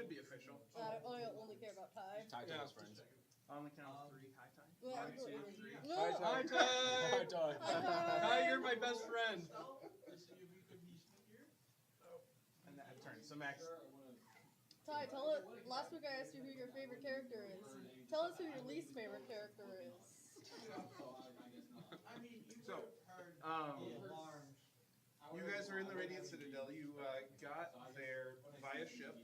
should be official. I only care about Ty. Ty Yeah. his friends. On the count of 3, hi Ty. Yeah, 1, 2, 3. No. Hi Hi, Ty. Ty. Ty, you're my best friend. And that turns. So Max. Ty, tell it. Last week I asked you who your favorite character is. Tell us who your least favorite character is. So, you guys are in the Radiant Citadel. You got there via ship,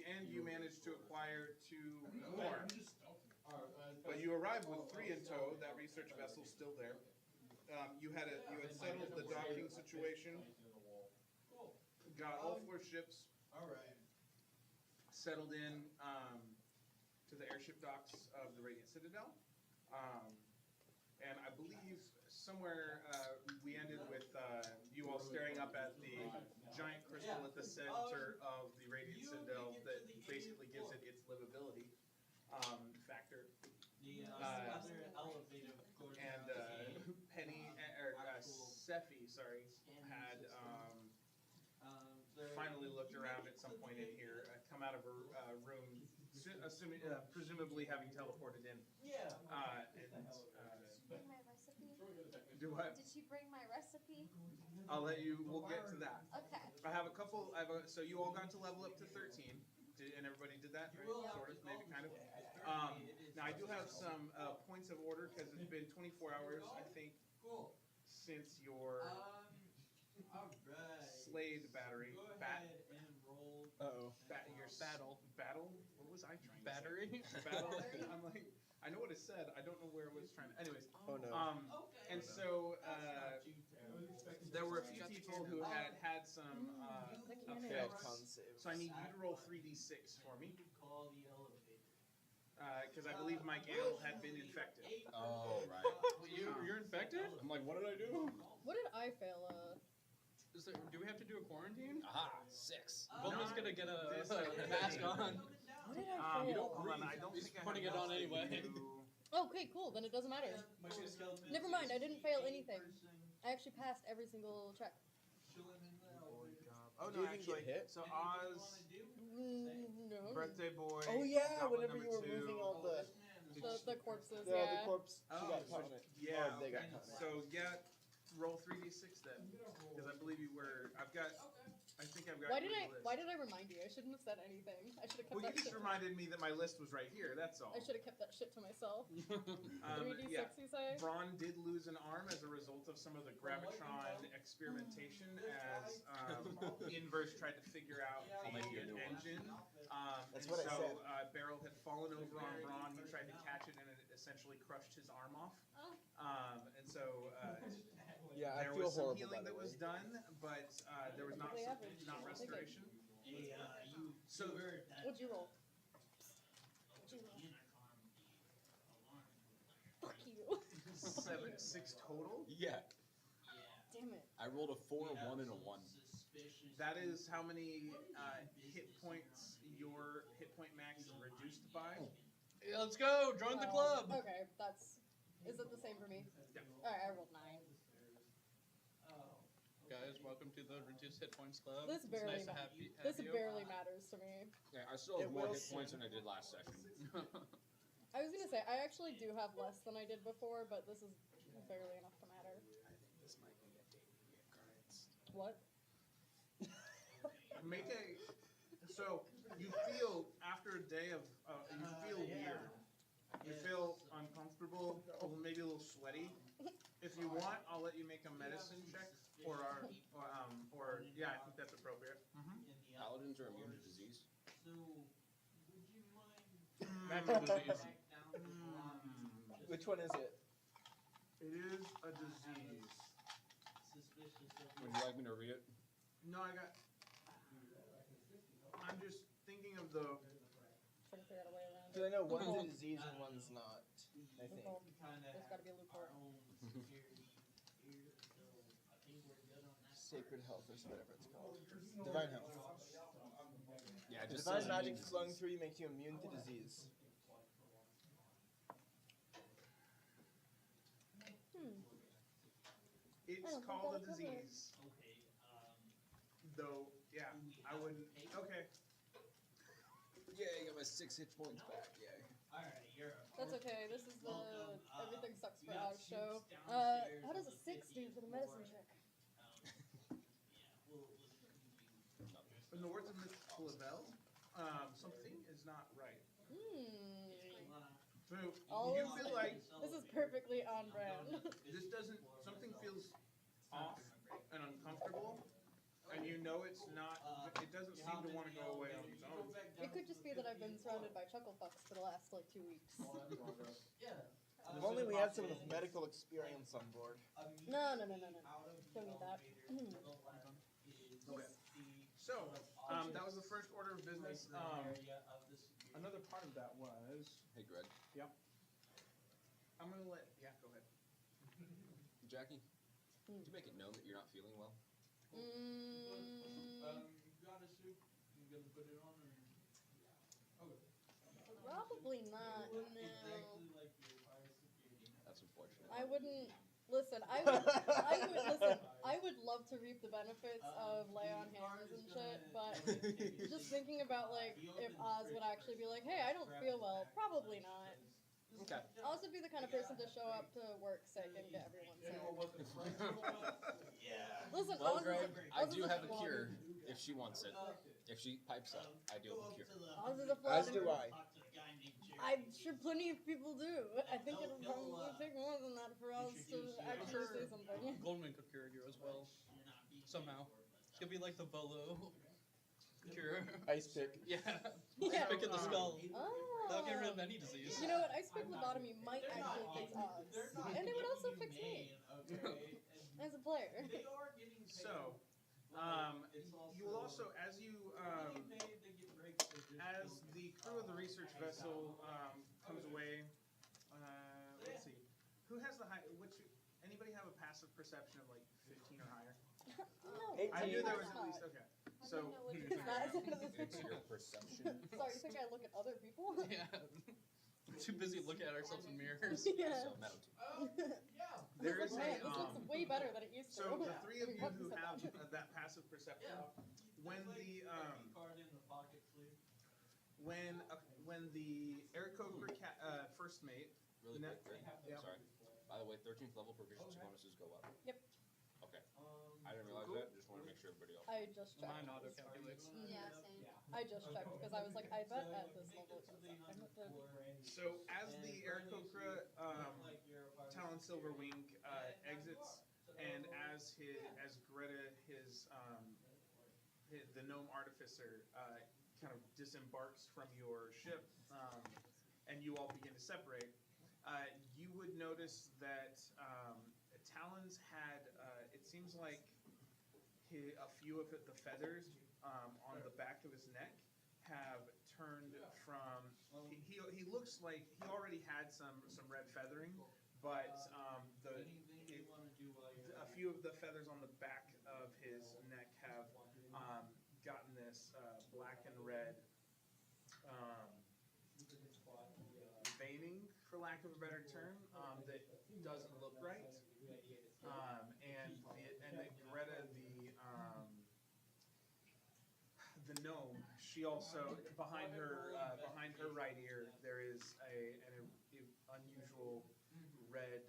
and you managed to acquire 2 more. But you arrived with 3 in tow. That research vessel's still there. You had settled the docking situation. Got all 4 ships. Settled in to the airship docks of the Radiant Citadel. And I believe somewhere we ended with you all staring up at the giant crystal at the center of the Radiant Citadel that basically gives it its livability factor. And Penny, or Sephi, sorry, had finally looked around at some point in here, come out of her room, assuming, presumably having teleported in. Bring my recipe? Do what? Did she bring my recipe? I'll let you, we'll get to that. Okay. I have a couple, so you all got to level up to 13, and everybody did that, right? Sort of, maybe, kind of. Now I do have some points of order, because it's been 24 hours, I think, since your Slade battery. Uh-oh. Your battle. Battle? What was I trying to Battery? say? Battle? I'm like, I know what it said, I don't know where it was trying to, anyways. Oh no. And so, there were a few people who had some Failed effects. con saves. So I need you to roll 3d6 for me. Because I believe my Gale had been infected. Oh, right. You're infected? I'm like, what did I do? What did I fail? Do we have to do a quarantine? Aha, 6. Bulma's gonna get a This mask on. What did I fail? Hold on, I don't He's think I putting have it on else that anyway. you- Okay, cool. Then it doesn't matter. Never mind. I didn't fail anything. I actually passed every single check. Oh Do no, you even actually, get hit? so Oz, No. Birthday Boy. Oh yeah, Goblin whenever you number were 2. moving all the The corpses, the yeah. corpse, she Oh, got caught in it. yeah. Or they got caught in it. So yeah, roll 3d6 then, because I believe you were. I think I've got. Why did your list. I remind you? I shouldn't have said anything. I should have kept Well, you that just shit. reminded me that my list was right here. That's all. I should have kept that shit to myself. 3d6, Yeah. you say? Braun did lose an arm as a result of some of the gravitron experimentation as Inverse tried to figure out I'll make you a the new one. engine. That's and what I so, said. Beryl had fallen over on Braun. He tried to catch it and it essentially crushed his arm off. Oh. And so Yeah, I there feel was some horrible healing by the that way. was done, but there was not They average. not Okay. restoration. So What'd you roll? Fuck you. 6 total. Yeah, Damn it. I rolled a 4, a 1, and a 1. That is how many hit points your hit point max is reduced by. Yeah, let's go! Join the club! Okay, that's. Is it the same for me? Yeah. Alright, I rolled 9. Guys, welcome to the Reduced Hit Points Club. This It's barely nice to have you. This barely matters to me. Yeah, I still have It more will hit points soon. than I did last session. I was gonna say, I actually do have less than I did before, but this is barely enough to matter. I think this might be a day to get cards. What? Make a. So you feel after a day of you feel weird. You feel uncomfortable, maybe a little sweaty. If you want, I'll let you make a medicine check, or yeah, I think that's appropriate. Paladins are immune to disease. Magical disease. Which one is it? It is a disease. Would you like me to read it? No, I'm just thinking of the. Trying to figure out a way around Because I it. know one's a disease and one's not. I think. Loophole. There's gotta be a loophole. Sacred health or whatever it's called. Divine health. Yeah, it just Divine says magic immune flowing disease. through you makes you immune to disease. It's I don't think called a that'll cover it. disease. Though Yeah, I wouldn't. Okay. Yeah, you got my 6 hit points back. Yeah. That's okay. This is the everything sucks for Oz show. How does a 6 do for the medicine check? In the words of Miss Clavel, something is not right. So All you of feel it. like This is perfectly on brand. this doesn't. Something feels off and uncomfortable, and you know it's not. It doesn't seem to want to go away on its own. It could just be that I've been surrounded by chuckle fucks for the last like 2 weeks. If only we had some with medical experience on board. No. Don't need that. Okay. So that was the first order of business. Another part of that was. Hey, Greg. I'm gonna let. Yeah, go ahead. Jackie, did you make it known that you're not feeling well? Probably not. No. That's unfortunate. I wouldn't. Listen, I would love to reap the benefits of lay on hands and shit, but just thinking about like if Oz would actually be like, hey, I don't feel well, probably not. Okay. Oz would be the kind of person to show up to work sick and get everyone sick. Listen, Well, Oz is Greg, I Oz do is a have a flawed- cure if she wants it. If she pipes up, I do have a cure. Oz is a flawed As do I. I'm sure plenty of people do. I think it'll probably take more than that for us to actually say something. Goldman could cure you as well. Somehow. It's gonna be like the Bolo cure. Ice pick. Yeah. Yeah. Pick in the skull. Oh. That'll get rid of any disease. You know what? Ice pick lobotomy might actually fix Oz. And it would also fix me as a player. So, you will also, as you, as the crew of the research vessel comes away, let's see, who has the high? Anybody have a passive perception of like 15 or higher? No. I knew there of was course at least not. okay. So, It's your perception. Sorry, you think I look at other people? Yeah. We're too busy looking at ourselves in mirrors. Yeah. So, metal tube. there This is looks- man, a. this looks way better than it used to. So the three of I mean, you what who is have that? that passive perception, when the Aarakocra first mate, Really No. quick, Greg. Yeah. Sorry. By the way, 13th level proficiency bonuses go up. Yep. Okay. I didn't realize that. Just want to make sure everybody else. I just checked. Mine auto calculates. Yeah, same. I just checked because I was like, I bet at this level it goes up. And it did. so as the Aarakocra Talon Silverwing exits, and as Greta the gnome artificer kind of disembarks from your ship, and you all begin to separate, you would notice that Talon's had, it seems like a few of the feathers on the back of his neck have turned from, he looks like he already had some red feathering, but a few of the feathers on the back of his neck have gotten this black and red veining, for lack of a better term, that doesn't look right. And Greta, the gnome, she also behind her right ear there is an unusual red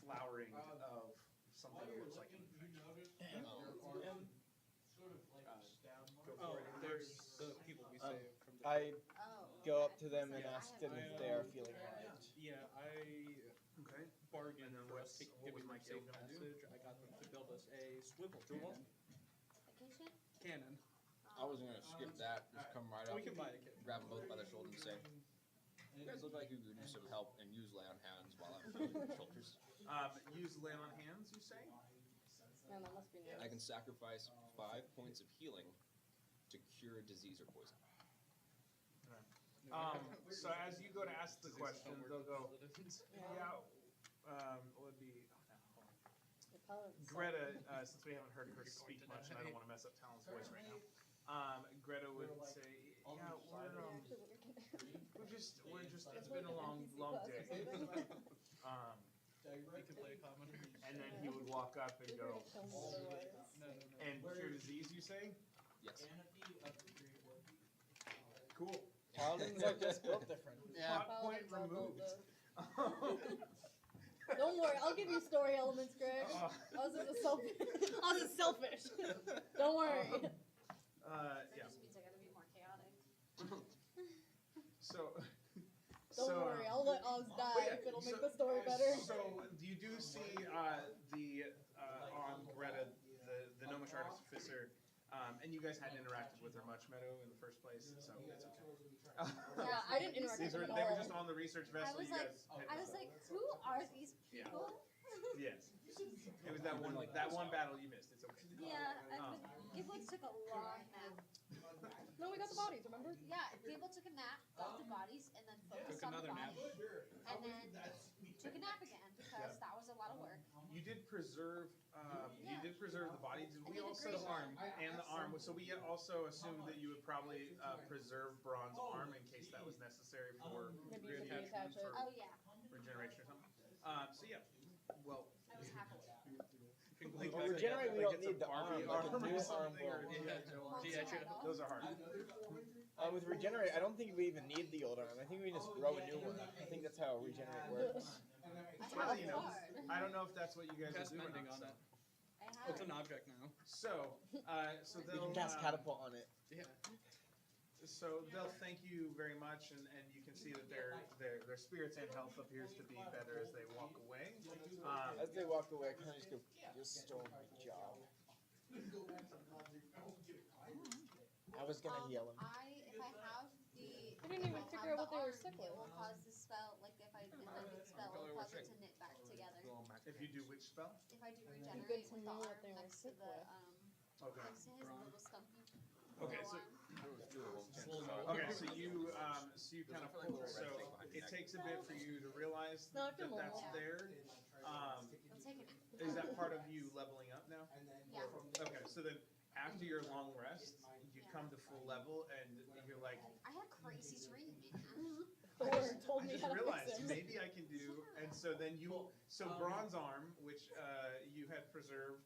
flowering of something that looks like infection. Oh, there's the people we saved from the. I Oh. go up to them and ask them if they are feeling right. Yeah, I Okay. bargained And then for us to what give was me my my safe guild gonna do? passage. I got them to build us a swivel cannon. Vacation? Cannon. I was going to skip that. Just come right up. We can buy a kit. Grab them both by the shoulder and say, you guys look like you could use some help and use lay on hands while I'm building your shoulders. Use lay on hands, you say? Man, that must be nice. I can sacrifice 5 points of healing to cure a disease or poison. So as you go to ask the question, they'll go, yeah, would be, The pellets. Greta, since we haven't heard her speak much, and I don't want to mess up Talon's voice right now, Greta would say, yeah, it's been a long day. You can play a commoner. And then he would walk up and go, You're gonna kill me otherwise. And cure disease, you say? Yes. Cool. Paladins are just built different. Yeah. Plot point Paladins are built removed. Don't worry, I'll give you story elements, Greg. Oh. I was just selfish. I was just selfish. Don't worry. That Yeah. just means I gotta be more chaotic. So. Don't so, worry, I'll let Oz die yeah, if it'll make so- the story better. So you do see the on Greta, the gnomish artificer, and you guys hadn't interacted with her much, Meadow, in the first place, so it's okay. Yeah, I didn't interact These with were, them they at were all. just on the research vessel. was You like- guys. I was like, who are these Yeah. people? Yes. It was that one battle you missed. It's okay. Yeah, and Giblets took a long nap. No, we got the bodies, remember? Yeah, Gable took a nap, got the bodies, and then focused Took on the another nap. bodies. And then took a nap again because that was a lot of work. You did preserve. You did preserve the body. Did we And also the arm. and the arm? So we also assumed that you would probably preserve Bronze arm in case that was necessary for Maybe you could reattachment reattach it. for Oh yeah, regeneration or something. So yeah. Well. I was happy. Like, Well, regenerate, we don't it's need the arm. Barbie Like a or dual arm something, or- will. yeah, Multi-idol. those are hard. With regenerate, I don't think we even need the old arm. I think we can just grow a new one. I think that's how regenerate works. It's really, you know, I don't know if that's what you guys Cast are doing. mending on so. it. I Oh, it's have. an object now. So We they'll can cast catapult on it. Yeah. So they'll thank you very much, and you can see that their spirits and health appears to be better as they walk away. As they walk away, I kind of just go, "You stole my job." I was gonna yell him. If I have the. I didn't even if I figure have out what the they were arm, sick with. It will cause the spell, like if I implement the spell, it will cause it to knit back together. If you do which spell? If I do good regenerate to with the know what arm they were next to sick the, with. Okay. next to his little stumpy. Okay, little so arm. okay, so you kind of pull. So it takes a bit for you to realize No, I that feel that's normal. there. I'll take it. Is that part of you leveling up now? Yeah. Okay, so then after your long rest, you come to full level, and you're like, I had crazy stream, man. Thor told I me just how to realized fix him. maybe I can do, and so then so bronze arm, which you had preserved.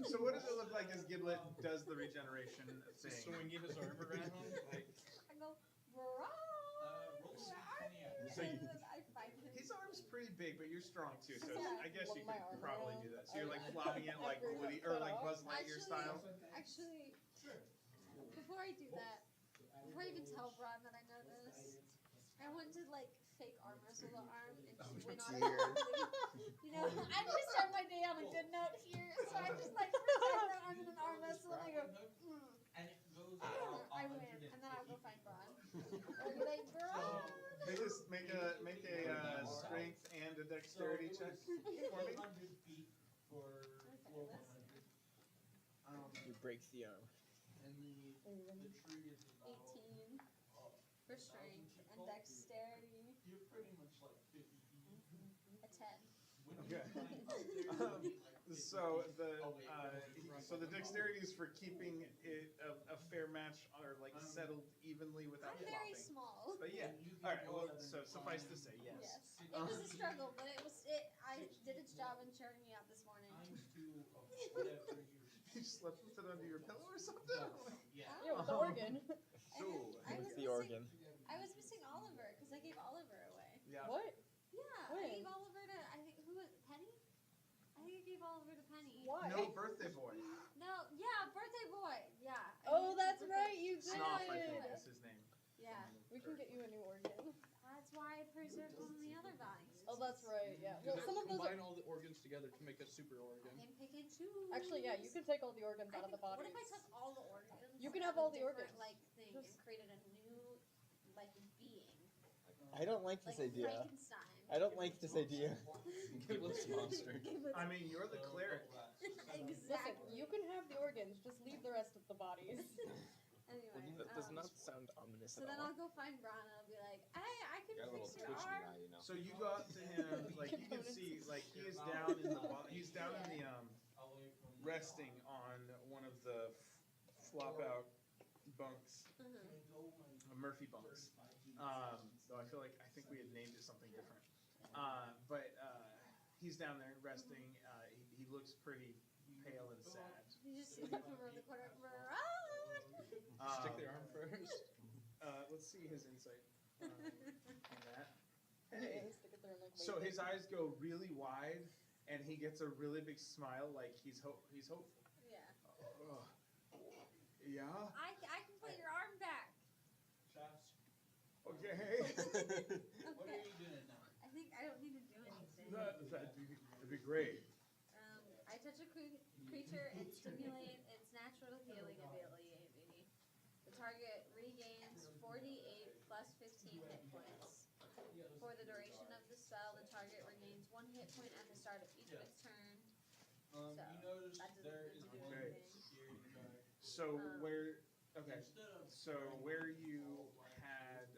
So what does it look like as Giblet does the regeneration thing? Swinging his arm around. Like, I go, "Bro, So you- I find him. His arm's pretty big, but you're strong too, so Yeah. I guess you Flip my could arm probably around. do that. So you're like flopping it like Woody or like Buzz Lightyear style. Actually, before I do that, before I even tell Braun that I know this, I went to like fake arm wrestle the arm and she went on dear. You know, I'm gonna start my day on a good note here, so I'm just like pretend that I'm in an arm wrestle and I go, I win, and then I'll go find Braun. I'll be like, Braun. Make a strength and a dexterity check for me. You break the arm. 18 for strength and dexterity. A 10. Okay. So the dexterity is for keeping it a fair match or like settled evenly without I'm very flopping. small. But yeah, all right. Well, so suffice to say, yes. Yes. It was a struggle, but I did its job in showing me out this morning. You slept with it under your pillow or something? Yeah, with the organ. So With the organ. I was missing Oliver because I gave Oliver away. yeah. What? Yeah, When? I gave Oliver to who was it, Penny? I think I gave Oliver to Penny. Why? No, birthday boy. No, yeah, birthday boy. Yeah. I Oh, gave that's birthday- right, you did. Snoff, I think is his name. Yeah, We can get you a new organ. that's why I preserved one of the other bodies. Oh, that's right. Yeah. Well, some of those. combine all the organs together to make a super organ. And pick and choose. Actually, yeah, you can take all the organs out of the What body. if I took all the organs? You can and have a all the different, organs. Like thing and Just- created a new like being, I don't like like this idea. Frankenstein. I don't like this idea. Giblet's monster. I mean, you're the cleric. Listen, Exactly. you can have the organs, just leave the rest of the bodies. Anyway, That does um, not sound ominous So at then all. I'll go find Braun and I'll be like, hey, I can Got a little fix your twitchy arm. guy, you know. So you go up to him, like you can see, like he is down in the he's down in the resting on one of the flop out bunks, Murphy bunks. Though I think we had named it something different. But he's down there resting. He looks pretty pale and sad. You just see them from around the corner. Run! Stick the arm first. Let's see his insight on that. Yeah, Hey. stick it there and, like, So wave his eyes go really wide, and he gets a really big smile, like he's hopeful. Yeah. Yeah. I can put your arm back. Okay. What are you doing now? I think I don't need to do anything. That'd be great. I touch a creature and stimulate its natural healing ability. The target regains 48 plus 15 hit points. For the duration of the spell, the target regains 1 hit point at the start of each of its turn. You notice that doesn't there need is to do one anything. security guard. So where? Okay. Instead of So where you had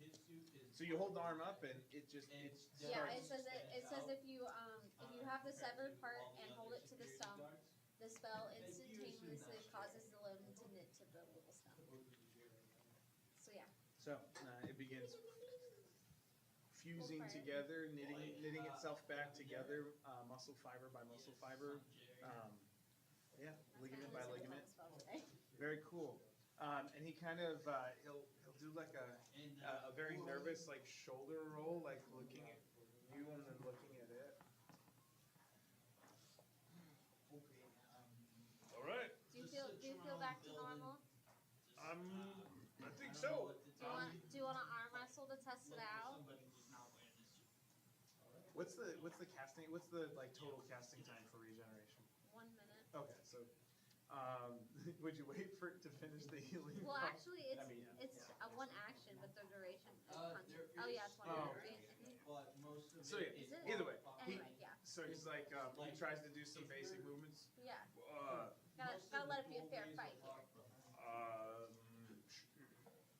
his suit is. so you hold the arm up and it just it Yeah, starts. it says if you have the severed part and hold it to the stump, the spell instantaneously causes the limb to knit to the little stump. So yeah. So it begins fusing together, knitting itself back together, muscle fiber by muscle fiber. Yeah, ligament by ligament. Very cool. And he kind of he'll do like a very nervous like shoulder roll, like looking at you and then looking at it. All right. Do you feel back to normal? I think so. Do you want to arm wrestle to test it out? What's the casting? What's the like total casting time for regeneration? 1 minute. Okay, so would you wait for it to finish the healing? Well, actually, it's I mean, yeah. it's a one action, but the duration is There constant. is Oh yeah, it's 1 Oh. minute, right? I think. But most of So it yeah, Is it? either way, Anyway, yeah, so he's like he tries to do some basic movements. yeah. Uh, Gotta let it be a fair fight here.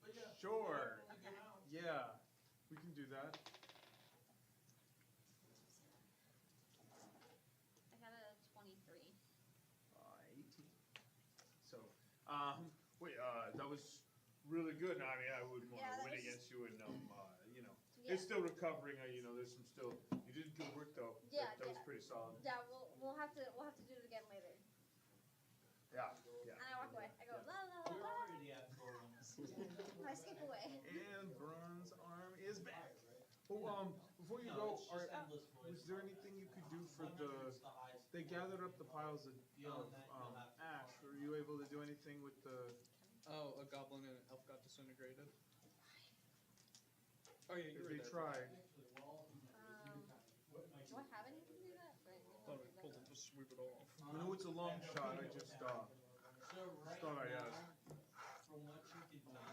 But yeah, Sure. we'll get out. Yeah, we can do that. I got a 23. 18. So, wait, that was really good. I mean, I wouldn't want Yeah, to that win was- against you, and you know, Yeah. it's still recovering. You know, there's some still. You did good work though. Yeah, that was yeah. pretty solid. Yeah, we'll have to do it again later. Yeah, yeah. And I walk away. I go la la We're la la. already at 4-1. And I skip away. And bronze arm is back. Oh, before you No, go, it's just endless voice. was there anything you could do for 100 is the highest. They gathered up the piles of Beyond that, you'll have to ash. Were you able to do anything with the? Oh, a goblin and an elf got disintegrated. Oh yeah, you were They there. tried. Do I have anything to do that? Right. Thought I pulled it to sweep it off. I know it's a long shot. I just So right thought I'd now, ask. from what you can tell,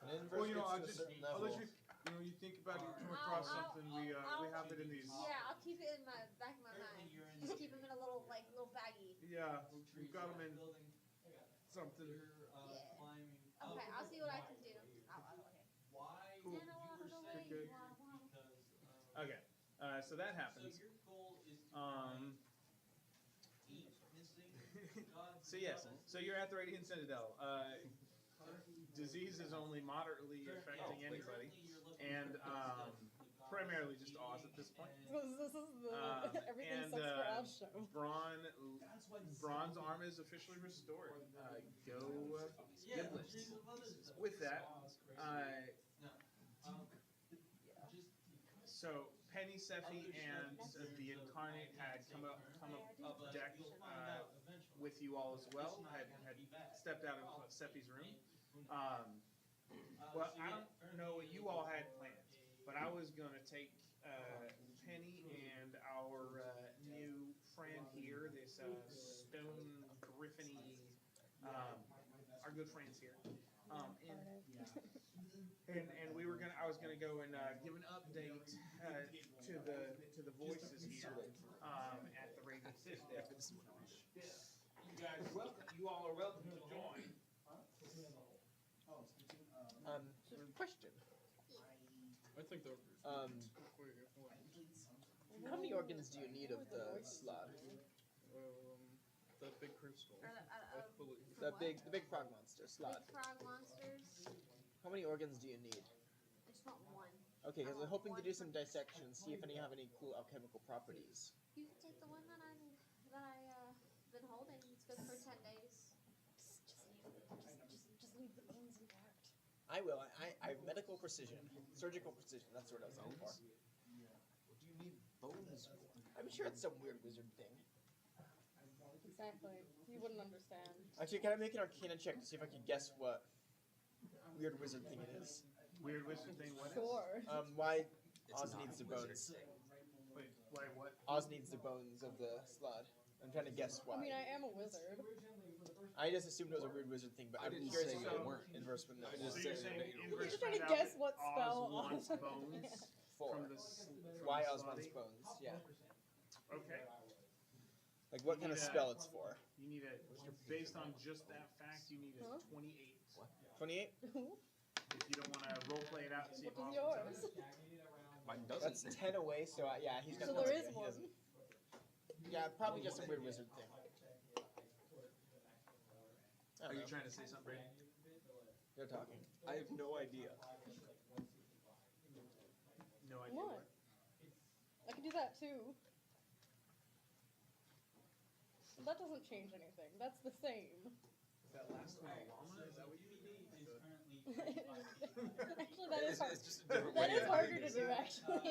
An inverse Well, you know, gets to a certain I'll level. let you. You know, you think about it. You come across something. We have it in these. Yeah, I'll keep it in my back of my currently mind. you're in Just keep them in a little baggie. Yeah, we've got them in building. something. You're Yeah. climbing. Okay, up I'll see what I can do. Okay. Okay. Why Cool. you Then I wanna were go saying away. Okay. because Okay, so that so happens. your goal is to Um, find 8 missing gods. So yes, so you're at the Radiant Citadel. Disease is only moderately affecting anybody, and primarily just Oz at this point. This is the everything and, sucks for Oz show. Bronze arm is officially restored. Go Gimlet. With that, so Penny, Sephi, and the Incarnate had come up deck with you all as well. Had stepped out of Sephi's room. Well, I don't know what you all had planned, but I was gonna take Penny and our new friend here, this stone griffin-y, our good friends here, and we were gonna. I was gonna go and give an update to the voices here at the Radiant Citadel. You guys, you all are welcome to join. Question. I think the How many organs do you need of the slot? the big crystal. I believe. The big frog monster slot. Big frog monsters. How many organs do you need? I just want one. Okay, because we're hoping to do some dissection, see if any have any cool alchemical properties. You can take the one that I been holding. It's good for 10 days. Just leave the bones intact. I will. I have medical precision, surgical precision. That's what I was looking for. What do you need bones for? I'm sure it's some weird wizard thing. Exactly. You wouldn't understand. Actually, can I make an Arcana check to see if I can guess what weird wizard thing it is? Weird wizard thing. What? Sure. Why It's Oz not needs a the wizard bones? thing. Wait, why what? Oz needs the bones of the slod. I'm trying to guess why. I mean, I am a wizard. I just assumed it was a weird wizard thing, but I I'm didn't curious say if you it weren't. inverse with I that. just So said you're saying that you're inverse just trying to find out guess that what spell Oz wants Oz- bones Four. from this. Why Oz wants bones? Yeah. Okay. Like what kind of Yeah. spell it's for? You need a based on just that fact. You need a Huh? 28. 28. If you don't want to role play it out and see What if is Oz yours? wants it. Mine That's doesn't. 10 away. So yeah, he's got. So there is he one. doesn't. Yeah, probably just some weird wizard thing. I Are don't you know. trying to say something, Brady? They're talking. I have no idea. No idea. What? I can do that too. That doesn't change anything. That's the same. That last one, a llama? Is that what you mean? Actually, that is It's, hard. it's just a different That way is of harder doing to it. do, actually.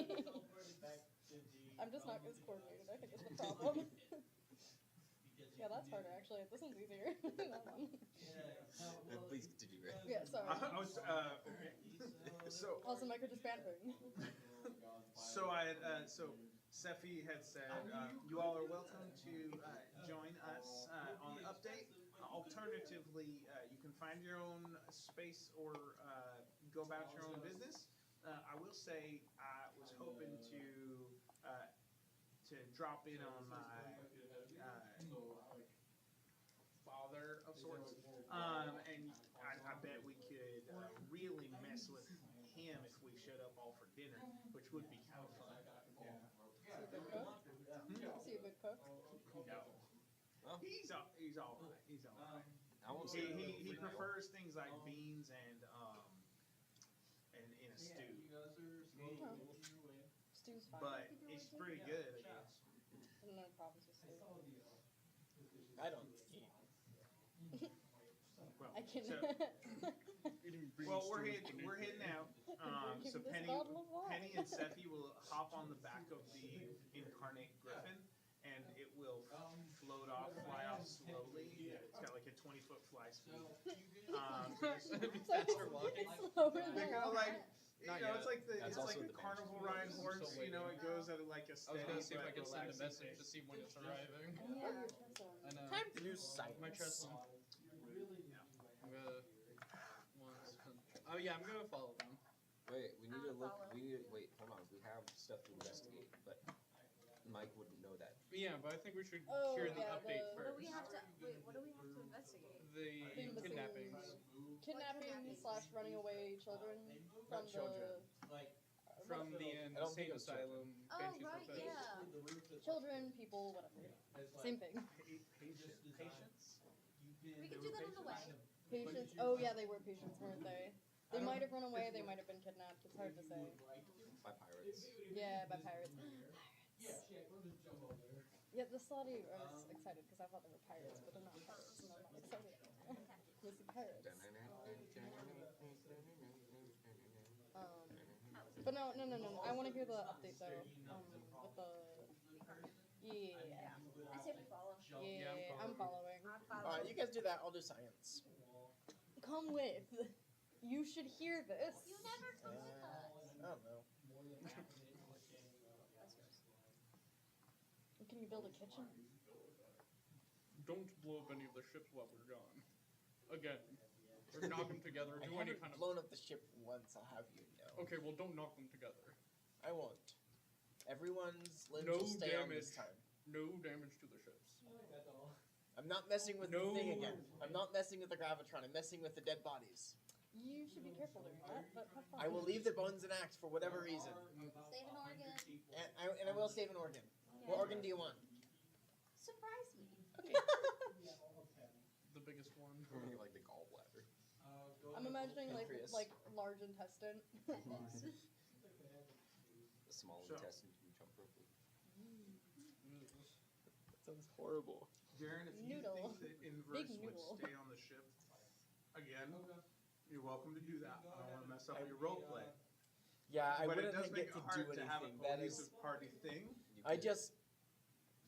I'm just not as coordinated. I think it's the problem. Yeah, that's harder, actually. This one's easier. That one. Please continue, Ray. Yeah, sorry. I was, okay. So, Also, Micro just bantering. so I had, so Sephi had said, you all are welcome to join us on the update. Alternatively, you can find your own space or go about your own business. I will say I was hoping to drop in on my father of sorts, and I bet we could really mess with him if we showed up all for dinner, which would be kind of fun. Is he a good cook? Is he a good cook? No. Well, He's all right. He's all right. I won't say He prefers things like beans and in a stew, Stew's fine. but it's pretty good, I guess. No problems with stew. I don't eat. Well, I can. so, well, we're heading out. Give So me this Penny bottle of wine. and Sephi will hop on the back of the incarnate griffin, and it will fly off slowly. It's got like a 20-foot fly speed. Faster walking. Slower than They're kind of like, Not it's yet. like the That's it's like also a the carnival ride horse. Still You know, it goes at like a I was steady gonna see if I but could send a relaxing message to pace. see when it's arriving. Yeah. I know. Time to do science. My trust them. I'm gonna. Oh yeah, I'm gonna follow them. Wait, we need to look. Follow. Wait, hold on. We have stuff to investigate, but Mike wouldn't know that. Yeah, but I think we should Oh, hear the yeah, update the- What do we first. have to wait? What do we have to investigate? The Things kidnappings. Kidnapping / running away children from Not children. From the I don't think insane it's children. asylum. Oh Banshees right, Revenge. yeah. children, people, whatever. Same thing. Patience. We could do that on the way. Patients. Oh yeah, they were patients, weren't they? They might have run away. They might have been kidnapped. It's hard to say. By pirates. Yeah, by pirates. Yeah, the Saudi I was excited because I thought they were pirates, but they're not pirates, and I'm not excited. Missy pirates. But no. I want to hear the update though. With the yeah, I say we follow. yeah, I'm following. I All follow. right, you guys do that. I'll do science. Come with. You should hear this. You never come with us. I don't know. Can you build a kitchen? Don't blow up any of the ships while we're gone. Again, or knock them together. I Do any haven't kind of. blown up the ship once. I'll have you know. Okay, well, don't knock them together. I won't. Everyone's limbs No will stay on this damage. time. No damage to the ships. I'm not messing with No. the thing again. I'm not messing with the gravitron. I'm messing with the dead bodies. You should be careful doing that, but have fun. I will leave the bones intact for whatever reason, Save an organ. and I will save an organ. What organ do you want? Surprise me. Okay. The biggest one. Like the gallbladder. I'm imagining Pancreas. like large intestine. small So- intestine can jump real quick. That sounds horrible. Darren, if you Noodle. think that Inverse Big would noodle. stay on the ship, again, you're welcome to do that. I don't want to mess up your role play. Yeah, I But it wouldn't does make get it to do hard to have a anything. That is, cohesive party thing. You I could- just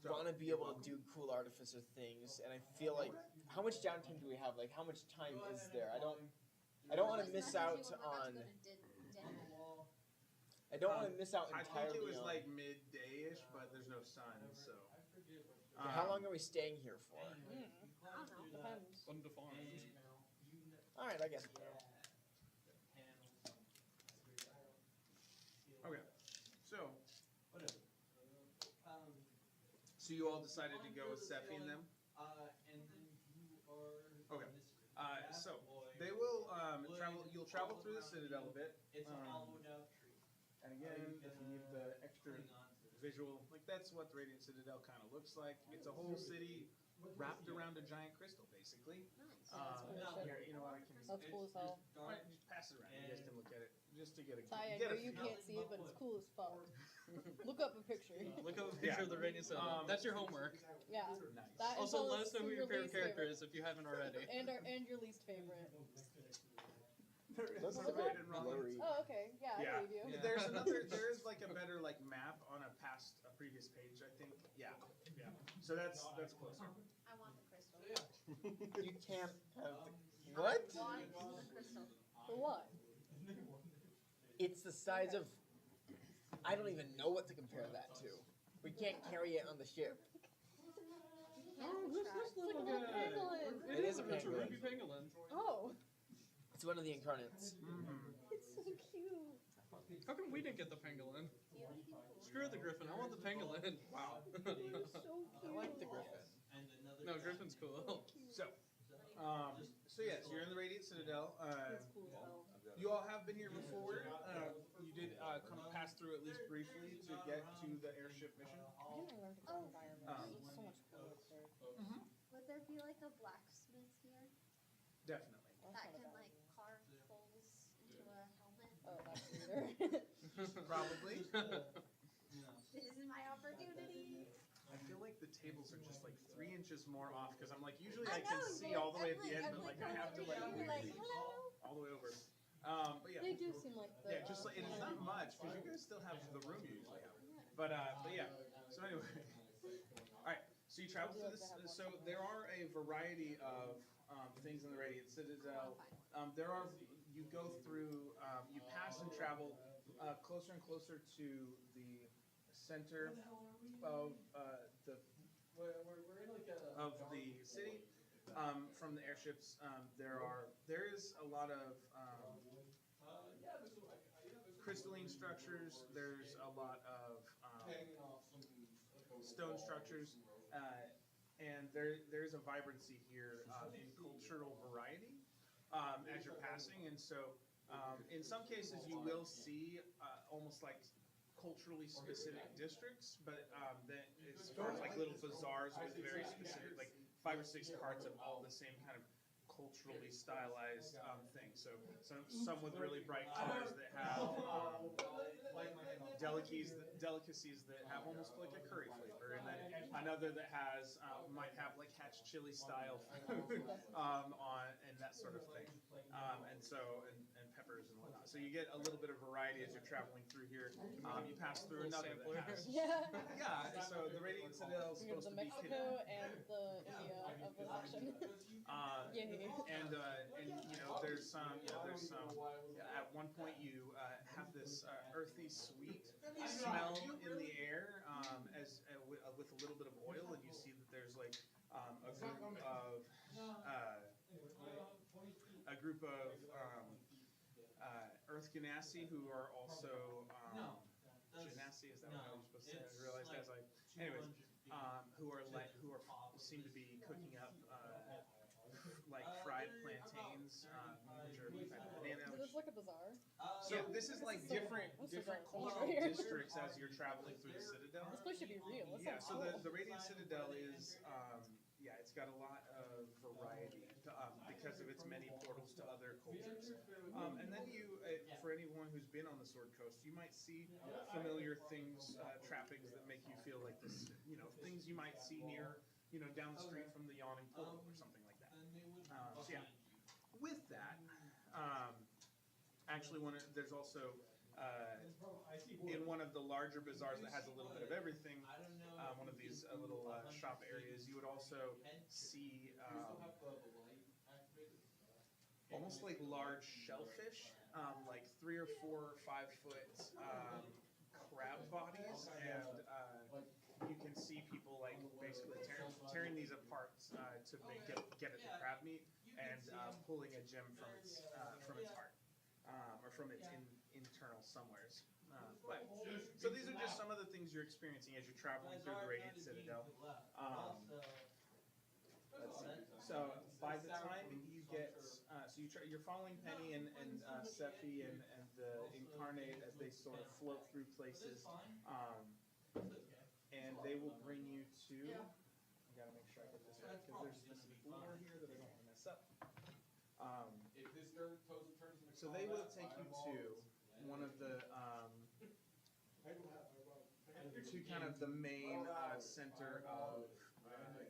So, want to be you're able to welcome. do cool artificer things, and I feel like how much downtime do we have? Like, how much time is there? I don't want to miss out on. I don't want to miss out I entirely. think it was on, like midday-ish, but there's no sun, so. Okay, how long are we staying here for? I don't know. Depends. Undefined. All right, I guess. Okay, so you all decided to go with Sephi and them? Okay. So they will travel. You'll travel through the Citadel a bit. And again, if you need the extra visual, like that's what the Radiant Citadel kind of looks like. It's a whole city wrapped around a giant crystal, basically. Nice. Here, you know what? I can. That's cool as hell. Why don't you just pass it around? You guys can look at it just to get a. Ty, I get know a you feel. can't see it, but it's cool as fuck. Look up a picture. Look up a picture of the Radiant Citadel. That's your homework. Yeah. Nice. That Also, is let us know who your favorite least character is if you haven't already. And your least favorite. Those It's are a bit right and wrong. blurry. Oh, okay. Yeah, Yeah. I believe you. There's another. There's like a better like map on a previous page, I think. Yeah. Yeah. So that's closer. I want the crystal. You can't have the, what? I want the crystal. For what? It's the size of. I don't even know what to compare that to. We can't carry it on the ship. This It's like little a little guy. pangolin. It is a It's a pangolin. ruby pangolin. Oh, It's one of the incarnates. it's so cute. How come we didn't get the pangolin? Screw the griffin. I want the pangolin. Wow. It's so cute. I like the griffin. No, griffin's cool. So yes, you're in the Radiant Citadel. It's cool as hell. You all have been here before. You did come pass through at least briefly to get to the airship mission. I didn't learn to go environment. It's so much cooler up there. Would there be like a blacksmith here Definitely. That's that not a can bad like carve holes into a helmet? Oh, that's weirder. Probably. This is my opportunity. I feel like the tables are just like 3 inches more off because I'm like usually I I can know, see but all the way at I'm the like- end, I'm but like like I have to like over here, like, hello? all the way over. But yeah. They do seem like the. Yeah, just like it's not much because you guys still have the room you usually have. But yeah. So anyway, all right. So you travel through this. So there are a variety of things in the Radiant Citadel. There are you go through. You pass and travel closer and closer to the center of the city. From the airships, there is a lot of crystalline structures. There's a lot of stone structures, and there's a vibrancy here in cultural variety as you're passing. And so, in some cases, you will see almost like culturally specific districts, but that as far as like little bazaars with very specific, like 5 or 6 carts of all the same kind of culturally stylized things. So some with really bright colors that have delicacies that have almost like a curry flavor, and then another that has might have like hatch chili style food on and that sort of thing, and peppers and whatnot. So you get a little bit of variety as you're traveling through here. You pass through another that has Yeah. yeah. So the Radiant Citadel is We have supposed the to be Mexico and the India of the section. Yay. And you know there's some at one point you have this earthy sweet smell in the air with a little bit of oil, and you see that there's like a group of Earth Genasi who are also Genasi, is that what I was supposed to say? I realized as I anyways who seem to be cooking up like fried plantains, which are kind of banana. Is this like a bazaar? So this is like different cultural districts as you're traveling through the Citadel. This place should be real. This Yeah, sounds so cool. the Radiant Citadel is it's got a lot of variety. because of its many portals to other cultures. And then you, for anyone who's been on the Sword Coast, you might see familiar things, trappings that make you feel like this, things you might see near, down the street from the Yawning Portal or something like that. So yeah, with that, actually there's also, in one of the larger bazaars that has a little bit of everything, one of these little shop areas, you would also see almost like large shellfish, like 3 or 4 or 5 foot crab bodies, and you can see people like basically tearing these apart to get at the crab meat and pulling a gem from its heart or from its internal somewheres. So these are just some of the things you're experiencing as you're traveling through the Radiant Citadel. Let's see. So by the time you get, you're following Penny and Sephi and the Incarnate as they sort of float through places, and they will bring you to. I gotta make sure I get this right because there's this floor here that I don't want to mess up. So they will take you to one of the to kind of the main center of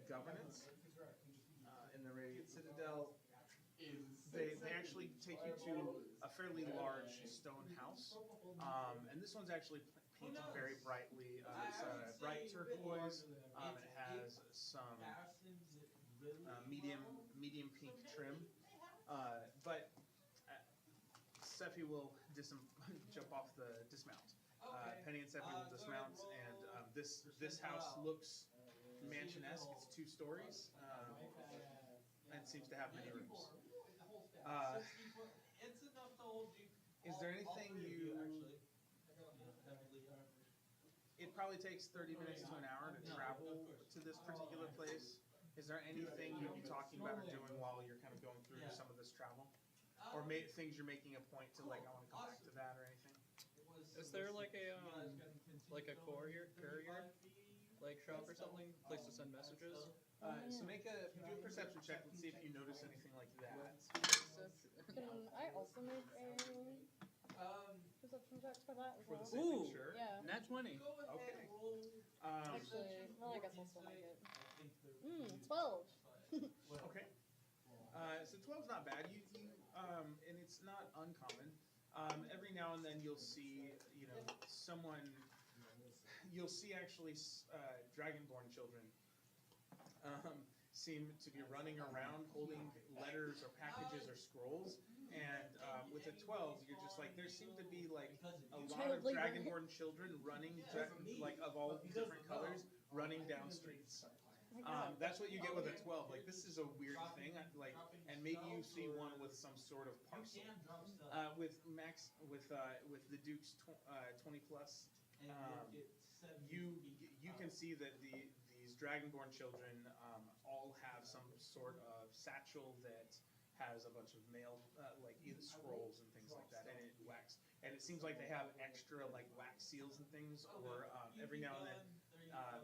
governance in the Radiant Citadel. They actually take you to a fairly large stone house, and this one's actually painted very brightly. It's bright turquoise. It has some medium pink trim, but Sephi will jump off the dismount. Penny and Sephi will dismount, and this house looks mansion-esque. It's 2 stories, and seems to have many rooms. Is there anything It probably takes 30 minutes to an hour to travel to this particular place. Is there anything you'd be talking about or doing while you're kind of going through some of this travel? Or things you're making a point to, like, I want to come back to that or anything? Is there like a courier like shop or something? Place to send messages? So do a perception check. Let's see if you notice anything like that. Can I also make a perception check for that as For the well? signature. Yeah. Nat 20. Okay. Actually, well, I guess I'll still make it. 12. Okay. So 12's not bad. And it's not uncommon. Every now and then you'll see, you'll see actually dragonborn children seem to be running around holding letters or packages or scrolls. And with a 12, you're just like, there seem to be like a lot of dragonborn children running, like of all different colors, running down streets. That's what you get with a 12. Like, this is a weird thing. And maybe you see one with some sort of parcel. With the Duke's 20 plus, you can see that these dragonborn children all have some sort of satchel that has a bunch of mail, like either scrolls and things like that, and it seems like they have extra like wax seals and things, or every now and then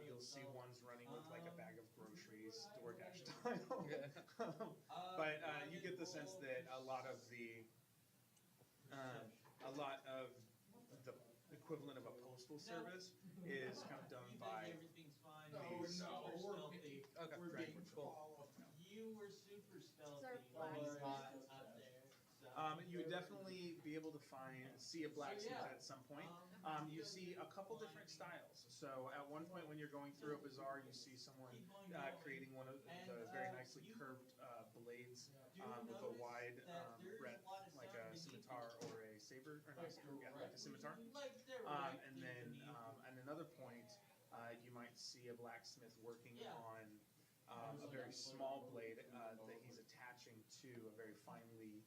you'll see ones running with like a bag of groceries, DoorDash style. But you get the sense that a lot of the equivalent of a postal service is kind of done by these dragonborn children. You were super stealthy. You would definitely be able to see a blacksmith at some point. You see a couple different styles. So at one point when you're going through a bazaar, you see someone creating one of the very nicely curved blades with a wide breadth, like a scimitar or a saber, or not a saber, yeah, like a scimitar. And then at another point, you might see a blacksmith working on a very small blade that he's attaching to a very finely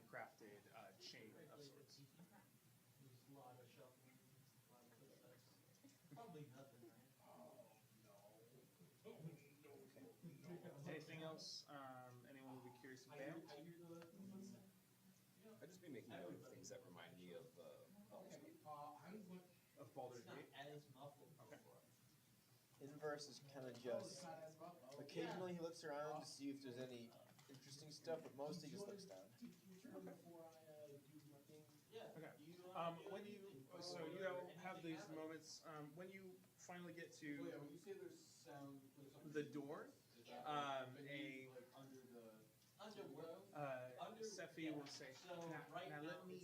crafted chain of sorts. There's a lot of shuffling, a lot of footsteps. Probably nothing, right? Anything else anyone would be curious about? I'd just be making note of things that remind me of Of Baldur's Gate? As muffled Okay. before. Inverse is kind of just. Occasionally he looks around to see if there's any interesting stuff, but mostly just looks down. Okay. When you so you have these moments when you finally get to the door. Sephi will say, now let me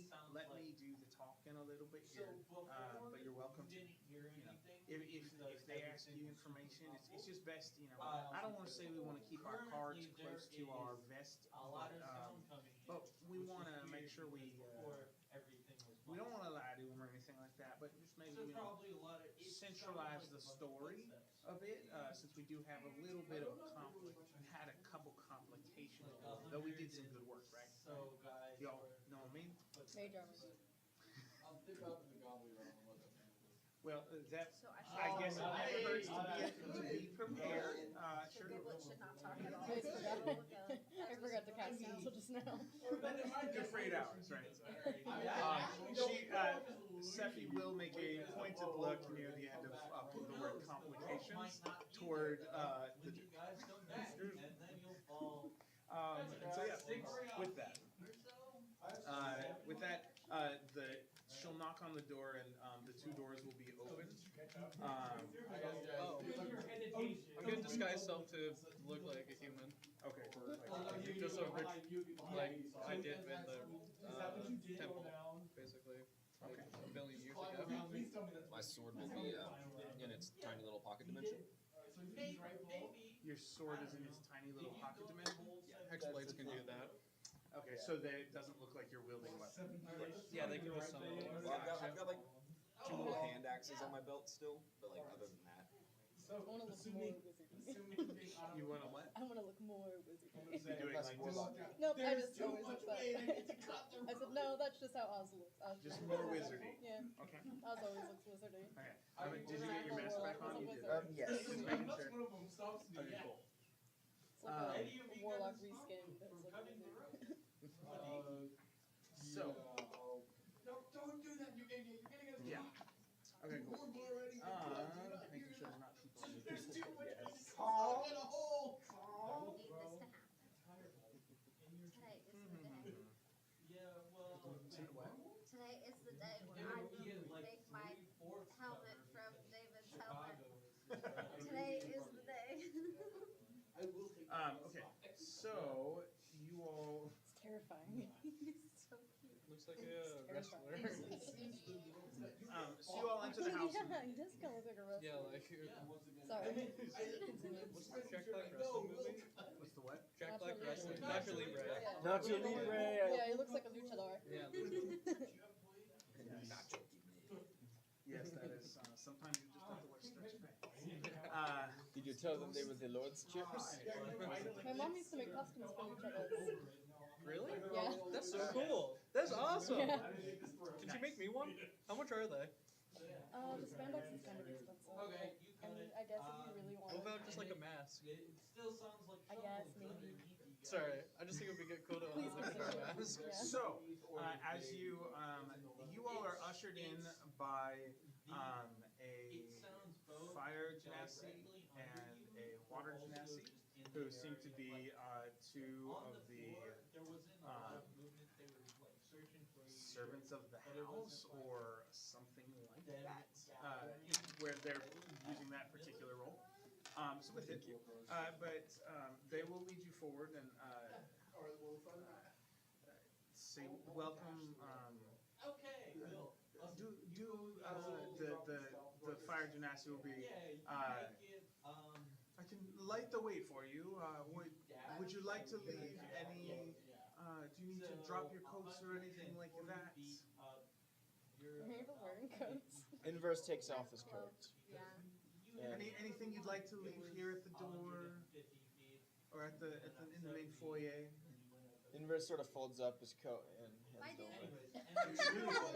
do the talking a little bit here, but you're welcome to, if they ask you information, it's just best, I don't want to say we want to keep our cards close to our vest, but we want to make sure we don't want to lie to them or anything like that, but just maybe, centralize the story a bit, since we do have a little bit of conflict. We had a couple complications, though we did some good work, right? Y'all know what I mean? Major. Well, that, So I guess it never hurts to be prepared, sure. Giblet should not talk at all. I forgot. So we'll go. I forgot to cast cancel just now. Good for 8 hours, right? Sephi will make a pointed look near the end of the word complications toward the Duke. So yeah, with that, she'll knock on the door and the 2 doors will be open. I'm gonna disguise self to look like a human. Okay. Just a rich, like I did in the temple, basically. Like a billion years ago. My sword will be in its tiny little pocket dimension. Your sword is in its tiny little pocket dimension? Hexblades can do that. Okay, so that it doesn't look like you're wielding a weapon. Yeah, they can do some. Well, I've got like 2 little hand axes on my belt still, but like other than that. I want to look more wizardy. You want to what? I want to look more wizardy. You're doing like this? Nope, I just always look that. I said, no, that's just how Oz looks. Oz Just more wizardy. Yeah, Okay. Oz always looks wizardy. Okay. Did you get your mask back on? You did. Yes. Just making sure. Okay, cool. It's like a warlock reskin. That's like wizard. So, Don't do that, you idiot. You're gonna get yeah. Okay, cool. already. Making sure there's not people on the There's too much Yes. salt in a hole. Need this to happen. Tonight is the day. Yeah, well. Tonight is the day when I make my helmet from David's helmet. Today is the day. Okay. So, you all. It's terrifying. So cute. Looks like a wrestler. So you all enter the house. Yeah, he does kind of look like a wrestler. Yeah, like Sorry. Continue. what's the Jack Black wrestling movie? What's the what? Jack Black wrestling. Nacho Libre. Yeah. Nacho Libre. Yeah, he looks like a luchador. Yeah. Nacho. Yes, that is. Sometimes you just have to wear stretch pants. Did you tell them they were the Lord's chips? My mom used to make costumes for luchadors. Really? Yeah. That's so cool. That's awesome. Yeah. Did you make me one? How much are they? The spandex is kind of expensive. Okay, I mean, I guess if you really want What it. about just like a mask? It still sounds like I guess, maybe. Sorry, I just think it would be cool to own like a mask. Yeah. So, as you all are ushered in by a fire genasi and a water genasi, who seem to be 2 of the servants of the house or something like that, where they're using that particular role. So with it, but they will lead you forward and say welcome. The fire genasi will be. I can light the way for you. Would you like to leave any? Do you need to drop your coats or anything like that? Maybe wearing coats. Inverse takes off his coat. Yeah. And Anything you'd like to leave here at the door, or at the in the main foyer? Inverse sort of folds up his coat and Bye, hands David. over.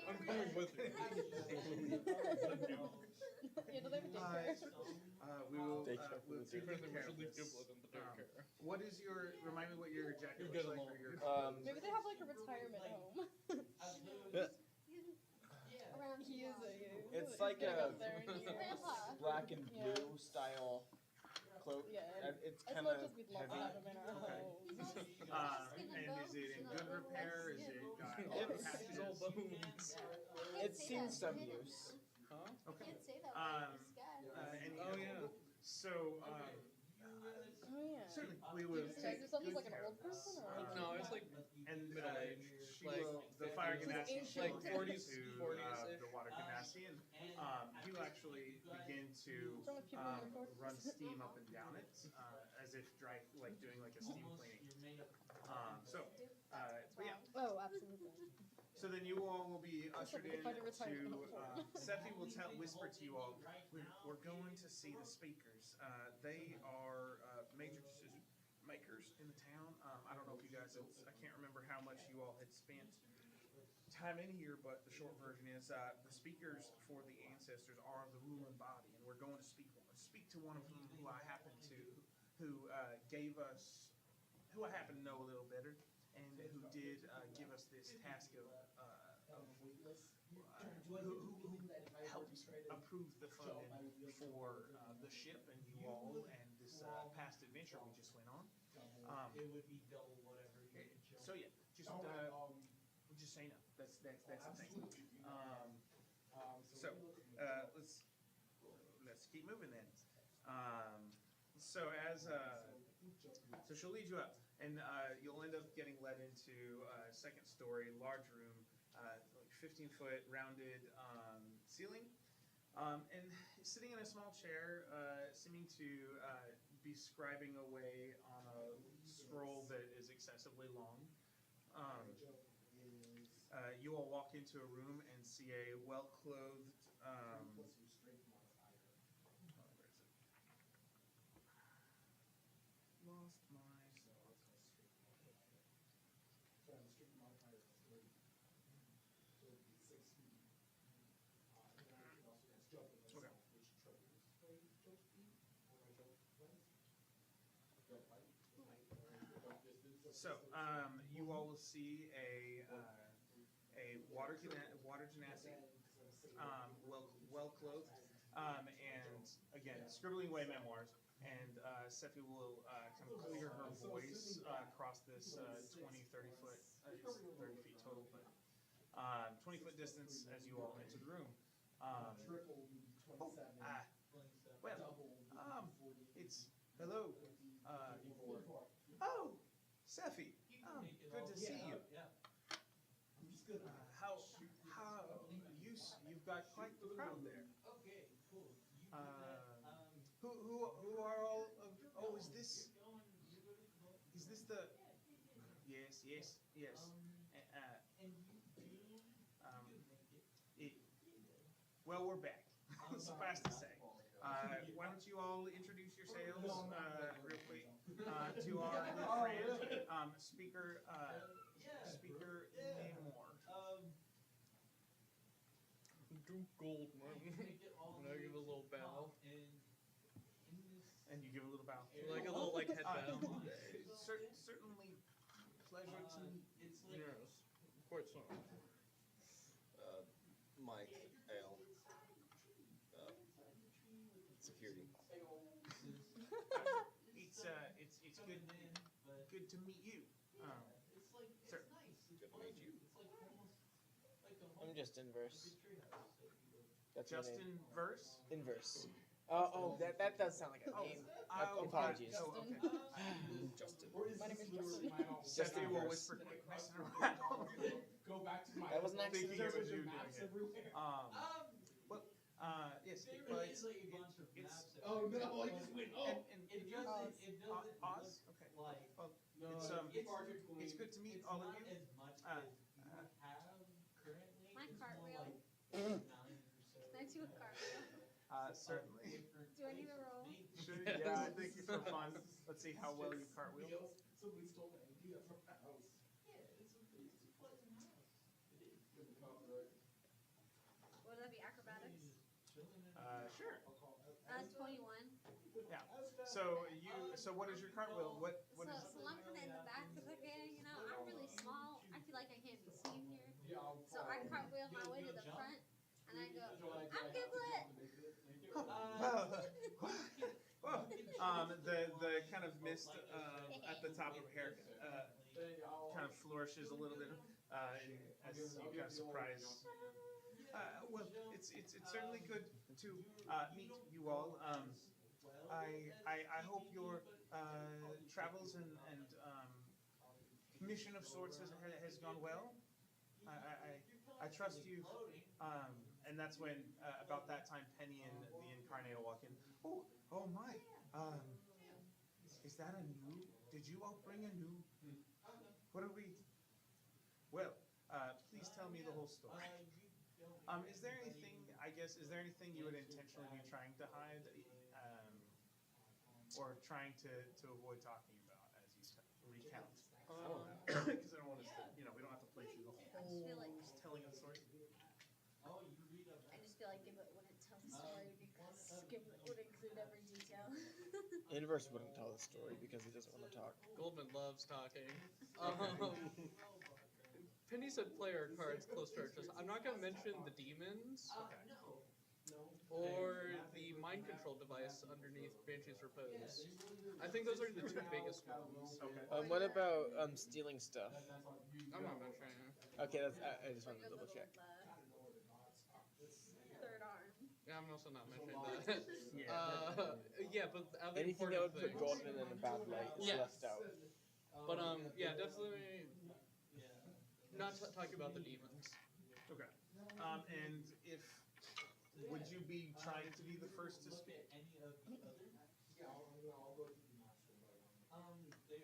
I'm going with you. Yeah, do they have a daycare? We will. Daycare for We'll the take We care should of leave this. Giblet in the daycare. What is your? Remind me what your jacket You looks get like. along. Or your. Maybe they have like a retirement home. Around He here. is a It's He's like getting a up there. He's grandpa. black and Yeah. blue style cloak. Yeah. And it's As kind much of as we'd love to heavy. have him in our Okay. homes. And is it in good repair? Is it got It's- patches? It's all bones. It's seen some use. Huh? Okay. Can't say that Um, this guy. And Oh yeah. so Oh yeah. certainly we will Does take yourself good as like an care old of this. person or? No, it's like And middle age, she like will, the fire 50s. ganassi, Like she will get 40s, into 40s-ish. the water ganassi, and he will actually begin to What's wrong with people in their 40s? run steam up and down it, as if dry, like doing like a steam cleaning. But yeah. Oh, absolutely. So then you all will be ushered like in if I had a retirement to, home. Sephi will whisper to you all, we're going to see the speakers. They are major decision makers in the town. I don't know if you guys, I can't remember how much you all had spent time in here, but the short version is the speakers for the ancestors are the ruling body, and we're going to speak to one of them who I happen to, who gave us, who I happen to know a little better, and who did give us this task of who helped approve the funding for the ship and you all and this past adventure we just went on. It would be double whatever you can chill. So yeah, just so you know, that's the thing. So let's keep moving then. So she'll lead you up, and you'll end up getting led into a second story, large room, like 15-foot rounded ceiling, and sitting in a small chair, seeming to be scribing away on a scroll that is excessively long. You all walk into a room and see a well-clothed. Where is it? Lost my. So, you all will see a water genasi, well clothed, and again scribbling away memoirs. And Sephi will kind of clear her voice across this 20, 30 foot, it's 30 feet total, but 20 foot distance as you all enter the room. It's hello. Oh, Sephi. Good to see you. You've got quite the crowd there. Okay, cool. Who are all of? Oh, is this the? Yes. Well, we're back. Suffice to say. Why don't you all introduce yourselves real quick to our good friend, Speaker Namor. Duke Goldman. And I give a little bow. And you give a little bow. Like a little head bow. Certainly pleasure to meet. Yes. Quite so. Mike Ale. Security. It's good to meet you. Sir. Good to meet you. I'm just inverse. That's my Justin name. Verse? Inverse. That does sound like a name. Apologies. Okay. Justin. My name is Justin. Sephi will Inverse. whisper quickness around. Go back to my. That wasn't actually Thinking it was you maps doing it. everywhere. Yes, There but is like a bunch of it's maps. oh everywhere. no, I But just went It doesn't. It doesn't Oz? look Okay. like. Well, No, it's good to meet it's all of not you. as much as you have currently. My It's more cartwheel. like 9 or so. Can I do a cartwheel? Certainly. Do I need a roll? Sure, yeah, I think for fun. Let's see how well you cartwheel. Somebody stole my idea from my house. Yeah, it's a pleasant house. It is. Would that be acrobatics? Sure. 21. Yeah. So what is your cartwheel? What So, is? so I'm kind of in the back because I'm really small. I feel like I can't be seen here. So I cartwheel my way to the front, and I go, I'm mist at the top of her hair kind of flourishes a little bit as you kind of surprise. Well, it's certainly good to meet you all. I hope your travels and mission of sorts has gone well. I trust you. And that's when, about that time, Penny and the Incarnate walk in. Oh my. Is that a new? Did you all bring a new? What are we? Well, please tell me the whole story. Is there anything? I guess is there anything you would intentionally be trying to hide, or trying to avoid talking about as you recount? Because I don't want us to, we don't have to play through the whole. I just feel like Just telling the story. I just feel like Gimlet wouldn't tell the story because Gimlet would include every detail. Inverse wouldn't tell the story because he doesn't want to talk. Goldman loves talking. Penny said play our cards close to our chest. I'm not going to mention the demons or the mind control device underneath Banshee's Repose. I think those are the two biggest ones. Okay. What about stealing stuff? I'm not mentioning it. Okay, that's, I just wanted to double check. Third arm. Yeah, I'm also not mentioning that. Yeah. But the other Anything that would important put things- Goldman in a bad light is Yes. left out. But yeah, definitely not talking about the demons. Okay. And if would you be trying to be the first to speak,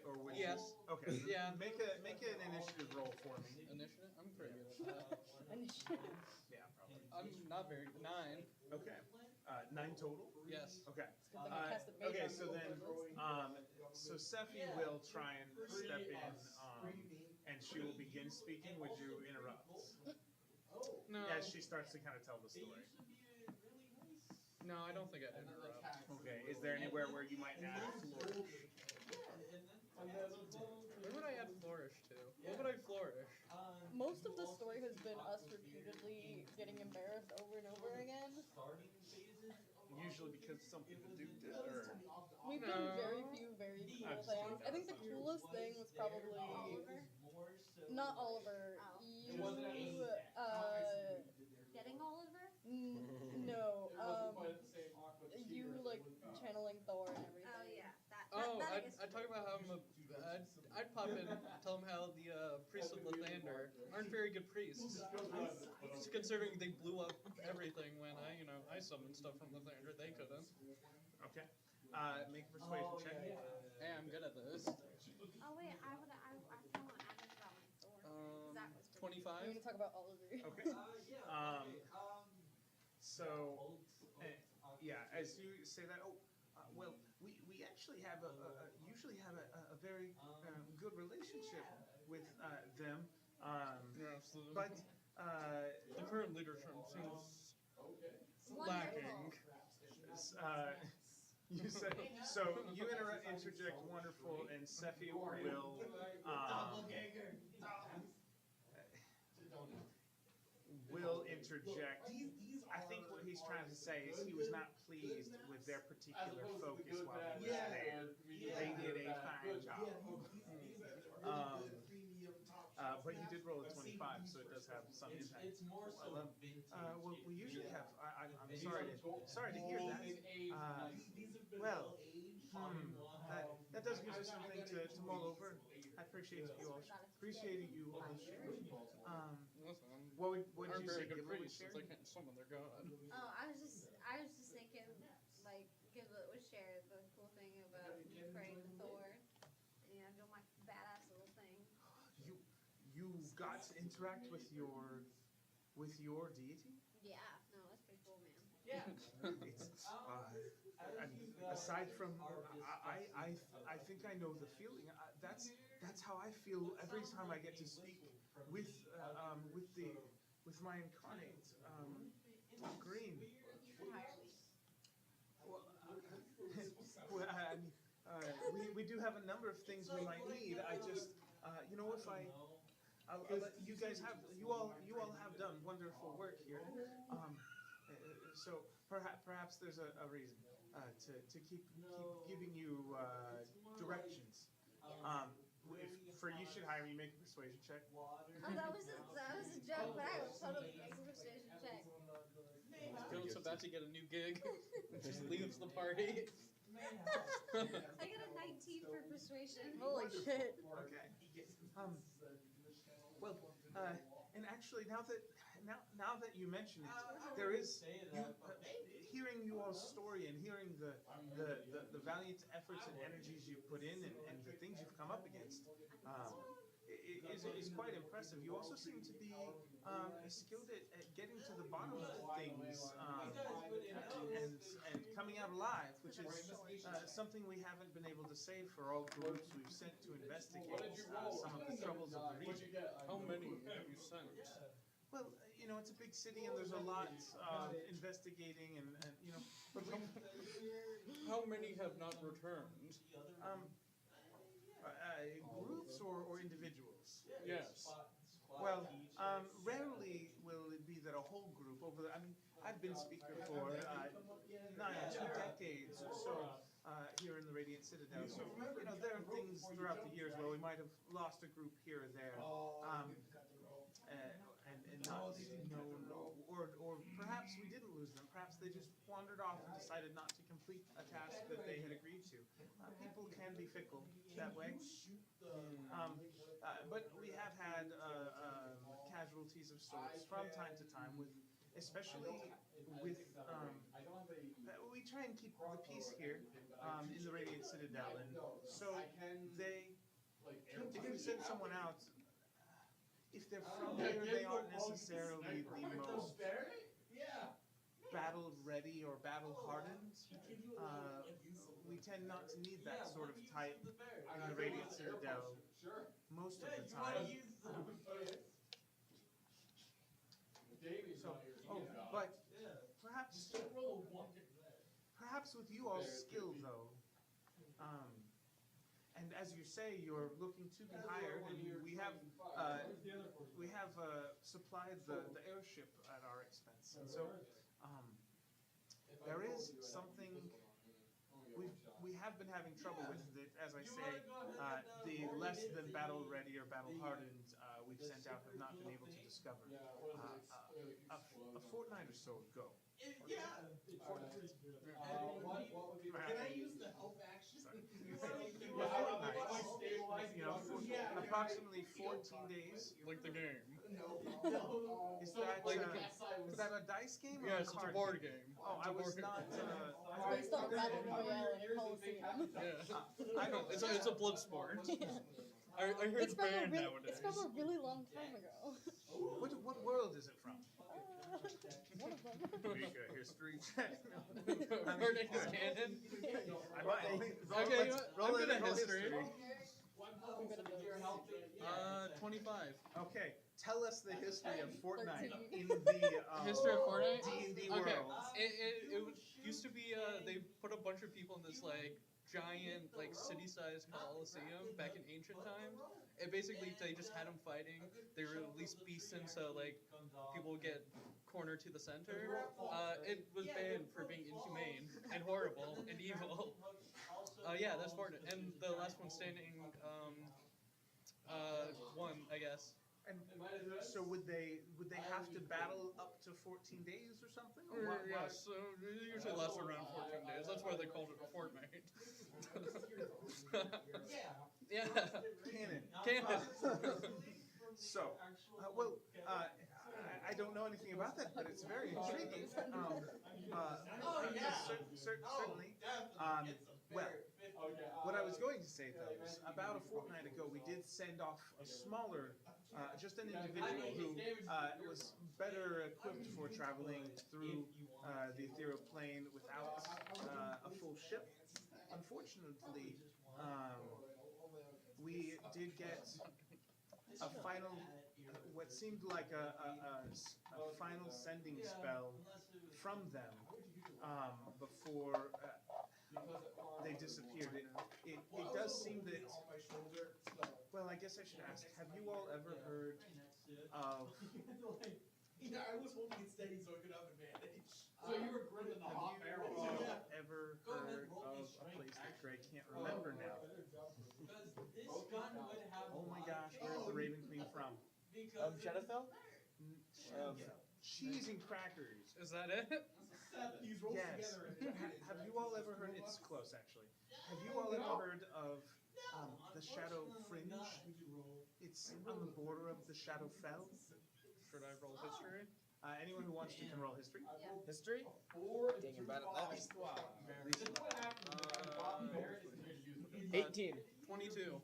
or would Yes. you? Okay. Yeah. Make an initiative roll for me. Initiative? I'm pretty good at that. Yeah, probably. I'm not very good. 9. Okay. 9 total. Yes. Okay. Good thing I cast the mage Okay. on So both then, of us. so Sephi will try and step in, and she will begin speaking. Would you interrupt No. as she starts to kind of tell the story? No, I don't think I'd interrupt. Okay. Is there anywhere where you might add flourish? Where would I add flourish to? What would I flourish? Most of the story has been us repeatedly getting embarrassed over and over again. Usually because some people do or We've done very few very cool things. I think the coolest thing was probably not Oliver. You Getting Oliver? no. You like channeling Thor and everything. Oh yeah, that. Oh, that I I'd, guess I'd talk about how I'd pop in and tell them how the priests of Lathander aren't very good priests. Considering they blew up everything when I summoned stuff from Lathander, they couldn't. okay. Make a persuasion check. Hey, I'm good at this. Oh wait, I want to ask about my Thor. 'Cause that was pretty We're 25. gonna talk about Oliver. Okay. So, yeah, as you say that, well, we actually have usually have a very good relationship with them, Yes, but the current leadership seems wonderful. lacking. you said so. You interject wonderful, and Sephi will interject. I think what he's trying to say is he was not pleased with their particular focus while he was there. They did a fine job. But you did roll a 25, so it does have some impact. Well, we usually have. I'm sorry to hear that. That does give us something to mull over. I appreciate you all sharing. What Aren't did you say? very good Gimlet would priests. share? It's like summon their god. Oh, I was just thinking, like, Gimlet would share the cool thing about me praying to Thor, and do my badass little thing. You got to interact with your deity. Yeah, no, that's pretty cool, man. It's, I mean, aside from, I think I know the feeling. That's how I feel every time I get to speak with my incarnate, Green. Well, we do have a number of things we might need. I just, if I'll let you guys have, you all have done wonderful work here. So perhaps there's a reason. to keep giving you directions. For you should hire me, make a persuasion check. Oh, that was a joke, but I would totally make a persuasion check. Philip's about to get a new gig. Just leaves the party. I got a 19 for persuasion. Holy shit. Okay. Well, and actually, now that you mention it, there is hearing you all's story and hearing the valiant efforts and energies you put in and the things you've come up against. Is quite impressive. You also seem to be skilled at getting to the bottom of things and coming out alive, which is something we haven't been able to say for all groups we've sent to investigate some of the troubles of the region. How many have you sent? Well, it's a big city and there's a lot investigating and but How many have not returned? Groups or individuals? Yes. Well, rarely will it be that a whole group I've been speaker for 2 decades or so here in the Radiant Citadel. So, there are things throughout the years where we might have lost a group here or there. And not known, or perhaps we didn't lose them. Perhaps they just wandered off and decided not to complete a task that they had agreed to. People can be fickle that way. But we have had casualties of sorts from time to time, especially with. We try and keep the peace here in the Radiant Citadel, and so if we send someone out. If they're from here, they aren't necessarily the most battle-ready or battle-hardened. We tend not to need that sort of type in the Radiant Citadel most of the time. But perhaps with you all's skill, though, and as you say, you're looking to be hired, and we have supplied the airship at our expense, and so there is something we have been having trouble with. That, as I say, the less than battle ready or battle hardened we've sent out have not been able to discover. A fortnight or so ago. Can I use the help action? Approximately 14 days. Like the game. Is that a dice game or Yes, a it's card a board game. Oh, I was not. It's based on Battle Royale in a Coliseum. Yeah. I don't. It's a blood sport. I heard It's it's banned nowadays. it's from a really long time ago. What world is it from? One of them. Make a history check. Her name is Cannon. I might. Okay, I'm good at history. I'm good at 25. Okay, tell us the history of Fortnite 13. in the History of Fortnite? D&D Okay, world. it used to be, they put a bunch of people in this, giant, city-sized coliseum back in ancient times. And basically, they just had them fighting. They released beasts in, so, people would get cornered to the center. It was banned for being inhumane and horrible and evil. Yeah, that's Fortnite. And the last one standing, won, I guess. And so would they have to battle up to 14 days or something? Or what? Yeah, so it usually lasts around 14 days. That's why they called it a fortnight. Yeah. Canon. So, I don't know anything about that, but it's very intriguing. Certainly. Well, what I was going to say though is about a fortnight ago we did send off a smaller, just an individual who was better equipped for traveling through the ethereal plane without a full ship. Unfortunately, we did get a final, what seemed like a final sending spell from them before they disappeared. It does seem that, well, I guess I should ask, have you all ever heard of... I was holding it steady so I could have advantage. So you were gripping the hot barrel. Have you all ever Shadowfell? Cheese and crackers. Is that it? Yes. Have you all ever heard? It's close, actually. Have you all ever heard of the Shadow Fringe? It's on the border of the Shadowfell. Should I roll history? Anyone who wants to can roll history. History? Dang it, bad at that. 18. 22.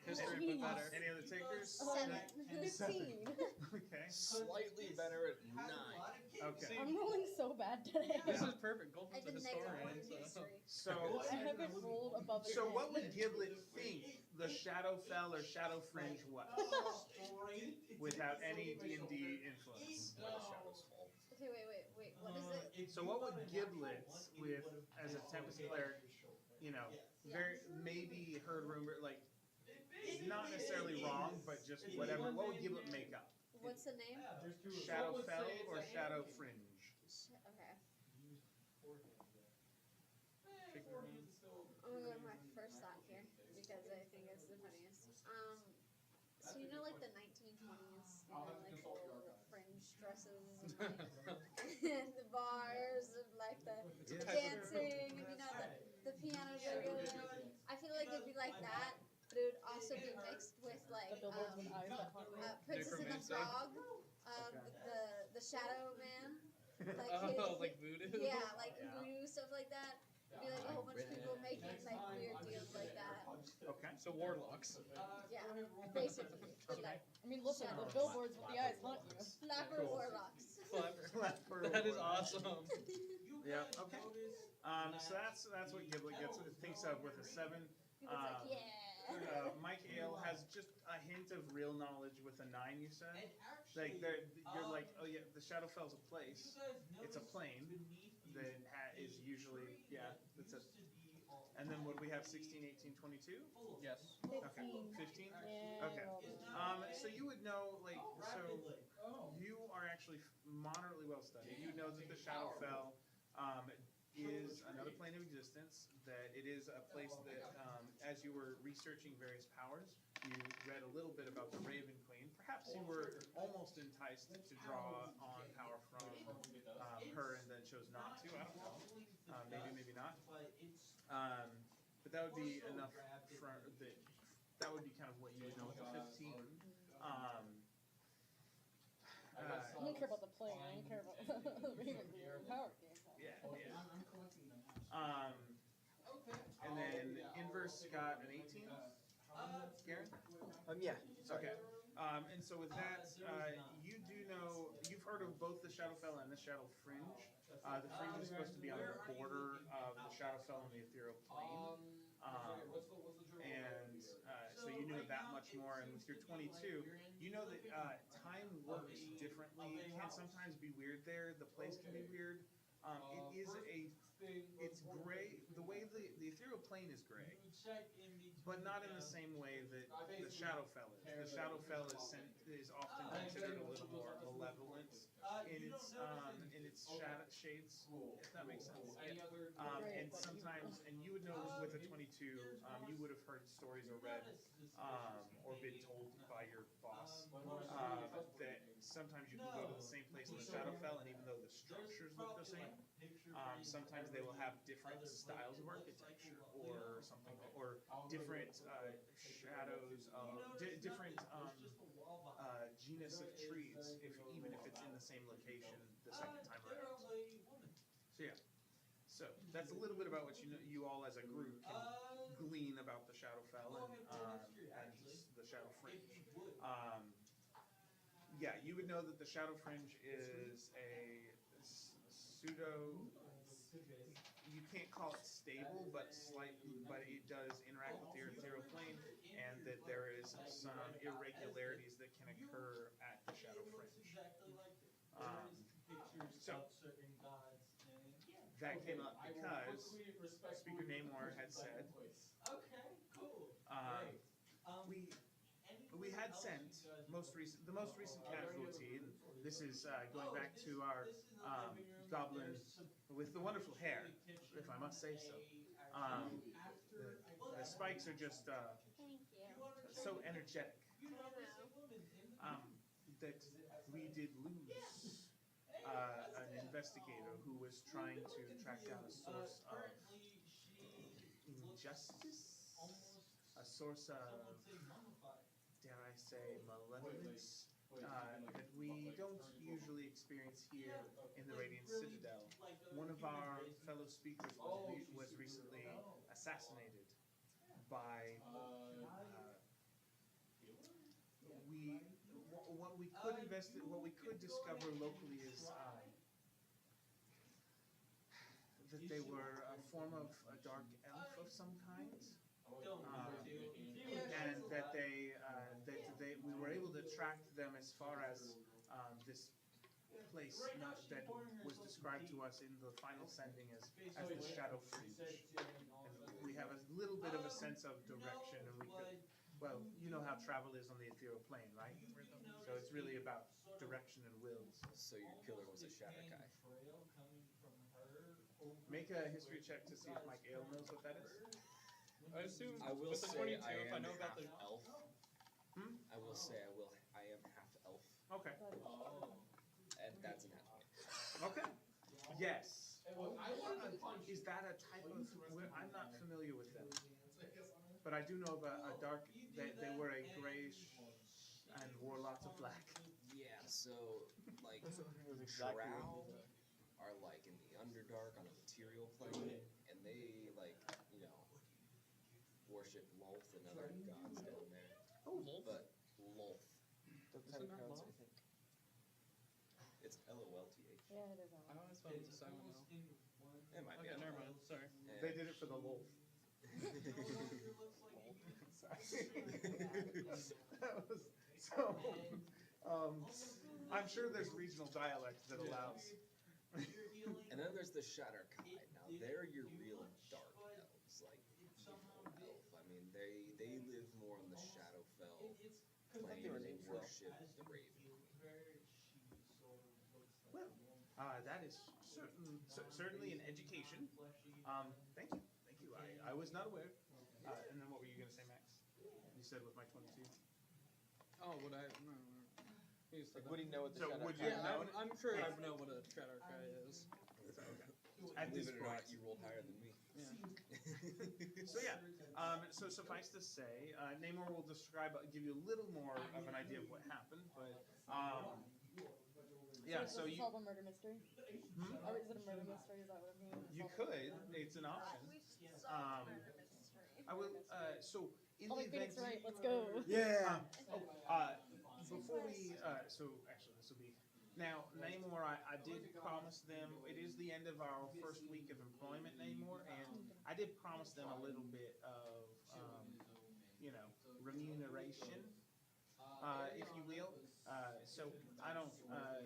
History, but better. Any other takers? 15. Okay. Slightly better at 9. Okay. I'm rolling so bad today. This is perfect. Golden's I a did negative historian. 1 So. history. So, I haven't rolled above a so 10. what would Giblet think the Shadowfell or Shadow Fringe was, without any D&D influence? Where the shadows fall. Okay, wait. What is it? So what would Giblet, with as a Tempest cleric, you know, very maybe heard rumor like not necessarily wrong, but just whatever. What would Giblet make up? What's the name? Shadowfell or Shadow Fringe? Okay. Shake your hand. I'm gonna go with my first thought here because I think it's the funniest. So you know, like the 1920s, you know, like the fringe dresses and like, and the bars and like the dancing, and you know the pianos are good. I feel like it'd be like that, but it would also be mixed with like The billboards with eyes that hunt you. Princess and the Necromancer. Frog, the Shadow Man, like Like voodoo? yeah, like voodoo stuff like that. It'd be like a whole bunch of people making like weird deals like that. Okay. So warlocks. Yeah, basically. Like I mean, listen, the billboards with the eyes hunt you. flapper warlocks. Clever. That is awesome. Yeah. Okay. So that's what Giblet gets. It thinks of with a 7. People's like, yeah. Mike Ale has just a hint of real knowledge with a 9. You said, like you're like, oh yeah, the Shadowfell's a place. It's a plane that is usually that's a. And then what do we have? 16, 18, 22. Yes. Okay. 15. Yeah. Okay. So you would know, like, so you are actually moderately well studied. You know that the Shadowfell is another plane of existence, that it is a place that, as you were researching various powers, you read a little bit about the Raven Queen. Perhaps you were almost enticed to draw on power from her and then chose not to. I don't know. Maybe not. But that would be enough for that would be kind of what you would know with the 15. I don't care about the plane. I don't care about the Raven Queen or power game. Yeah. And then Inverse got an 18. Garen? Yeah. Okay. And so with that, you do know, you've heard of both the Shadowfell and the Shadow Fringe. The Fringe is supposed to be on the border of the Shadowfell and the Ethereal Plane. And so you knew that much more. And with your 22, you know that time works differently. It can sometimes be weird there. The place can be weird. It's gray. The way the Ethereal Plane is gray, but not in the same way that the Shadowfell is. The Shadowfell is often considered a little more malevolent in its shades, if that makes sense. And sometimes, and you would know with a 22, you would have heard stories or read or been told by your boss that sometimes you can go to the same place in the Shadowfell, and even though the structures look the same, sometimes they will have different styles of architecture or something, or different shadows of different genus of trees, even if it's in the same location the second time around. So yeah, so that's a little bit about what you all as a group can glean about the Shadowfell and the Shadow Fringe. Yeah, you would know that the Shadow Fringe is a pseudo. You can't call it stable, but it does interact with the ethereal plane, and that there is some irregularities that can occur at the Shadow Fringe. So that came up because Speaker Namor had said, we had sent the most recent casualty. This is going back to our goblin with the wonderful hair, if I must say so. The spikes are just Thank you. so energetic. I know. that we did lose an investigator who was trying to track down a source of injustice, a source of, dare I say, malevolence that we don't usually experience here in the Radiant Citadel. One of our fellow speakers was recently assassinated by what we could discover locally is that they were a form of a dark elf of some kind, and that we were able to track them as far as this place that was described to us in the final sending as the Shadow Fringe. And we have a little bit of a sense of direction, and we could, well, you know how travel is on the ethereal plane, right? So it's really about direction and wills. So your killer was a Shatterkai. Make a history check to see if Mike Ale knows what that is. I assume I will with the say 22, I if I am know about half the elf. Hmm? I will say I am half elf, Okay. and that's an half. Okay. Yes. Is that a type of? I'm not familiar with them, but I do know about a dark. They were a grayish and wore lots of black. Yeah, so like was exactly Drow are like in the Underdark on an ethereal plane, and they like worship Lolth and other gods down there. Oh, Lolth. But Lolth, That's how you pronounce it, I think. it's LOLTH. Yeah, it is. I always thought it was a silent L. It might be. Okay, never mind. Sorry. They did it for the Lolth. That was so. I'm sure there's regional dialect that allows. And then there's the Shatterkai. Now they're your real dark elves, like elf. I mean, they live more on the Shadowfell plane and they worship the Raven. Well, that is certainly an education. Thank you. I was not aware. And then what were you going to say, Max? You said with my 22. Oh, would I? No. He said Like, would he know what the So Shadow would Kai you is? know? I'm sure I know what a Shatterkai is. At this Believe it or not, point. you rolled higher than me. Yeah. So yeah. So suffice to say, Namor will give you a little more of an idea of what happened, but yeah. So Is you. it solve a murder mystery? Hmm? Or is it a murder mystery? Is that what it means? You could. It's an option. We should solve murder mystery. I will. So in Oh, the like event. Phoenix Wright, let's go. Yeah. Before we. So actually, this will be. Now, Namor, I did promise them. It is the end of our first week of employment, Namor, and I did promise them a little bit of, remuneration, if you will. So I don't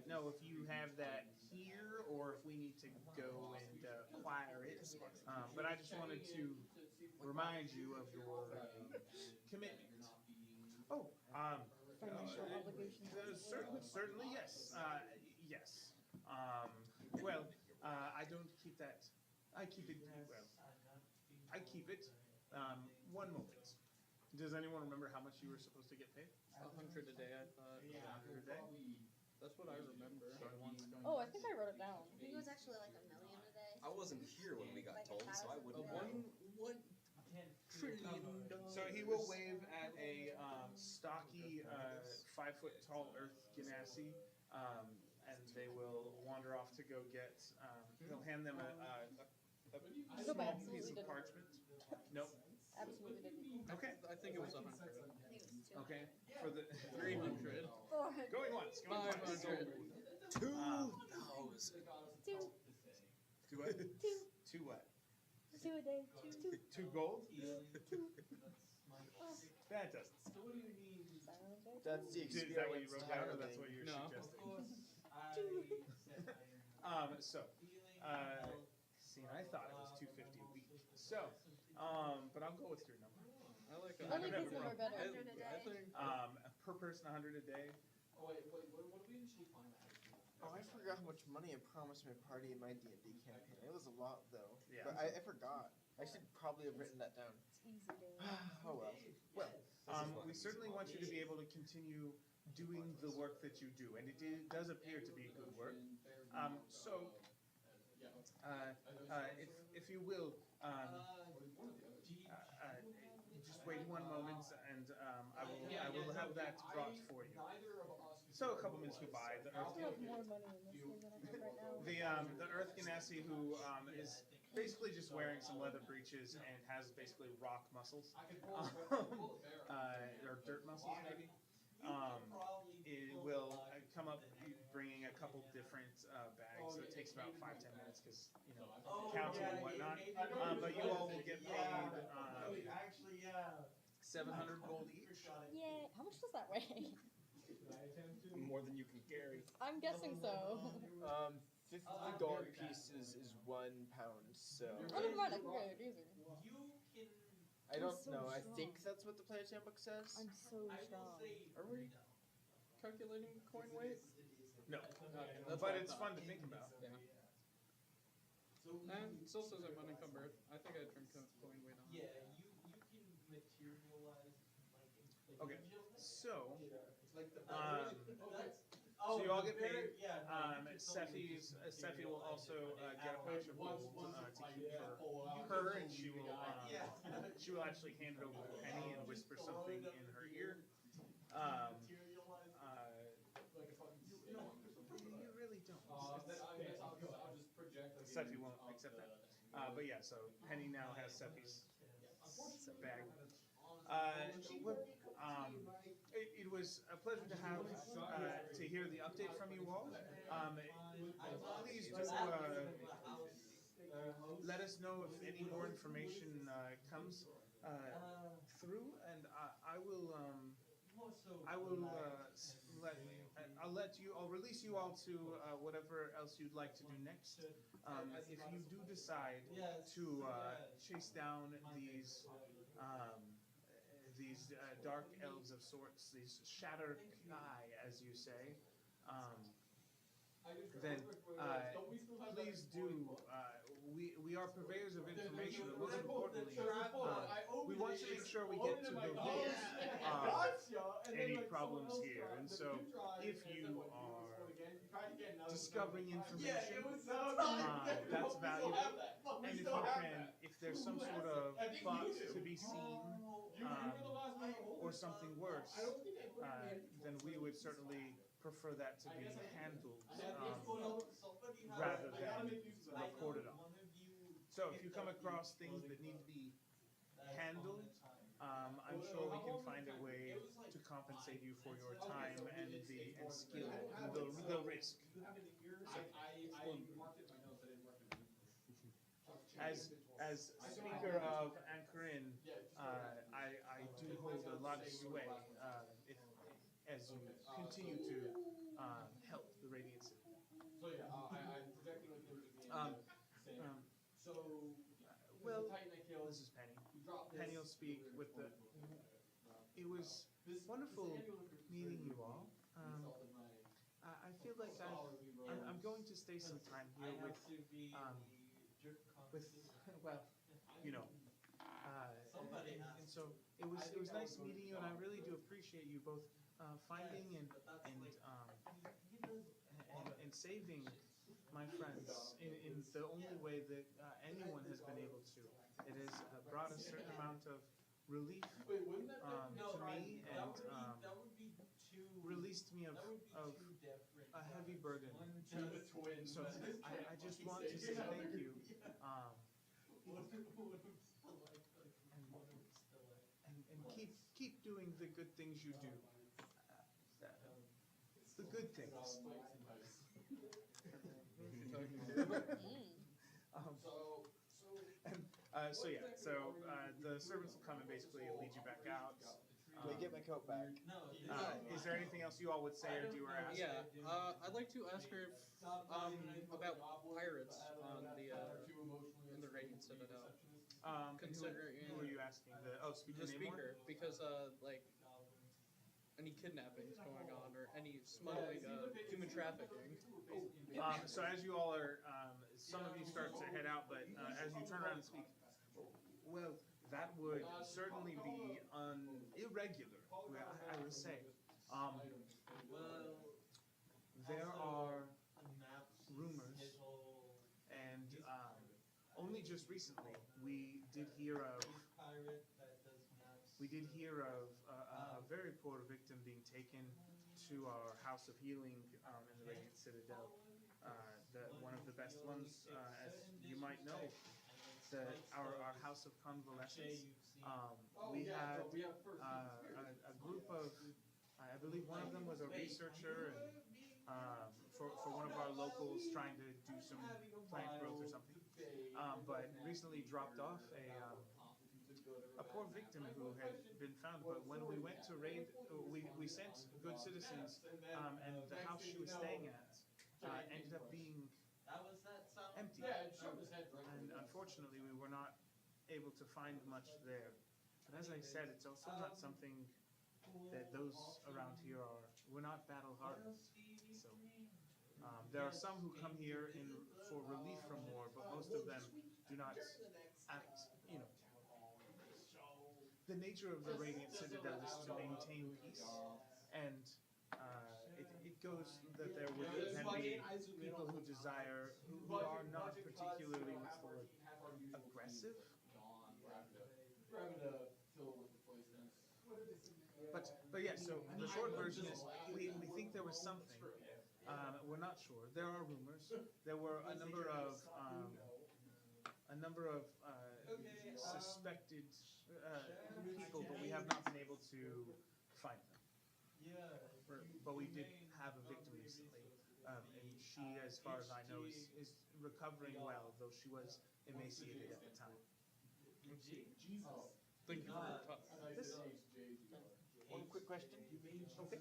know if you have that here or if we need to go and acquire it. But I just wanted to remind you of your commitment. Oh, Financial obligations. certainly, yes. Yes. Well, I don't keep that. I keep it. Well, I keep it. One moment. Does anyone remember how much you were supposed to get paid? 100 a day, I thought. $100 a day. That's what I remember. Oh, I think I wrote it down. I think it was actually like $1 million a day. I wasn't here when we got Like told, so I wouldn't know. One trillion dollars. So he will wave at a stocky, 5-foot tall Earth Genasi, and they will wander off to go get. He'll hand them a Nope, small I piece absolutely of didn't. parchment. Nope. Absolutely didn't. Okay. I think it was 100. I think it was 200. Okay. For the 300. 400. going once, going twice. 500. 2,000. Two. To what? Two. To what? 2 a day. Two. 2 gold? Two. That doesn't. Silent day. That's the Is that what you experience wrote down, or tiring. that's what you're No. suggesting? See, I thought it was 250 a week. So, but I'll go with your number. I like I like his number better. 100 a I day. think Per person, 100 a day. Oh, I forgot how much money I promised my party in my D&D campaign. It was a lot, though. Yeah. But I forgot. I should probably have written that down. It's easy day. Oh well. Well, we certainly want you to be able to continue doing the work that you do, and it does appear to be good work. So, if you will, just wait one moment, and I will have that brought for you. So a couple minutes go by. The I Earth, have more money in this game than I have right now. the Earth Ganassi, who is basically just wearing some leather breeches and has basically rock muscles, or dirt muscles maybe. It will come up bringing a couple different bags. So it takes about 5-10 minutes because counting and whatnot. But you all will get paid 700 gold each. Yay! How much does that weigh? More than you can carry. I'm guessing so. 50 gold pieces is 1 pound, so. Oh, never mind. I can get it easier. I don't so know. I strong. think that's what the player's handbook says. I'm so strong. Are we calculating coin weight? No, Okay, that's but what I it's thought. fun to think about. Yeah. And it still says I'm unencumbered. I think I turned coin weight on. Okay, so so you all get paid. Sephi will also get a bunch of gold to keep for her, and she will actually hand it over to Penny and whisper something in her ear. You really don't. Sephi won't accept that. But yeah, so Penny now has Sephi's bag. It was a pleasure to have to hear the update from you all. Please do let us know if any more information comes through, and I'll release you all to whatever else you'd like to do next. If you do decide to chase down these dark elves of sorts, these shatter kai, as you say, then please do. We are purveyors of information, but most importantly, we want to make sure we get to the root of any problems here. And so, if you are discovering information that's valuable, and if there's some sort of plot to be seen, or something worse, then we would certainly prefer that to be handled rather than reported on. So if you come across things that need to be handled, I'm sure we can find a way to compensate you for your time and skill, the risk. As Speaker of Anchorin, I do hold a lot of sway as you continue to help the Radiant City. Well, this is Penny. Penny will speak with the. It was wonderful meeting you all. I feel like I'm going to stay some time here with well, and so it was nice meeting you, and I really do appreciate you both finding and saving my friends in the only way that anyone has been able to. It has brought a certain amount of relief to me, and released me of a heavy burden. So I just want to say thank you. And keep doing the good things you do. The good things. So the servants will come and basically lead you back out. Do I get my coat back? Is there anything else you all would say or do or ask? Yeah, I'd like to ask her if, about pirates on the in the Radiant Citadel. Who are you asking? The speaker, because like any kidnappings going on or any smuggling, human trafficking. So as you all are, some of you start to head out, but as you turn around and speak, well, that would certainly be irregular, I would say. there are rumors, and only just recently we did hear of a very poor victim being taken to our House of Healing in the Radiant Citadel. One of the best ones, as you might know, our House of Convalescence. We had a group of, I believe one of them was a researcher and for one of our locals trying to do some plant growth or something, but recently dropped off a poor victim who had been found. But when we went to raid, we sent good citizens, and the house she was staying at ended up being empty. And unfortunately, we were not able to find much there. But as I said, it's also not something that those around here are. We're not battle hardened. So there are some who come here for relief from war, but most of them do not act. You know, the nature of the Radiant Citadel is to maintain peace, and it goes that there would then be people who desire, who are not particularly, what's the word, aggressive. But yeah, so the short version is we think there was something. We're not sure. There are rumors. There were a number of suspected people, but we have not been able to find them. But we did have a victim recently, and she, as far as I know, is recovering well, though she was emaciated at the time. Thank you for your time. One quick question. Okay.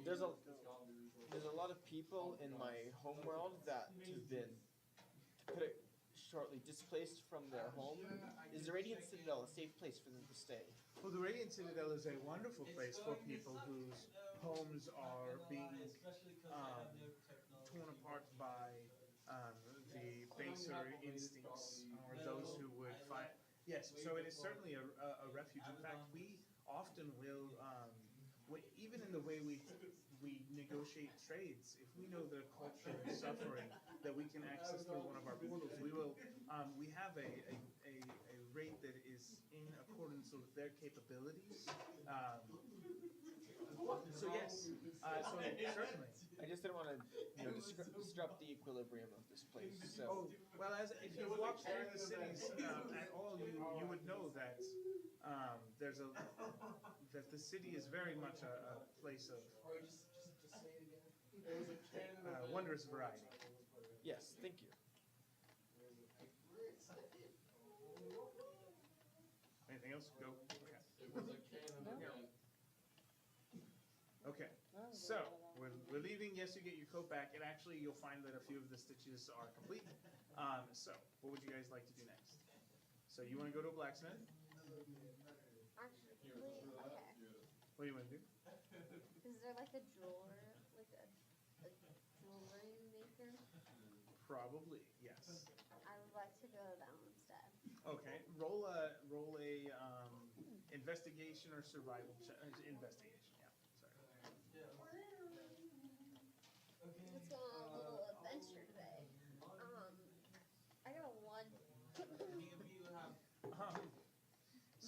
There's a lot of people in my homeworld that have been, to put it shortly, displaced from their home. Is the Radiant Citadel a safe place for them to stay? Well, the Radiant Citadel is a wonderful place for people whose homes are being torn apart by the baser instincts, or those who would find. Yes, so it is certainly a refuge. In fact, we often will, even in the way we negotiate trades, if we know their culture is suffering, that we can access through one of our portals, we will. We have a rate that is in accordance with their capabilities. So yes, so certainly. I just didn't want to disrupt the equilibrium of this place. So. Oh, well, if you walk through the cities at all, you would know that that the city is very much a place of wondrous variety. Yes, thank you. Anything else? Go. Okay. So we're leaving. Yes, you get your coat back, and actually you'll find that a few of the stitches are complete. So what would you guys like to do next? So you want to go to a blacksmith? Actually, okay. What do you want to do? Is there like a jewelry maker? Probably yes. I would like to go to that one instead. Okay. Roll a investigation or survival investigation. Yeah. Sorry. Let's go on a little adventure today. I got a 1.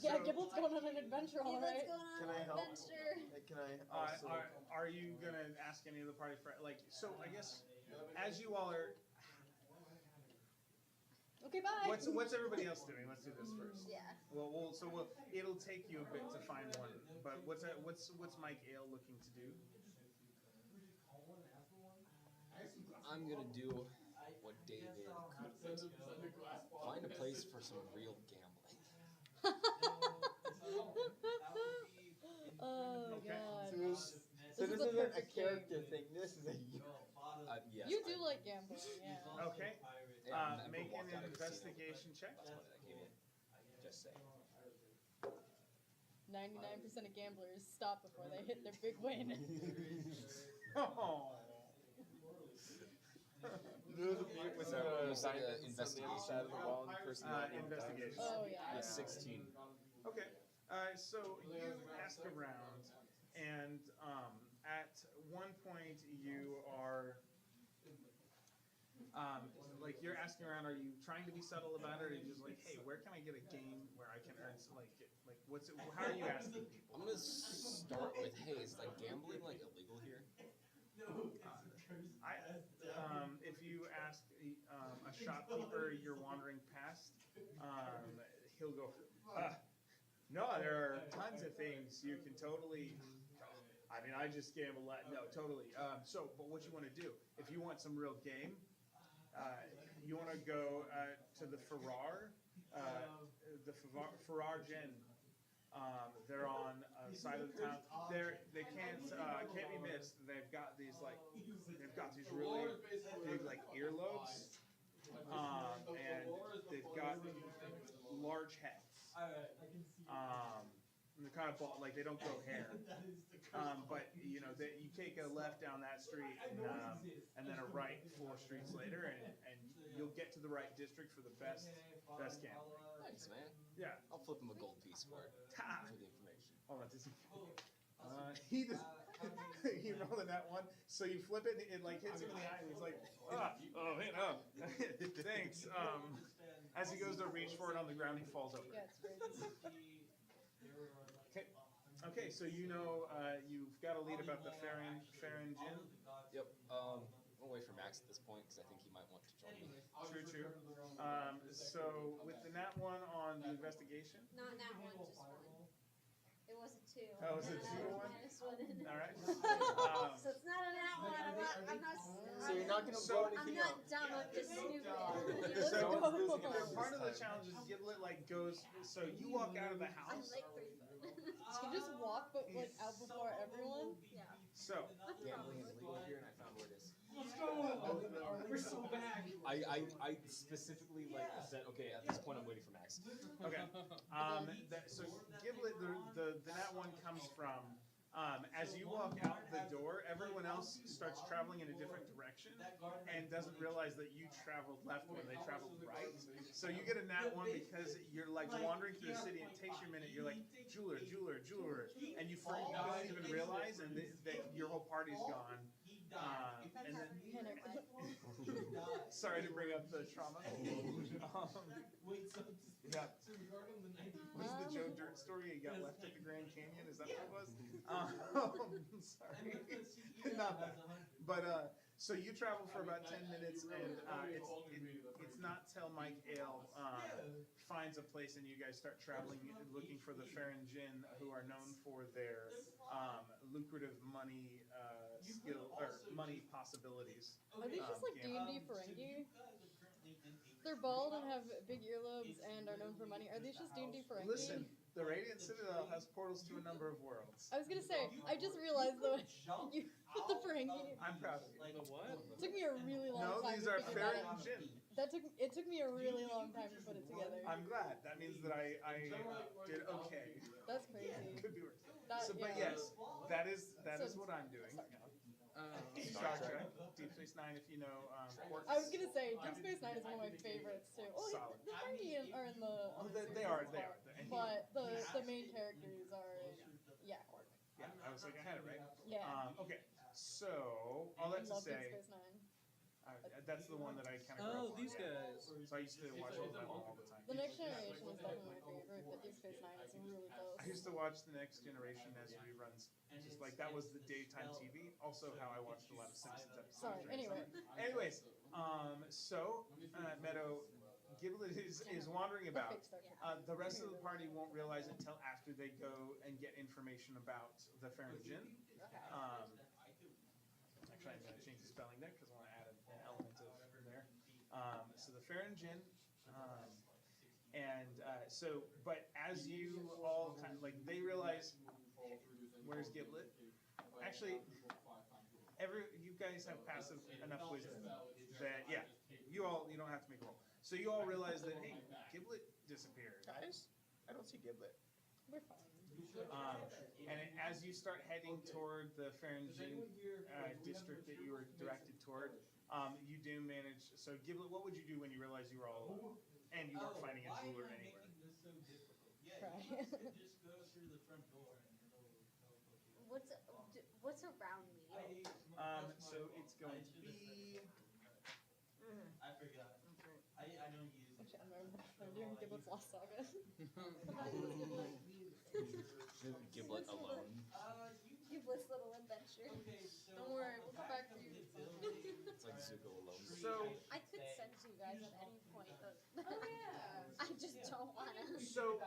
Yeah, Gibble's going on an adventure, all right. Let's go on Can an I help? adventure. Can I also? Are you gonna ask any of the party friends? So I guess as you all are. Okay, bye. What's everybody else doing? Let's do this first. Yeah. Well, it'll take you a bit to find one. But what's Mike Ale looking to do? I'm gonna do what David couldn't. Find a place for some real gambling. Oh god. So this is a isn't a perfect character thing. This is a. Yes. You do like gambling, yeah. Okay. Yeah, Make walked an out of the casino. investigation check. That's why that came in. Just saying. 99% of gamblers stop before they hit their big win. Oh. Was that a like a investigation? investigation? Side of the wall, and person Investigation. Oh yeah. Yeah, 16. Okay. So you ask around, and at one point you are, like you're asking around. Are you trying to be subtle about it, or are you just like, hey, where can I get a game where I can earn like what's it? How are you asking people? I'm gonna start with, hey, is like gambling like illegal here? If you ask a shopkeeper you're wandering past, he'll go, no, there are tons of things you can totally. I mean, I just gamble. No, totally. But what you want to do? If you want some real game, you want to go to the Farrar Gin. They're on the side of the town. They can't be missed. They've got these really big like earlobes, and they've got large heads. They're kind of bald, like they don't grow hair. But you know, you take a left down that street and then a right 4 streets later, and you'll get to the right district for the best gambling. Thanks, man. Yeah. I'll flip him a gold piece for it. Ha! For the information. Hold on, does he? He just he rolled in that one. So you flip it, it like hits him in the eye, and he's like, oh man, oh, thanks. As he goes to reach for it on the ground, he falls over. Yeah, it's great. Okay, so you know you've got a lead about the Farron Gin. Yep. I'll wait for Max at this point because I think he might want to join me. True. So with the nat 1 on the investigation. Not that one, just one. It was a 2. Oh, was it And 2 I one? minus 1 in. All right. So it's not a that one. I'm not. So you're not gonna blow I'm anything not up. dumb. I'm just stupid. So Let's go. part of the challenge is Giblet like goes. So you walk out of the I'm house. like 3 foot. You just walk, but like out before everyone. Yeah. So Gambling is legal here, and I found where it is. Let's go! We're so back. I specifically like said, okay, at this point I'm waiting for Max. okay. So Giblet, the nat 1 comes from. As you walk out the door, everyone else starts traveling in a different direction and doesn't realize that you traveled left when they traveled right. So you get a nat 1 because you're like wandering through the city and it takes you a minute. You're like, jeweler, and you don't even realize and that your whole party's gone. And then, sorry to bring up the trauma. Yeah. What's the Joe Dirt story? He got left at the Grand Canyon. Is that what it was? Sorry, not that. But so you travel for about 10 minutes, and it's not till Mike Ale finds a place, and you guys start traveling, looking for the Farron Gin, who are known for their lucrative money skill or money possibilities. Are these just like D&D Ferengi? They're bald and have big earlobes and are known for money. Are these just D&D Ferengi? Listen, the Radiant Citadel has portals to a number of worlds. I was gonna say, I just realized though, you put the Ferengi. I'm proud of you. The what? It took me a really long No, time these to are figure that Farron out. Gin. It took me a really long time to put it together. I'm glad. That means that I did okay. That's crazy. Could be worse. That, So, but yeah. yes, that is what I'm doing. Star Star Trek, Deep Space Nine, if you know. Quarks. I was gonna say, Deep Space Nine is one of my favorites too. Oh, Solid. the Ferengi are in the. Oh, other they series are. as They well. are. And But the main characters are Quark. yeah, I was like, I had it right. Yeah. Okay, so all that to Love Deep say, Space Nine. that's the one that I kind of. Oh, these guys. So I used to watch old metal all the time. The Next Generation is definitely my favorite, but Deep Space Nine is really close. I used to watch The Next Generation as reruns. Just like that was the daytime TV. Also, how I watched a lot of Simpsons episodes. Sorry. during Anyway. summer. Anyways, so Meadow, Giblet is wandering about. Perfect Star Trek. The rest of the party won't realize it until after they go and get information about the Farron Gin. Actually, I'm going to change the spelling there because I want to add an element of there. So the Farron Gin. But as you all kind of like, they realize, where's Giblet? Actually, you guys have passive enough wisdom that you don't have to make a roll. So you all realize that hey, Giblet disappeared. Guys, I don't see Giblet. We're fine. And as you start heading toward the Farron Gin district that you were directed toward, you do manage. So Giblet, what would you do when you realized you were all alone and you weren't finding a jeweler anywhere? try. Just go through the front door and it'll What's a round medium? So it's going to be. I forgot. I don't use it. Actually, I remember when doing Giblet's Lost Saga. Giblet alone. Giblet's little adventure. Okay, so Don't worry, we'll come back to you. It's like Zuko alone. So I could send you guys at any point, but Oh yeah. I just don't wanna. So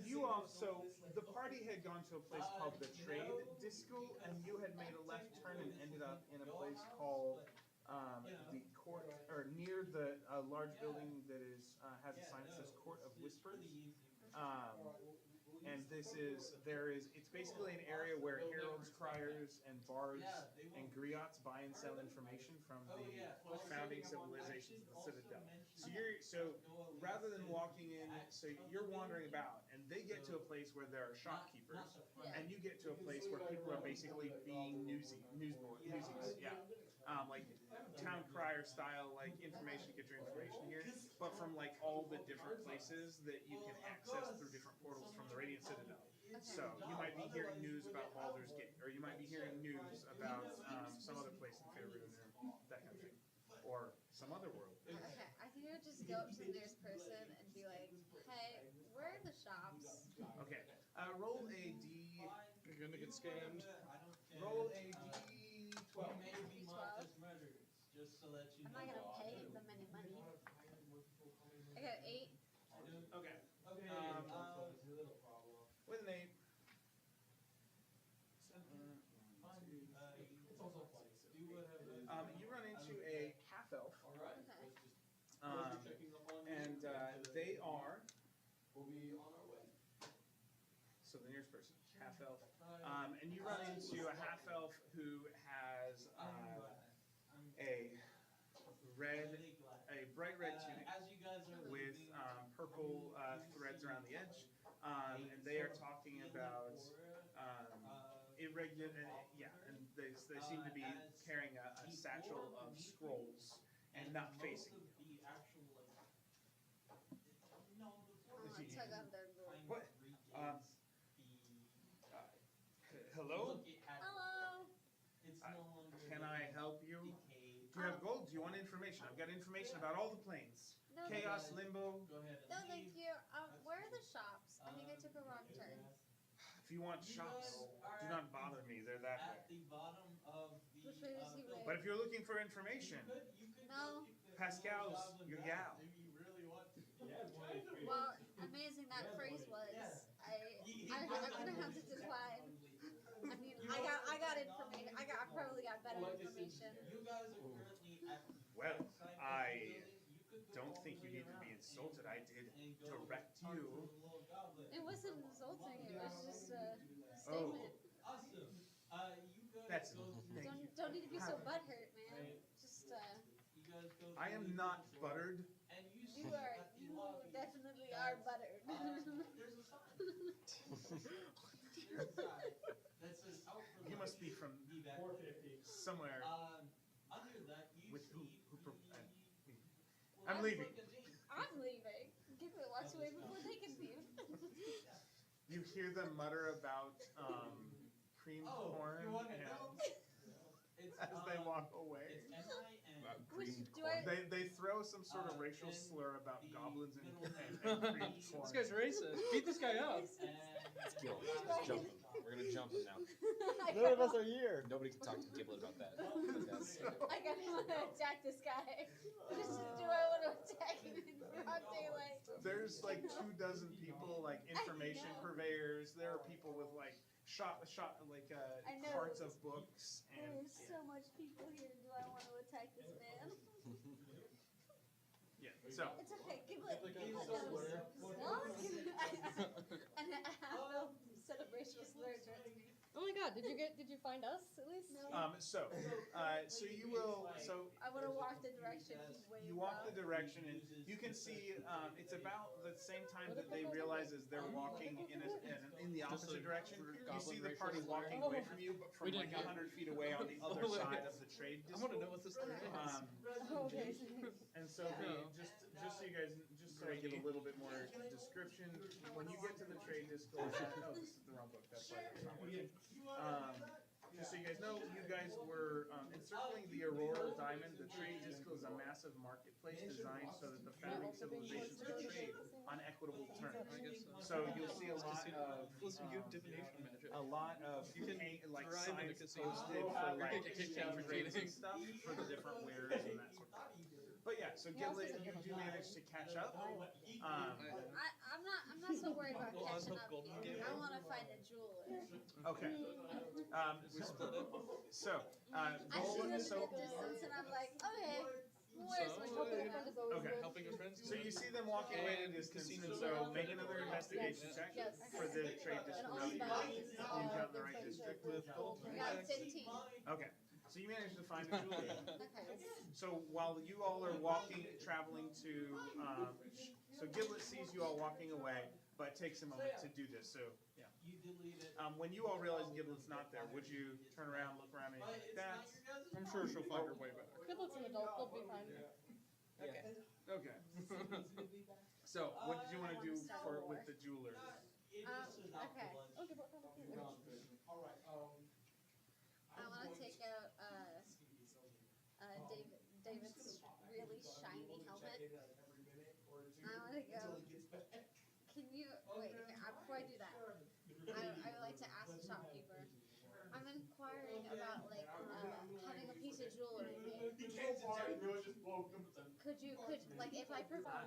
you all, so the party had gone to a place called the Trade Disco, and you had made a left turn and ended up in a place called the Court, or near the large building that is has a sign that says Court of Whispers. And it's basically an area where heralds, criers, and bards and griots buy and sell information from the founding civilizations of the Citadel. So rather than walking in, so you're wandering about, and they get to a place where there are shopkeepers, and you get to a place where people are basically being newsies, yeah. Like town crier style, like information, get your information here, but from like all the different places that you can access through different portals from the Radiant Citadel. So you might be hearing news about Baldur's Gate, or you might be hearing news about some other place in Faerun, or that kind of thing, or some other world. Okay, I think I would just go up to the nearest person and be like, hey, where are the shops? Okay, roll a D. You're gonna get scammed. Roll a D12. Maybe marked as murderers, just so that you I'm know. not gonna pay them any money. I got 8. Okay. Okay, With an 8. You run into a half elf, Okay. and they are. So the nearest person, half elf, and you run into a half elf who has a bright red tunic as you guys are with purple threads around the edge, and they are talking about irregular, and they seem to be carrying a satchel of scrolls and not facing you. Tug on their little. What? Hello? Hello. Can I help you? Do you have gold? Do you want information? I've got information about all the planes. No, Chaos, Limbo. no, thank you. Where are the shops? I think I took a wrong turn. If you want shops, do not bother me. They're that way. at the bottom of the. Which way does he wave? But if you're looking for information, No. Pascal's your gal. Well, amazing that phrase was. I'm gonna have to decline. I mean, I got information. I probably got better information. You guys are currently at. Well, I don't think you need to be insulted. I did direct you. It wasn't insulting. It was just a Oh. statement. Awesome. You guys That's go through. Don't need to be so butthurt, man. Just You guys go I am through not the- buttered. And you see you at the lobby, definitely are buttered. there's a sign. There's a sign that says out for You lunch. must be from Be back. somewhere. Under that, you With who- see. who pro- the- I'm Well, leaving. look at me. I'm leaving. Give it walks away before they can leave. You hear them mutter about creamed Oh, corn you want to and know? It's, as they walk away. It's MIN. Which Creamed do corn. I? They throw some sort of racial and slur about the goblins and middle creamed name. corn. This guy's racist. Beat this guy up. Let's kill him. Let's jump him. We're gonna jump him now. None of us are here. Nobody can talk to Giblet about that. That's, I gotta want to attack this guy. Just do I want to attack him in broad daylight? There's like 24 people, like information know. purveyors. There are people with like like I know. carts of books and There's so much people here. Do I want to attack this man? yeah. So It's okay. Giblet He's knows. so blurred. And I have a set of racial slurs towards me. Oh my god, did you find us at least? No. so you will I would have walked the direction he waved you walk out. the direction and you can see it's about the same time that they realize as they're walking in the opposite direction. You see the party walking away from you, but from We like didn't 100 feet away on the other Oh, side of the trade I want to district. know what this thing is. Um, Oh, okay. and so Yeah. just so you guys, just so I give a little bit more description. When you get to the trade Discord, oh, this is the wrong book. That's why it's not working. Just so you guys know, you guys were encircling the Aurora Diamond. The trade disco is a massive marketplace designed so that the founding civilizations could trade on equitable terms. I guess So you'll see a lot of Listen, you have divination magic. a lot of You can like drive in a signs casino. posted for You're like gonna get kicked exchange out for rates and cheating. stuff for the different wares and that sort of thing. But yeah, so Giblet, you do manage to catch up. I'm not so worried about Well, catching Oswald up Golden here. Gate. I want to find a jeweler. Okay. We split it. So, I see Golden, them in so the distance and I'm like, okay, where's my So, Helping a jeweler? friend is always Okay. good. Helping a friend's so you see them walking away in the distance, and so make another investigation check Yes. for the trade And district. on that is You've got the their right friendship district. with gold. I got 15. Okay, so you managed to find a jeweler. Okay. So while you all are walking, traveling to, so Giblet sees you all walking away, but takes a moment to do this. So yeah. You delete it. When you all realize Giblet's not there, would you turn around, look around, and anything like that? I'm sure she'll find her way back. Good looks an adult, they'll be fine. Okay. Okay. So what did you want to do for with the jeweler? Okay. Okay, but Alright, I want to take out David's really shiny helmet. I want to go. Can you wait? Okay, before I do that, I would like to ask the shopkeeper. I'm inquiring about like having a piece of jewelry made. Could like if I provide?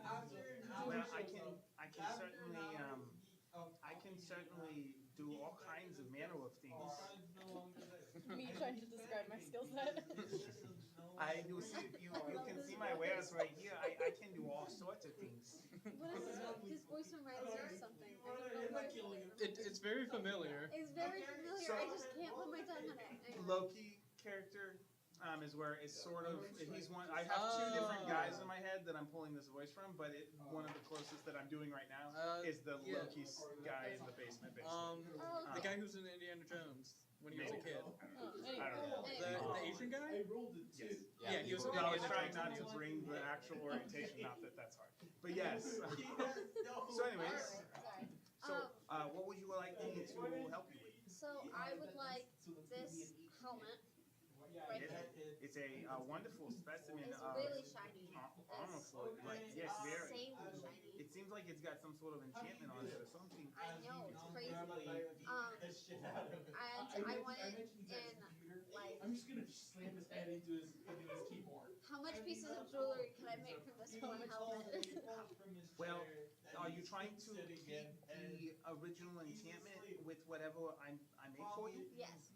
Well, I can certainly do all kinds of manner of things. me trying to describe my skill set. You can see my wares right here. I can do all sorts of things. What is this voice reminds me of something? I don't know what it is. It's very familiar. It's very familiar. I just can't put my tongue on it. Anyway. Loki character is where it's sort of he's one. I have two different guys in my head that I'm pulling this voice from, but one of the closest that I'm doing right now is the yeah. Loki guy in the basement. The guy who's in Indiana Jones when he was a kid. I don't know. The Asian guy? Yes. Yeah, he was in Well, I was Indiana trying Jones not when he to was- bring the actual orientation, not that that's hard. But yes. So anyways, Sorry. so what would you like me to help you with? So I would like this helmet right here. It's a wonderful specimen It's of really shiny. armor for it. Like, yes, very. Insanely shiny. It seems like it's got some sort of enchantment on it or something. I know, it's crazy. And I want it in like. I'm just gonna slam his head into his keyboard. How much pieces of jewelry can I make from this one helmet? Well, are you trying to keep the original enchantment with whatever I made for you? Yes.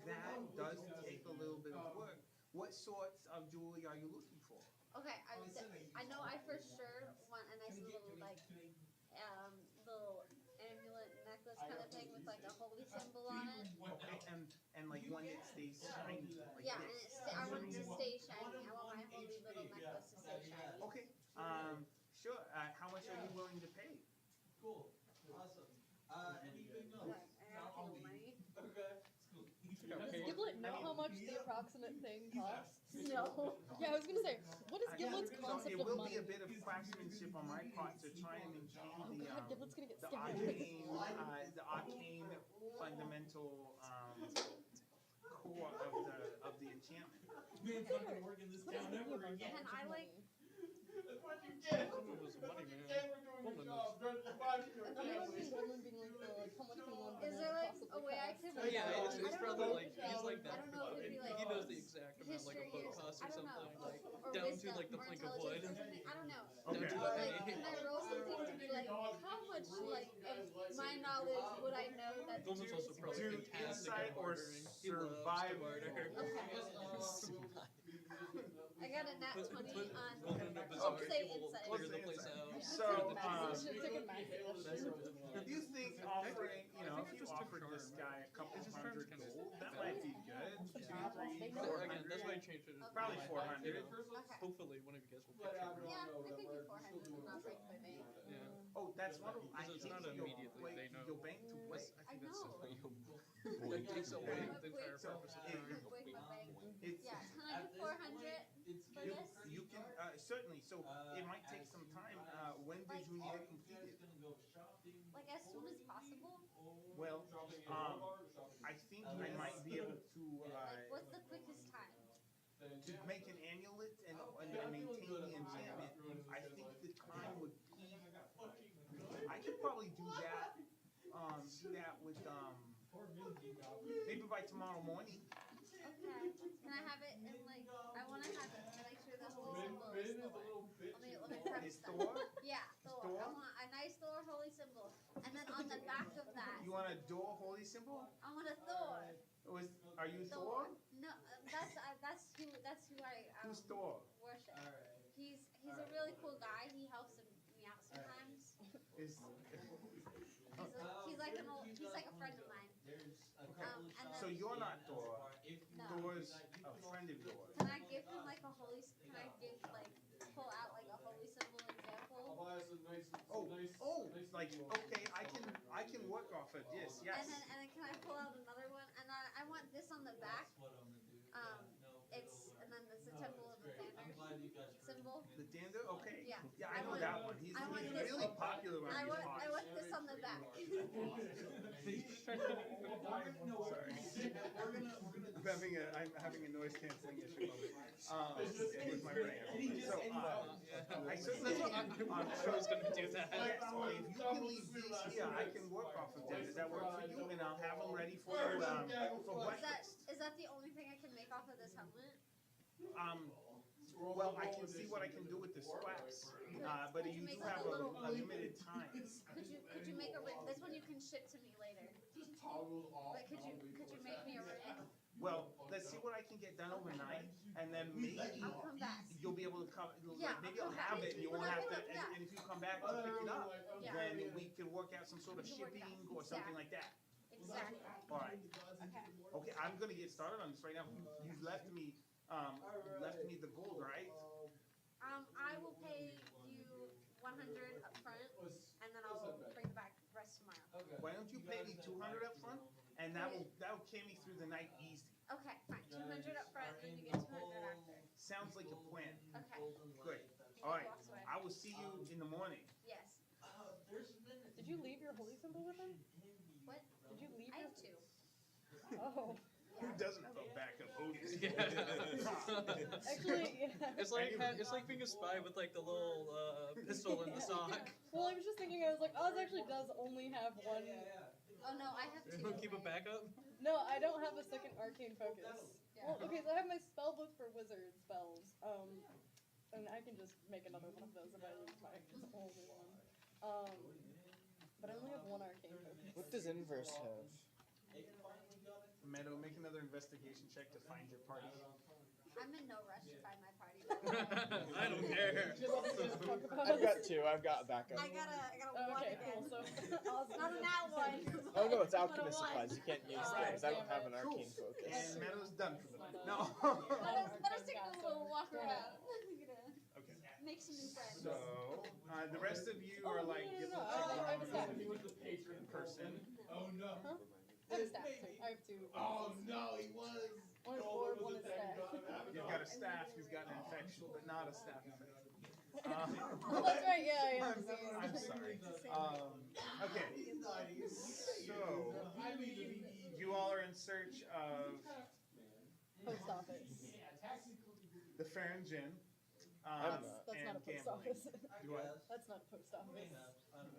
That does take a little bit of work. What sorts of jewelry are you looking for? Okay, I know I for sure want a nice little like little amulet necklace kind of thing with like a holy symbol on it. Okay, and like one that stays shiny. Like Yeah, and this. I want it to stay shiny. I want my holy little necklace to stay shiny. Okay. Sure. How much are you willing to pay? Cool. Awesome. Anything else? Like, I have no money. Okay. Does Giblet know how much the approximate thing costs? No. Yeah, I was gonna say, what is Giblet's So concept it of will money? be a bit of craftsmanship on my part to try and maintain Oh god, Giblet's gonna get scammed. the arcane fundamental core of the enchantment. Man, fucking working this What is town money ever about again. Can I like? That's what you get. Someone was a money man. We're doing the Woman job. Run the body. And then I was thinking Goldman being like, how much can one Is there like possibly a way I cost? could? Oh yeah, I it's don't probably know like if he's like that. I don't know if it'd be like He knows the exact amount like a history boat or costs I or don't something, know. like Or down to wisdom like the or plank of intelligence wood. or something. I don't know. Okay. Down to But the like, penny. can I roll something to be like, how much like of my knowledge would I know that? Goldman's also probably Do fantastic insight at or bartering. He loves to survival. barter. I got a nat Put 20 on. Goldman in a bazaar, Say he will insight. clear the place out. So, clear the Max, place. should've taken Max. You think offering, I think if it you just took offered this charm. guy a couple It just hundred charm's kinda gold, that bad. might be good. Two, three, But four again, that's why I hundred. changed it. Probably Like, 400. you know, Okay. Hopefully one of you guys will pick charm. Yeah, I could do 400 and not break my bank. Yeah. Oh, that's wonderful. I Because it's think not immediately, they know. Your bank to wait. I know. Like takes away the entire So, purpose of it- charm. Break my bank. It's, Yeah, can I do 400 for you, this? you can, certainly, so it might take some time. Well, I think I might be able to Like, what's the quickest time? make an amulet and maintain the enchantment. I think the time would be. I could probably do that. Do that with maybe by tomorrow morning. Okay. Can I have it in like? I want to have it. Make sure the holy symbol is Thor. Let me prep Is stuff. Thor? Yeah, Thor. Thor? I want a nice Thor holy symbol, and then on the back of that, You want a door holy symbol? I want a Thor. Are you Thor? No, that's who I Who's Thor? worship. He's a really cool guy. He helps me out sometimes. Is He's like a friend of mine. And then, so you're not Thor. no. Thor's a friend of yours. Can I give him like a holy? Can I pull out like a holy symbol example? Like okay, I can work off of this. Yes. And then can I pull out another one? And I want this on the back. And then there's the temple of the Thunder symbol. The dander? Okay. Yeah. Yeah, I know that one. He's this really one. popular on I these want parts. this on the back. Sorry. I'm having a noise canceling issue with my brain. So I certainly I was gonna do that. yes, if you can leave these here, I can work off of them. Does that work for you? And I'll have them ready for you for breakfast. Is that the only thing I can make off of this helmet? Well, I can see what I can do with the scraps, but you do have a limited time. Could you make a ring? This one you can ship to me later. But could you make me a ring? Well, let's see what I can get done overnight, and then maybe I'll come back. you'll be able to come. Yeah, Maybe I'll I'll come have back. it, and you When won't I have to. pick up, And if you come back to pick it up, Yeah. then we can work out some sort of We can work it shipping out. or something like that. Exactly. All right. Okay. Okay, I'm gonna get started on this right now. You've left me the gold, right? I will pay you 100 up front, and then I'll bring back the rest tomorrow. Why don't you pay me 200 up front, and that'll carry me through the night easy. Okay, fine. 200 up front, and you get 200 after. Sounds like a plan. Okay. Good. All right. I will see you in the morning. Yes. Did you leave your holy symbol with him? What? Did you leave I your? have two. Oh, Who doesn't have a backup hoodies? actually, yeah. It's like being a spy with like the little pistol in the sock. Well, I was just thinking. I was like, Oz actually does only have one. Oh no, I have two. Keep a backup. No, I don't have a second arcane focus. Yeah. Well, okay, so I have my spell book for wizard spells. And I can just make another one of those if I lose my only one. But I only have one arcane focus. What does inverse have? Meadow, make another investigation check to find your party. I'm in no rush to find my party. I don't care. I've got two. I've got a backup. I got a Oh, one okay, again. cool. So Oz Not a nat one. Oh no, it's But a alchemist one. supplies. You can't use those. I don't have an arcane focus. And Meadow's done for the night. No. Let us take a little walk around. We're gonna Okay. make some new friends. So, the rest of you are like, it looks I have a like staff. in person. Oh no. Huh? I have a staff too. I have two. Oh no, he was. One is sword, one is staff. You've got a staff, you've got an infection, but not a staff infection. Oh, that's right. Yeah, I am. I'm sorry. Okay. So, you all are in search of Post office. the Farrington. I'm not. That's not a post gambling. office. You what? That's not a post office.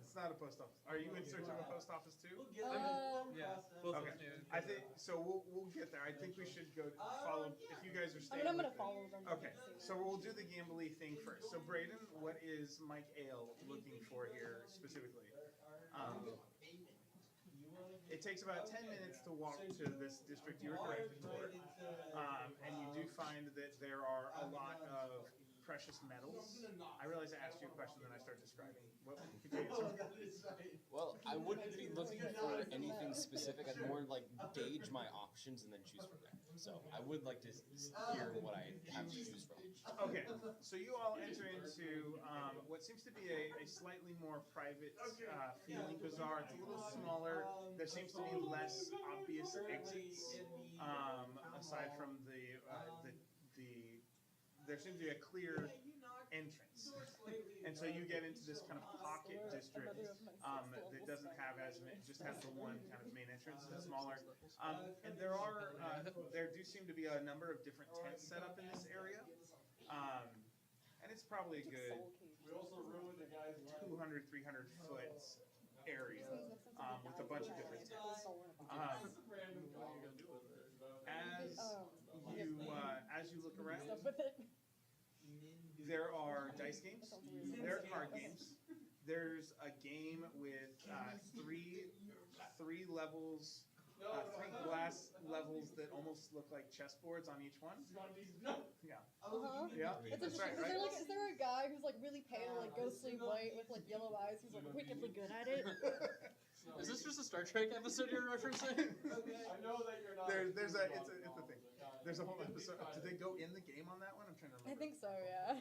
It's not a post office. Are you in search of a post office too? Yeah. Both Okay. of you. I think so. We'll get there. I think we should go follow. If you guys are I staying. mean, I'm gonna with it. follow them. Okay, so we'll do the gambly thing first. So Braden, what is Mike Ale looking for here specifically? It takes about 10 minutes to walk to this district you're directed toward, and you do find that there are a lot of precious metals. I realize I asked you a question, then I start describing. What could you answer? Well, I wouldn't be looking for anything specific. I'd more like gauge my options and then choose from there. So I would like to hear what I have to choose from. Okay, so you all enter into what seems to be a slightly more private feeling bazaar. It's a little smaller. There seems to be less obvious exits, aside from there seems to be a clear entrance. And so you get into this kind of pocket district that doesn't have as many, just has the one kind of main entrance, it's smaller. And there do seem to be a number of different tents set up in this area. And it's probably a good We also ruined the guy's life. 200, 300 foot area with a bunch of different tents. Random What are you gonna do with it? As you look around, Stuff with it. there are dice games, there are card games. There's a game with three levels, three glass levels that almost look like chessboards on each one. Yeah. Uh-huh. Yeah. It's That's interesting. right, right? Is there a guy who's like really pale, like ghostly white with like yellow eyes, who's like wickedly good at it? Is this just a Star Trek episode you're referencing? I know that you're not. It's a thing. There's a whole episode. Did they go in the game on that one? I'm trying to I remember. think so, yeah.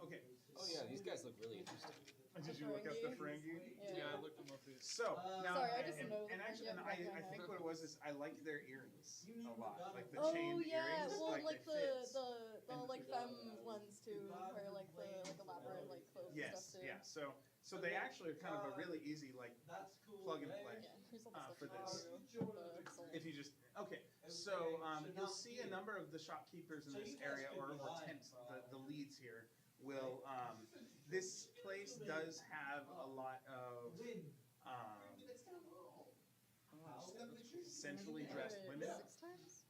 Okay. Oh yeah, these guys look really interesting. Did you look up the Ferengi? Yeah, I looked them up. So now, Sorry, I just know and them. actually, and I think what it was is I liked their earrings a lot, like the Oh chain yeah, earrings, well like like they fit. the like femme ones too, or like the elaborate like clothes and Yes, stuff too. yeah. So they actually are kind of a really easy like That's cool. plug and play. Yeah, here's all the For stuff this. too, the soul. If you just okay, so you'll see a number of the shopkeepers in this area or tents, the leads here will. This place does have a lot of centrally dressed women. 6 times?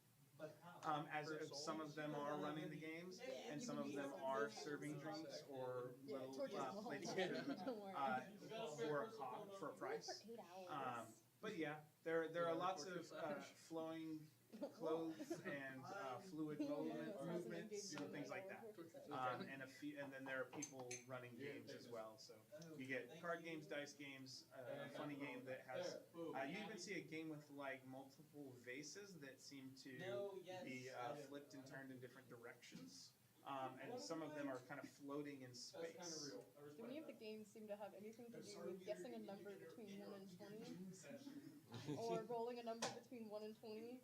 As some of them are running the games, and some of them are serving drinks or Yeah, little torches the whole plates time. Don't worry. for a price. For 8 hours. But yeah, there are lots of flowing clothes and fluid movements, things like that. And then there are people running games as well. So you get card games, dice games, a funny game that has. You even see a game with like multiple vases that seem to be flipped and turned in different directions. And some of them are kind of floating in space. Do any of the games seem to have anything to do with guessing a number between 1 and 20? Or rolling a number between 1 and 20,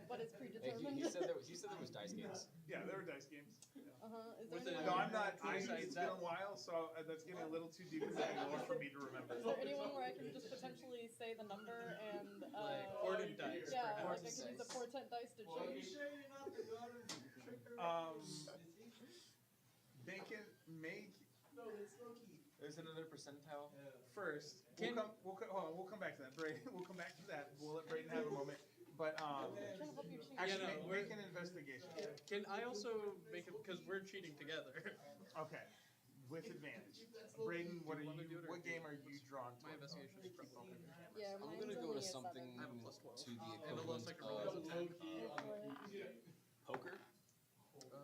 but it's Hey, predetermined? he said there was dice games. Yeah, there are dice games. Uh-huh. Is With there the- No, anyone, I'm not. Besides It's been that- a while, so that's getting a little too deep into the lore for me to remember. is there anyone where I can just potentially say the number and Like ported dice. yeah, like I perhaps. can use the portent dice to change? There's another percentile. First, Can- we'll come back to that. Brayden, we'll come back to that. We'll let Brayden have a moment. But I'm trying to help you cheat. actually, Yeah, no, make an investigation. Can I also make it because we're cheating together? Okay, with advantage. Brayden, what wanna do it or what do game you- are you drawn My to? investigation is pretty okay. Yeah, I'm mine's gonna go only to a 7. something I have a plus 12. to the And the lowest I equivalent can roll is of a 10. poker,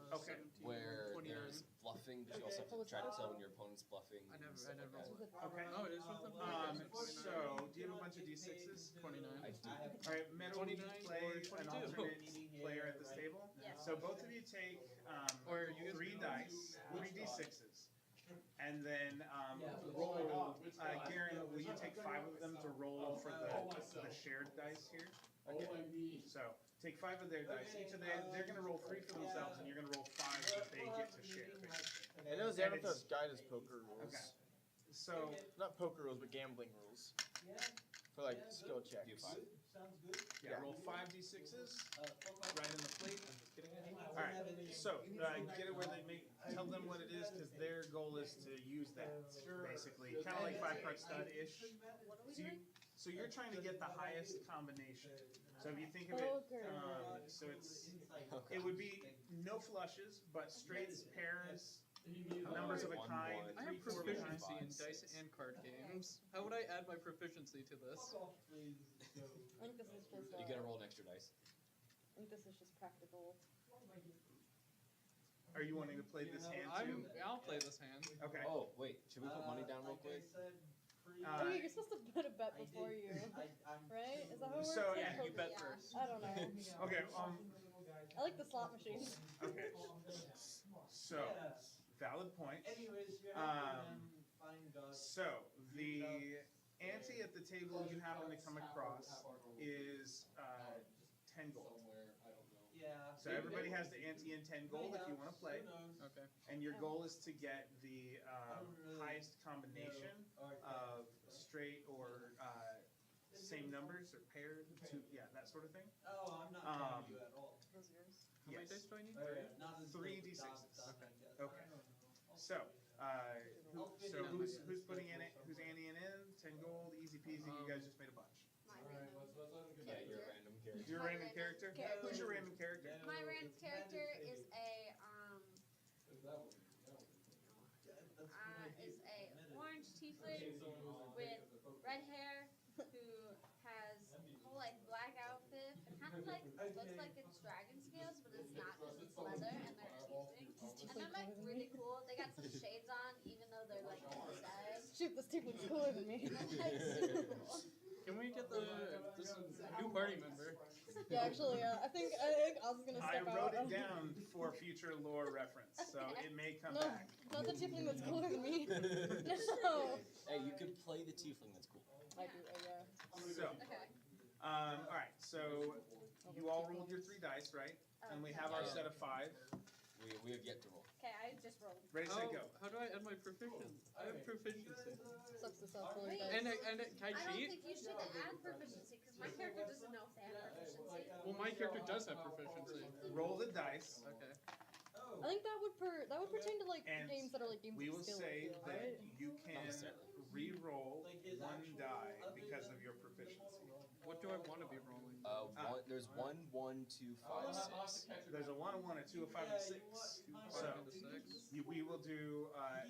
Okay. 17, where 29. there's bluffing, but you also have to try to tell when your opponent's bluffing. I never and stuff like rolled that. it. Okay. Oh, it is with the So, do you have a bunch of d6s? 29. I do. All right, Metal, you 29 play or an 22. alternate player at this table. Yes. So both of you take Or you guys 3 can- dice, 3 d6s, and then roll. Garen, will you take 5 of them to roll for the shared dice here? Okay. So take 5 of their dice. Each of they're gonna roll 3 for themselves, and you're gonna roll 5 that they get to share. I know Xanathos guide us poker rules. Okay. So Not poker rules, but gambling rules. For like skill checks. Do 5. yeah, roll 5 d6s right in the plate. I'm just kidding. All right. So get it where they make. Tell them what it is, because their goal is to use that basically, kind of like 5-card stud-ish. So you're trying to get the highest combination. So if you think of it, Poker. so it would be no flushes, but straights, pairs, numbers of a One, kind. one. I 3, have 4 of a kind. proficiency in dice and card games. How would I add my proficiency to this? I think this is just. You gotta roll an extra dice. I think this is just practical. Are you wanting to play this hand too? I'll play this hand. Okay. Oh wait, should we put money down real quick? Oh yeah, you're supposed to put a bet before you, right? Is that how it works? So, in Yeah, you poker? bet Yeah. first. I don't know. Okay. I like the slot machine. Okay. So valid point. So the ante at the table you happen to come across is 10 gold. So everybody has the ante in 10 gold if you want to play, Okay. and your goal is to get the highest combination of straight or same numbers or paired, that sort of thing. Oh, I'm not Um, you at all. Those are yours. How many Yes. dice do I need? Not as 3 the d6s. dot thing does. Okay. So, who's putting in it? Who's anteing in? 10 gold, easy peasy. You guys just made a bunch. My random Yeah, you're a random character. Your My random random character? character. Who's your random character? My random character is a orange tiefling with red hair who has a whole like black outfit and kind of like looks like it's dragon scales, but it's not because it's leather and they're tiefling. And they're like really cool. They got some shades on even though they're like inside. Shoot, this tiefling's cooler than me. Like super cool. Can we get this new party member? Yeah, actually, I think Oz is gonna I step wrote out. it down for future lore reference, so it may come No, back. not the tiefling that's cooler than me. No. Hey, you could play the tiefling that's cool. I do, yeah. So, Okay. alright, so you all rolled your 3 dice, right? And we have our set of 5. We have yet to roll. Okay, I just rolled. Ready, set, go. How do I add my proficiency? I have proficiency. Sucks to suck cooler Wait. dice. And can I I don't cheat? think you should add proficiency because my character doesn't know if they have proficiency. Well, my character does have proficiency. Roll the dice, Okay. I think that would pertain to like And games that are like games we of will skill, say right? that you can necessarily. re-roll 1 die because of your proficiency. What do I want to be rolling? There's 1, 1, 2, 5, 6. There's a 1, a 1, a 2, a 5, and a 6. So, 5 and a 6. we will do, I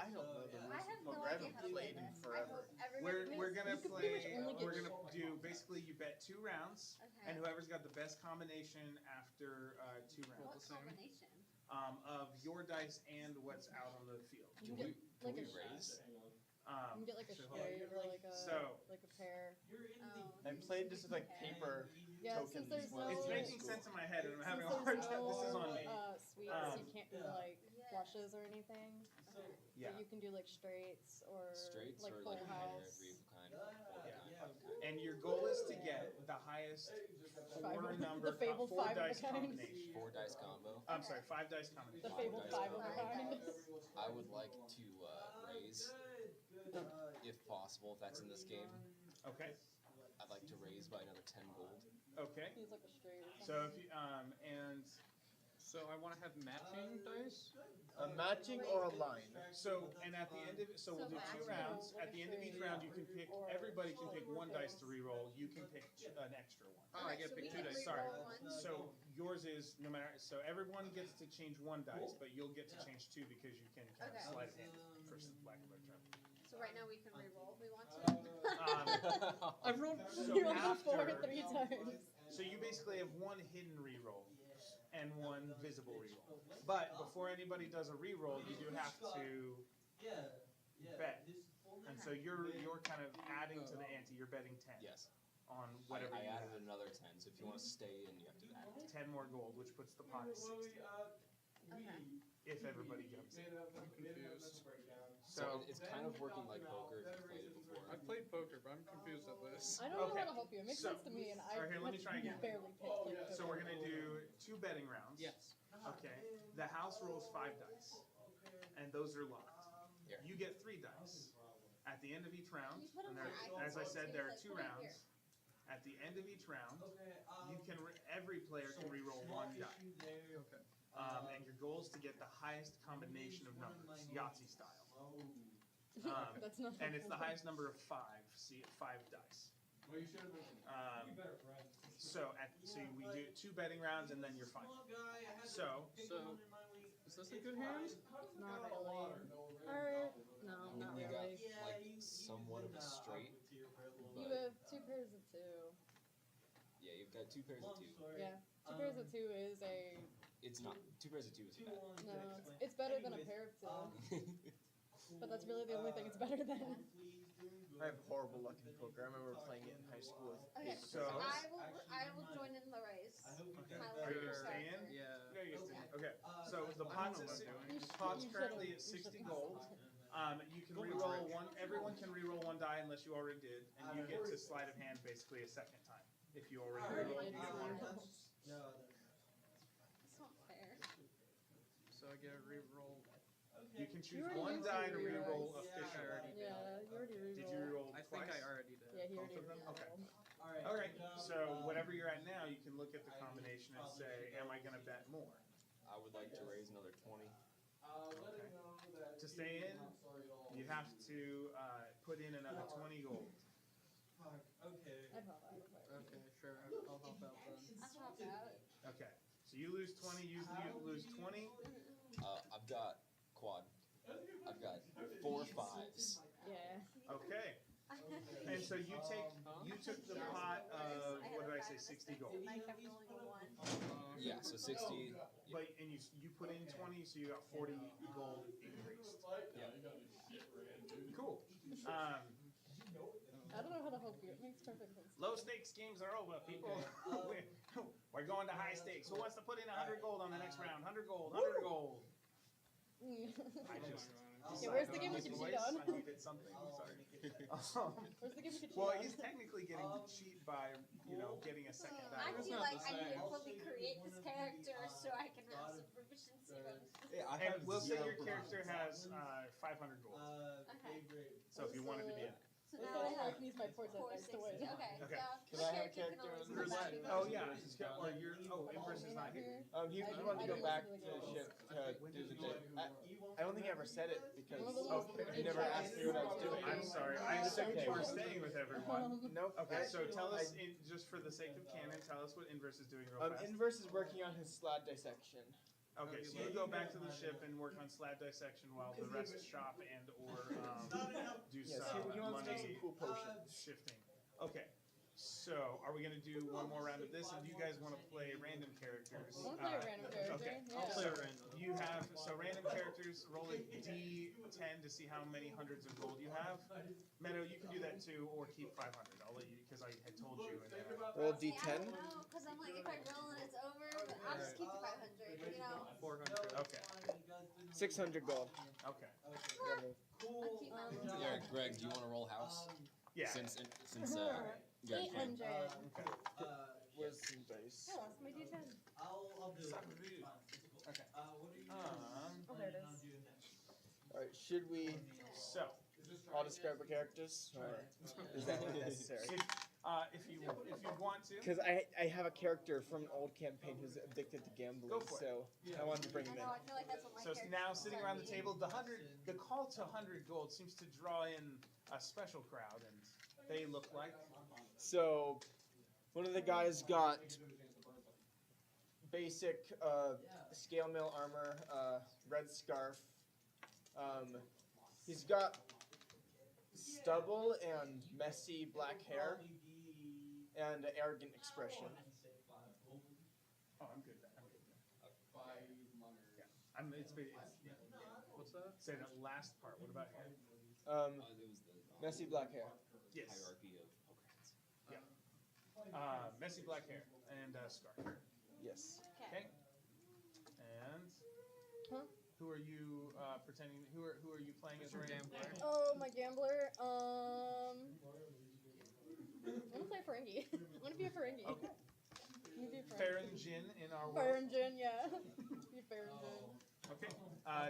don't know the I rules have of no poker. I idea haven't how to play played in this. I forever. hope everybody we're gonna You could pretty much play, only get we're gonna do, basically you bet 2 rounds, Okay. and whoever's got the best combination after 2 What rounds, combination? of your dice and what's out on the field. You Can can we get like a raise? You can get like a so- straight or like a So- pair. Oh. I played just with like paper Yeah, tokens since there's as well. no It's making sense in my head, and I'm since having a there's hard time, no, this is on me. sweets, you can't do like Yeah. flushes or anything. Yeah, But you can do like straights or Straights like or full like minor, house. brief kind, full kind. and your goal is to get the highest 4 Five- number, the fabled 4 five of a dice kind. combination. 4 dice combo. I'm sorry, 5 dice The combination. fabled Dice five of a combo. kind. I would like to raise, if possible, if that's in this game. Okay, I'd like to raise by another 10 gold. okay. He's like a straight or So something. if you, and So I want to have matching dice? A matching or a line. so, and at the end of, so we'll do 2 rounds. At the end of each round, you can pick, everybody can pick 1 dice to re-roll. You can pick an extra one. Oh, I Okay, get so to we pick 2 can dice. Sorry. re-roll one. So yours is no matter, so everyone gets to change 1 dice, but you'll get to change 2 because you can kind of Okay. slide it in, for lack of a better term. So right now we can re-roll if we want to. I've rolled. So You rolled before after- 3 times. So you basically have 1 hidden re-roll and 1 visible re-roll. But before anybody does a re-roll, you do have to bet. And so you're kind of adding to the ante. You're betting 10 Yes. on whatever I you added have. another 10, so if you want to stay in, you have to add 10 more gold, which puts the pot at 60. Okay. If everybody jumps in. I'm confused. So it's kind of working like poker if you've played it before. I've played poker, but I'm confused at this. I don't know Okay. how to help you. It makes So- sense to me, and I Alright, here, let me try again. barely picked. So we're gonna do 2 betting rounds. Yes. Okay. The house rolls 5 dice, and those are locked. Here. You get 3 dice. At the end of each round, Can you put and them there, where I as I can said, see? there are Like, 2 put it rounds. here. At the end of each round, you can every player can re-roll 1 die. Okay. And your goal is to get the highest combination of numbers, Yahtzee style. That's not. And it's the highest number of 5. See, 5 dice. So we do 2 betting rounds, and then you're fine. So So, is this a good hand? Not really. Or no, I mean, not you got really. like somewhat of a straight, You but have 2 pairs of 2. yeah, you've got 2 pairs of 2. Yeah, 2 pairs of 2 is a It's not 2 pairs of 2 is bad. no. It's better than a pair of 2, but that's really the only thing it's better than. I have horrible luck in poker. I remember playing it in high school with Okay, So- so I will join in the race. Okay. My Are you little gonna stay in? character. Yeah. No, you're staying. Okay. So the I pot's don't know at what I'm You doing. sh- pot's you currently should've- at you 60 should've gold. stopped. You can re-roll 1. Everyone can re-roll 1 die unless you already did, and you get to sleight of hand basically a second time if you already Already re-rolled. did You get 1. so. I get a reroll? You can choose You already one used die to your reroll rerolls. officially. Yeah, you already rerolled. Did you reroll I twice? think I already did. Yeah, he Both already of them? Okay. rerolled. Alright, so whatever you're at now, you can look at the combination and say, am I gonna bet more? I would like to raise another 20. To stay in, you have to put in another 20 gold. Okay. I'd help out. Okay, sure. I'll help out then. I'll help out. Okay, so you lose 20, you lose 20. I've got quad. I've got 4 5s. Yeah. Okay, and so you took the pot of, what did I say, 60 gold. I kept rolling a 1. Yeah, so 60. But, and you put in 20, so you got 40 gold increased. Cool. I don't know how to help you. It makes perfect sense. Low stakes games are over, people. We're going to high stakes. Who wants to put in 100 gold on the next round? 100 gold, 100 gold. I just. Yeah, where's the game we His can voice, cheat on? I needed something. Sorry. Where's the game we can cheat Well, on? he's technically getting to cheat by, getting a second I die. feel like I need to fully create this character so I can have some proficiency bonus. Yeah, I And have we'll say 0%. your character has 500 gold. Okay. So if you wanted to be in it. So This now I one I have can use my poison dice to 460. win. Okay, Okay. so Can I have a can character always in come back Versus? to Oh that. yeah, or you're. Oh, Empress is not here. He I wanted to go didn't back listen to to the the ship to do the bit. I don't think I ever said it because You you never asked me what I was doing. I'm sorry. I It's assumed okay. you were staying with everyone. Nope. Okay, so tell us, just for the sake of canon, tell us what Inverse is doing real fast. Inverse is working on his slot dissection. Okay, so you go back to the ship and work on slab dissection while the rest shop and or do Yes, some he wants to make money some cool potions. shifting. Okay, so are we gonna do one more round of this, and do you guys want to play random characters? I want to play a random character. Okay, Yeah. I'll play a random. you have random characters. Roll a d10 to see how many hundreds of gold you have. Meadow, you can do that too, or keep 500. I'll let you because I had told you. And Roll See, I D10. don't know, because I'm like, if I roll and it's over, but I'll just keep the 500, you know? 400. okay, 600 gold. okay, I'll keep my money. Yeah, Greg, do you want to roll house? yeah. Since you guys can. 800. Okay. Where's some dice? I lost my D10. I'll do it. Okay. What are you Oh, there it is. Alright, should we So. all describe our characters? Or is that not necessary? If you want to, Because I have a character from an old campaign who's addicted to gambling, Go for it. so I wanted to bring I him know, in. I feel like that's what my so character now is sitting gonna around the be. table, the call to 100 gold seems to draw in a special crowd, and they look like. So one of the guys got basic scale mail armor, red scarf. He's got stubble and messy black hair and an arrogant expression. Oh, I'm good. I'm good. Yeah, What's that? say that last part. What about hair? Um, It was the messy black hair. Yes. hierarchy of crowns. Messy black hair and scarf. Yes. Okay. And Huh? who are you pretending? Who are you playing as? Random? Oh, my gambler. I want to play Ferengi. I want to be a Ferengi. Okay. I wanna be a Ferengi. Farringin in our world. Ferengi, yeah. Be Ferengi. Okay.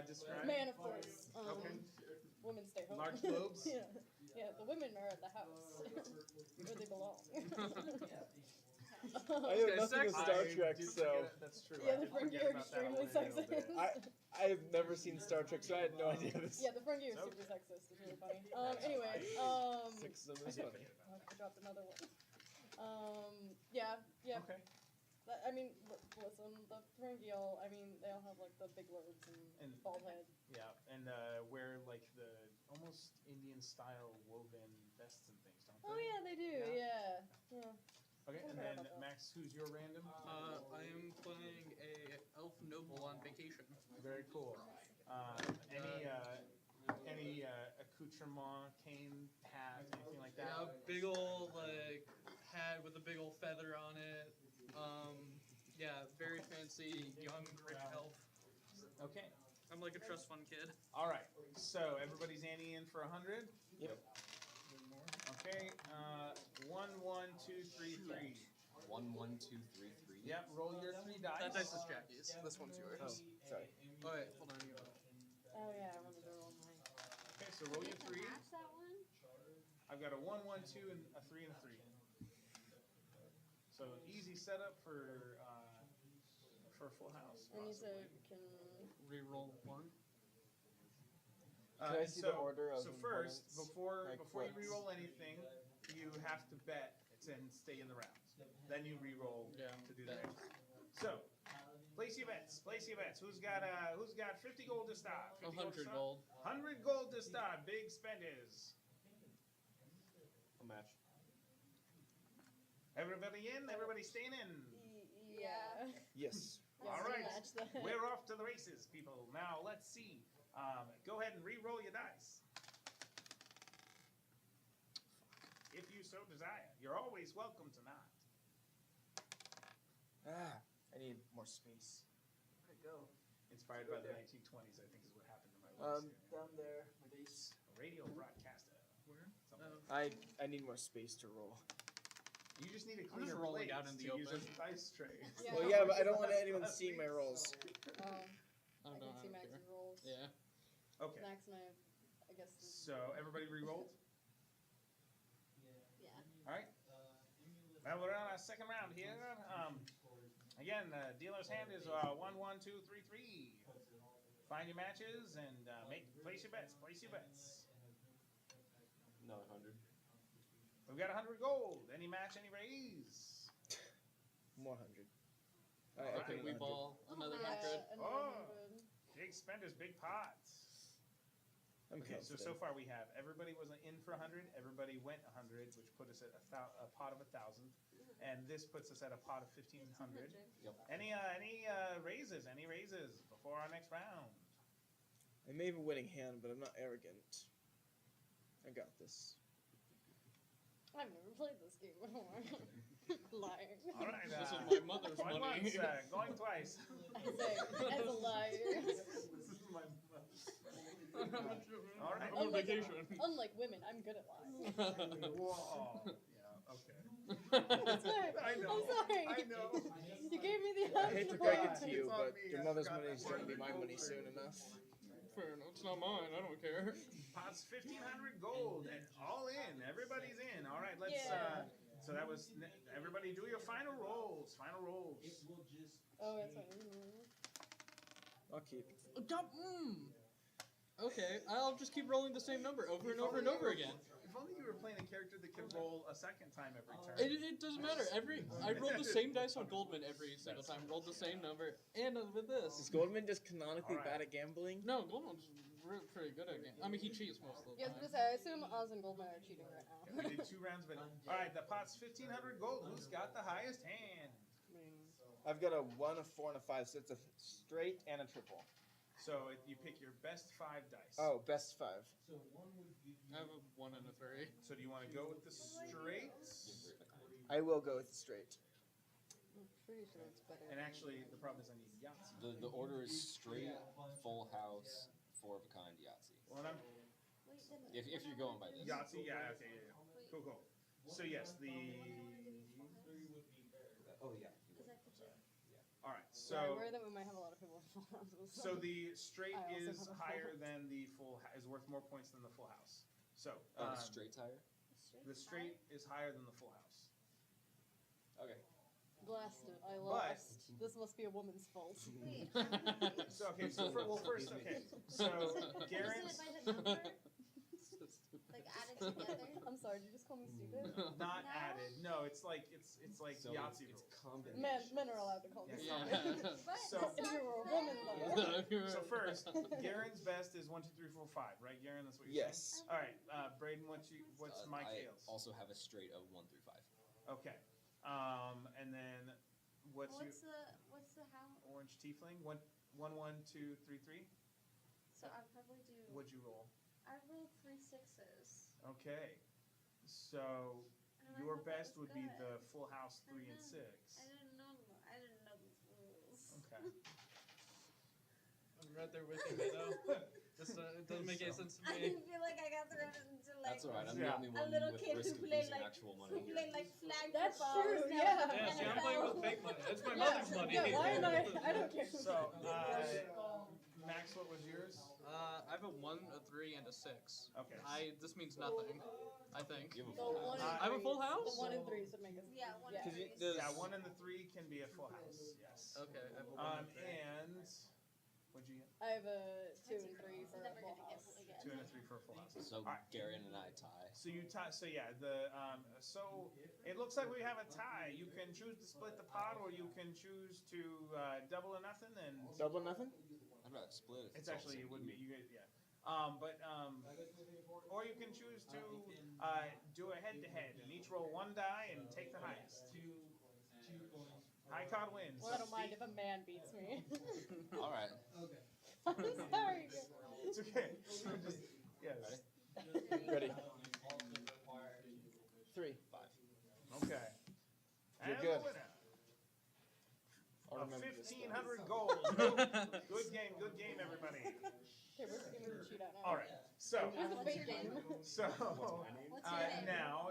Describe. Man, of course. Okay. Women stay home. Large globes? Yeah. Yeah, the women are at the house. Where they belong. I know guy's nothing with sexist. Star I Trek, did so forget it. That's true. Yeah, I the did Ferengi forget are about that extremely a little bit. sexist. I've never seen Star Trek, so I had no idea this. Yeah, the Ferengi are So- super sexist. It's really funny. Anyway, Six of them I is did funny. forget about I dropped another one. Yeah. that. Okay. I mean, listen, the Ferengi all, I mean, they all have like the big lobes and And- bald head. Yeah, and wear like the almost Indian style woven vests and things, don't they? Oh yeah, they do. Yeah. Yeah. Okay, and then Max, who's your random? I am playing a elf noble on vacation. Very cool. Any accoutrement, cane, hat, anything like that? Yeah, big ol' like hat with a big ol' feather on it. Yeah, very fancy young rich elf. Okay. I'm like a trust fund kid. All right. So everybody's ante in for 100. Yep. Okay. 1, 1, 2, 3, 3. 1, 1, 2, 3, 3. Yep, roll your 3 dice. That dice is Jackie's. This one's yours. Oh, sorry. Oh wait, hold on. You go. Oh yeah, I wanted to roll mine. Okay, so roll You your can 3. match that one? I've got a 1, 1, 2, and a 3 and a 3. So easy setup for full house. I need to Reroll one. Can I see the order of So first, importance? before Like you what's- re-roll anything, you have to bet and stay in the round. Then you re-roll Yeah, to do the bet. next. So, place your bets. Place your bets. Who's got 50 gold to start? 50 100 to start? gold. 100 gold to start. Big spenders. A match. Everybody in? Everybody staying in? Yeah. Yes. Yeah, All right. match that. We're off to the races, people. Now let's see. Go ahead and re-roll your dice. If you so desire. You're always welcome to not. I need more space. Where'd it go? Inspired by the 1920s, I think is what happened to my voice here. Down there, my base. A radio broadcaster. Where? Something. I need more space to roll. You just need a I'm just cleaner rolling plate out in the to use open. as a dice tray. Yeah. Well, yeah, but I don't want anyone seeing my rolls. Oh, Oh, I no, can see don't Max's care. rolls. Yeah. Okay. Max and I guess. So everybody re-rolled? Yeah. All right. Well, we're on our second round here. Again, dealer's hand is 1, 1, 2, 3, 3. Find your matches and place your bets. Place your bets. No, 100. We've got 100 gold. Any match, any raise? 100. Alright, Okay, we 100. ball. Another Yeah, 100. another Oh. 100. Big spenders, big pots. I'm Okay, confident. so far we have everybody was in for 100. Everybody went 100, which put us at a pot of 1,000, and this puts us at a pot of 1,500. Yep. Any raises? Any raises before our next round? I may have a winning hand, but I'm not arrogant. I got this. I've never played this game before. Lying. All right. This is my mother's Going money. once, going twice. As a liar. All right. I'm on vacation. Unlike women, I'm good at lying. Whoa. Yeah. Okay. I'm sorry. I know. I'm sorry. I know. You gave me the I hate to break it option. to you, It's on but me. your I mother's forgot money that is part going to be of my the money gold soon ring. enough. Fair enough. It's not mine. I don't care. Pot's 1,500 gold and all in. Everybody's in. All right. Let's. Yeah. So that was everybody. Do your final rolls. Final rolls. Oh, that's fine. I'll keep. Okay, I'll just keep rolling the same number over and over and over again. If only you were playing a character that could roll a second time every turn. It doesn't matter. I rolled the same dice on Goldman every single time. Rolled the same number, and with Is this. Goldman just canonically Alright. bad at gambling? No, Goldman's pretty good at it. I mean, he cheats most of the Yeah, I was time. gonna say, I assume Oz and Goldman are cheating right now. We did 2 rounds of it. All right, the pot's 1,500 gold. Who's got the highest hand? I've got a 1, a 4, and a 5, so it's a straight and a triple. So you pick your best 5 dice. Oh, best 5. I have a 1 and a 3. So do you want to go with the straight? I will go with straight. I'm pretty sure it's better. And actually, the problem is I need Yahtzee. The order is straight, full house, 4 of a kind Yahtzee. Well, I'm If you're going by this. Yahtzee. Yeah. Okay. Yeah. Cool. Cool. So yes, the. Oh yeah. All right. Yeah, I So. worry that we might have a lot of people with full houses. So the straight I also is have a higher full than the full. Is worth more points than the full house. So Oh, the straight's higher? the straight is higher than the full house. Okay. Blasted. I lost. This must be a woman's fault. Wait, So okay. So first, okay. So Garen's isn't it by the number? Like added together? I'm sorry, did you just call me stupid? not No? added. No, it's like So Yahtzee it's rules. combination. Men are allowed to call me Yeah. stupid. But So- that's If not you were a fair. woman, though. So first, Garen's best is 1, 2, 3, 4, 5, right, Garen? That's what you're saying. Yes. All right, Braden, what's Mike I Hales? also have a straight of 1 through 5. Okay, and then what's your What's the how? orange tiefling? 1, 1, 2, 3, 3. So I'd probably do. What'd you roll? I rolled 3 6s. Okay, so And I your thought that best was would be good. the full house I 3 and know. 6. I didn't know these rules. Okay. I'm right there with you, though. It doesn't make any sense to I me. feel like I got thrown into like That's alright, I'm Yeah. the only a one little with kid risk who of played losing like actual money who here. played like flag That's football. true, now yeah. in Yeah, see, I'm NFL. playing with fake money. It's my Yeah, mother's money. yeah, why am I don't care. So, Max, what was yours? I have a 1, a 3, and a 6. Okay. This means nothing. I think. You have a The full one house. and I have a full threes- house? The 1 and 3s would make us. Yeah, one Yeah. of Cause threes. Yeah, 1 and the 3 can be a full house. Yes. Okay, I have a 1 and 3. And what'd you get? I have a 2 and 3 for a Never full gonna house. get again. 2 and a 3 for a full house. So Alright. Gary and I tie. So you tie. So yeah, so it looks like we have a tie. You can choose to split the pot, or you can choose to double or nothing. And double nothing? I'd rather split it. it's actually it wouldn't be you. Yeah. Or you can choose to do a head-to-head, and each roll 1 die and take the highest. High card wins. Well, I don't mind if a man beats me. Alright. I'm sorry. It's okay. Just, yes. Ready? 3. 5. Okay. You're And good. the winner I'll of remember this. 1,500 gold. Good game, everybody. Okay, where's the game we cheat at now? All right. So, Where's the fake game? so What's your name? now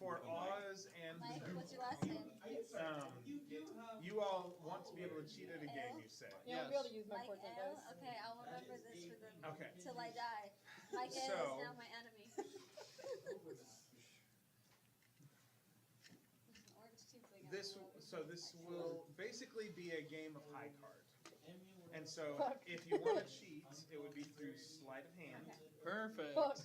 for Oz and Mike, what's your last name? you all want to be able to cheat at a game. You say. Yeah, I'll be able to use my Mike portent L? dice. Okay, I'll remember this for the Okay. till I die. Mike L So- is now my enemy. Orange toothpick. This will basically be a game of high card. And so, Fuck. if you want to cheat, it would be through sleight of hand. Perfect. Fuck.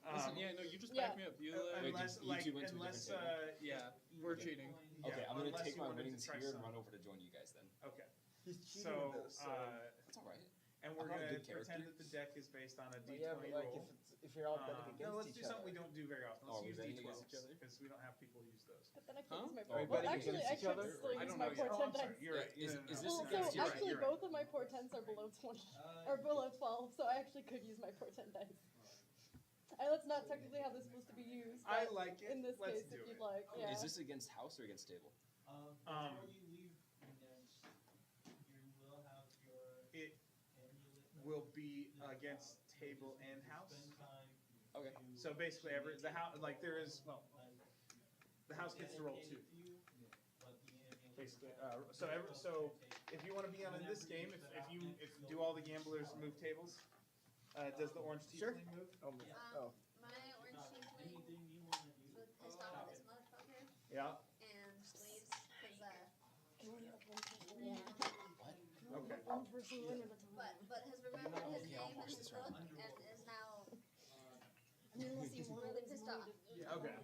Listen, yeah, no, you just Yeah. back me up. You, Wait, Unless, you like, two went to a unless, different yeah, we're cheating. Okay, yeah, I'm gonna unless take you my wanted to winnings try here and some. run over to join you guys then. Okay. He's cheating So, with this, That's alright. and we're I'm not a gonna good character. pretend that the deck is based on a But D20 yeah, but like roll. if you're all betting against No, let's each do something other. we don't do very often. Oh, Let's use we're betting against D12s each other? because we don't have people use those. But then I Huh? can't use my Are we portent. Well, betting actually, against I each could other? still I use don't my know yet. Oh, I'm portent sorry. dice. You're right. Is- No, no, is no. this Well, against so each other? actually, You're right. both of my portents are below 20, or below 12, so I actually could use my portent dice. That's not technically how they're supposed to be used. I but like it. in this Let's case, do if it. you'd like, yeah. Is this against house or against table? Before you leave next, you will have your It amulet. will be against table and house. Spend time Okay. to So basically, the house, like there is, well, like, the house gets to roll 2. with you, but the amulet Basically, will so if you want to be on in this game, if do all the gamblers move tables, does the orange Sure. tiefling move? Oh, oh. My orange tiefling anything you want to do. was pissed off at this motherfucker Yeah. and leaves because Can only have one person yeah. win. Okay. One person win at a time. But has remembered his Okay, I'll name watch in his this round. book and is now I mean, unless you want really to pissed off. Okay.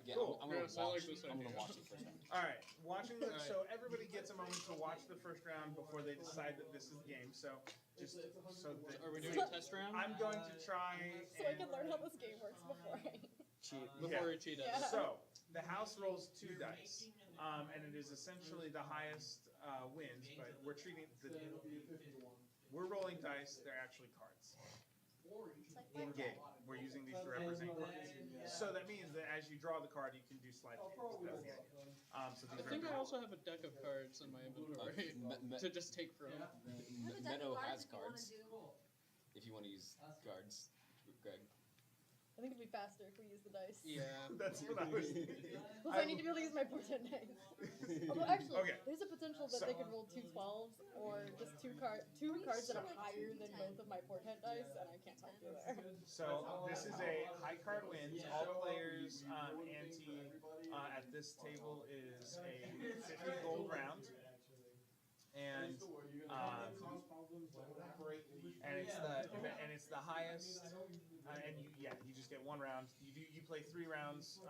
Yeah, Cool. I'm gonna Yes, I like watch. this I'm gonna idea. watch the first round. All right. Watching the All right. so everybody gets a moment to watch the first round before they decide that this is the game. So just so that Are we doing a test round? I'm going to try So I and can learn how this game works before I. Cheat. Before we cheat Yeah. it. So the house rolls 2 dice, and it is essentially the highest wins. But we're treating we're rolling dice. They're actually cards It's like in game. We're using these to represent cards. So that means that as you draw the card, you can do sleight of hand. That's the idea. So I these think I are also have a deck of cards in my inventory to just take from. I have a deck Meadow of has cards if you wanna cards. do. If you want to use cards, Greg. I think it'd be faster if we use the dice. Yeah. that's what I was thinking. Plus, I need to be able to use my portent dice. Although, actually, Okay. there's a potential that they could roll 2 12s or just two cards that are higher than both of my portent dice, and I can't help you there. So this is a high card wins. All players ante at this table is a 50 gold round, and it's the highest. And you just get 1 round. You play 3 rounds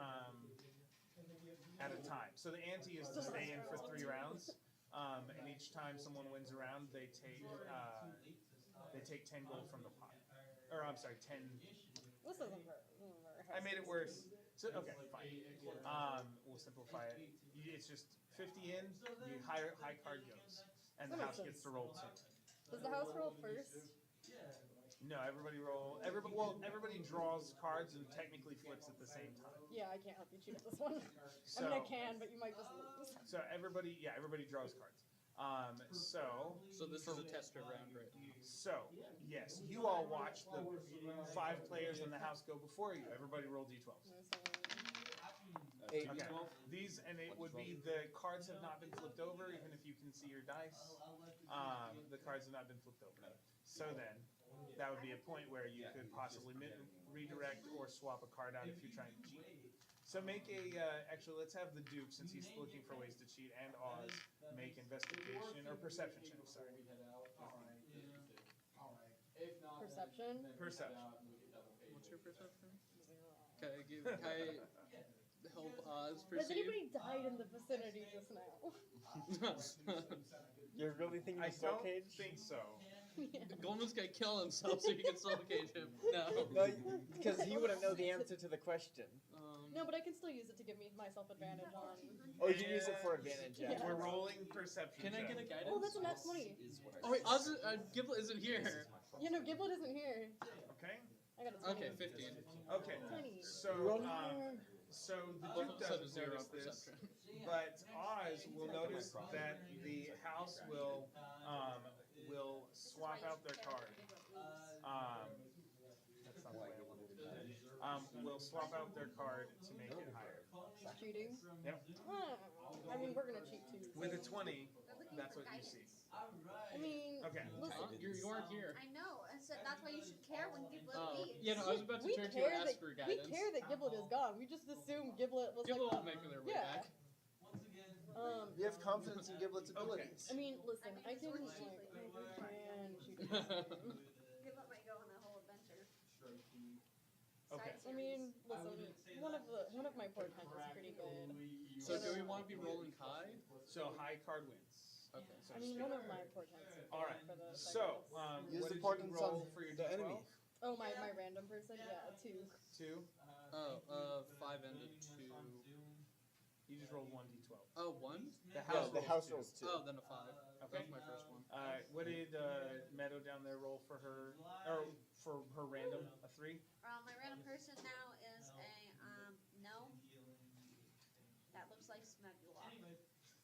at a time. So the ante is to stay in for 3 rounds, and each time someone wins a round, they take 10 gold from the pot. Or I'm sorry, 10. This isn't very I made it worse. So, okay, fine. We'll simplify it. It's just 50 in, the high card goes, and the That house makes gets to roll 2. Does the house roll first? No, everybody draws cards and technically flips at the same time. Yeah, I can't help you cheat at this one. So I mean, I can, but you might just lose. everybody draws cards. So So this is a tester round right now. So, yes, you all watched the 5 players in the house go before you. Everybody roll d12s. Eight. Okay. These, and it would be the cards have not been flipped over, even if you can see your dice. The cards have not been flipped over. So then, that would be a point where you could possibly redirect or swap a card out if you're trying to cheat. So make a, actually, let's have the Duke, since he's looking for ways to cheat, and Oz make investigation, or perception checks, sorry. Perception? Perception. What's your perception? Can I help Oz Has perceive? anybody died in the vicinity just now? You're really thinking I of Soul don't Cage? think so. Yeah. Goldman's gonna kill himself so he can soul cage him. No. No, because he wouldn't know the answer to the question. No, but I can still use it to give me myself advantage on. Oh, you can use it for advantage, yeah. Yeah. We're rolling perception Can I get a checks. guidance? Oh, that's a nat 20. Is what I Oh wait, Oz, Giblet isn't here. You know, Giblet isn't here. Okay? I got a 20. Okay, 15. Okay. 20. So, Roll. so the Both Duke of us have a doesn't 0 notice this, perception. but Oz will notice that the house will swap out their card. That's not the way I wanted to put it. Will swap out their card to make it higher. Cheating? Yep. I mean, we're gonna cheat too. With a 20, that's what you see. I mean, Okay. listen. You weren't here. I know, and so that's why you should care when Giblet leaves. Yeah, no, I was about to We turn to you care and that ask for we guidance. care that Giblet is gone. We just assume Giblet was Giblet like. will make their way yeah. back. You have confidence in Giblet's abilities. I mean, listen. I can we're like cheap, I can shoot. Giblet might go on a whole adventure. Okay. I mean, listen. One of my portents is pretty good. So do we want to be rolling high? So high card wins. Okay. So I mean, one of my portents is good all right. for the. So, Use what the did you portents roll on for your the D12? enemy. Oh, my random person. Yeah, 2. 2. Oh, 5 and a 2. You just rolled 1d12. Oh, 1? The Yeah, house the rolls house 2. rolls 2. Oh, then a 5. Okay. That was my first one. What did Meadow down there roll for her, or for her random? A 3? My random person now is a gnome that looks like Smegula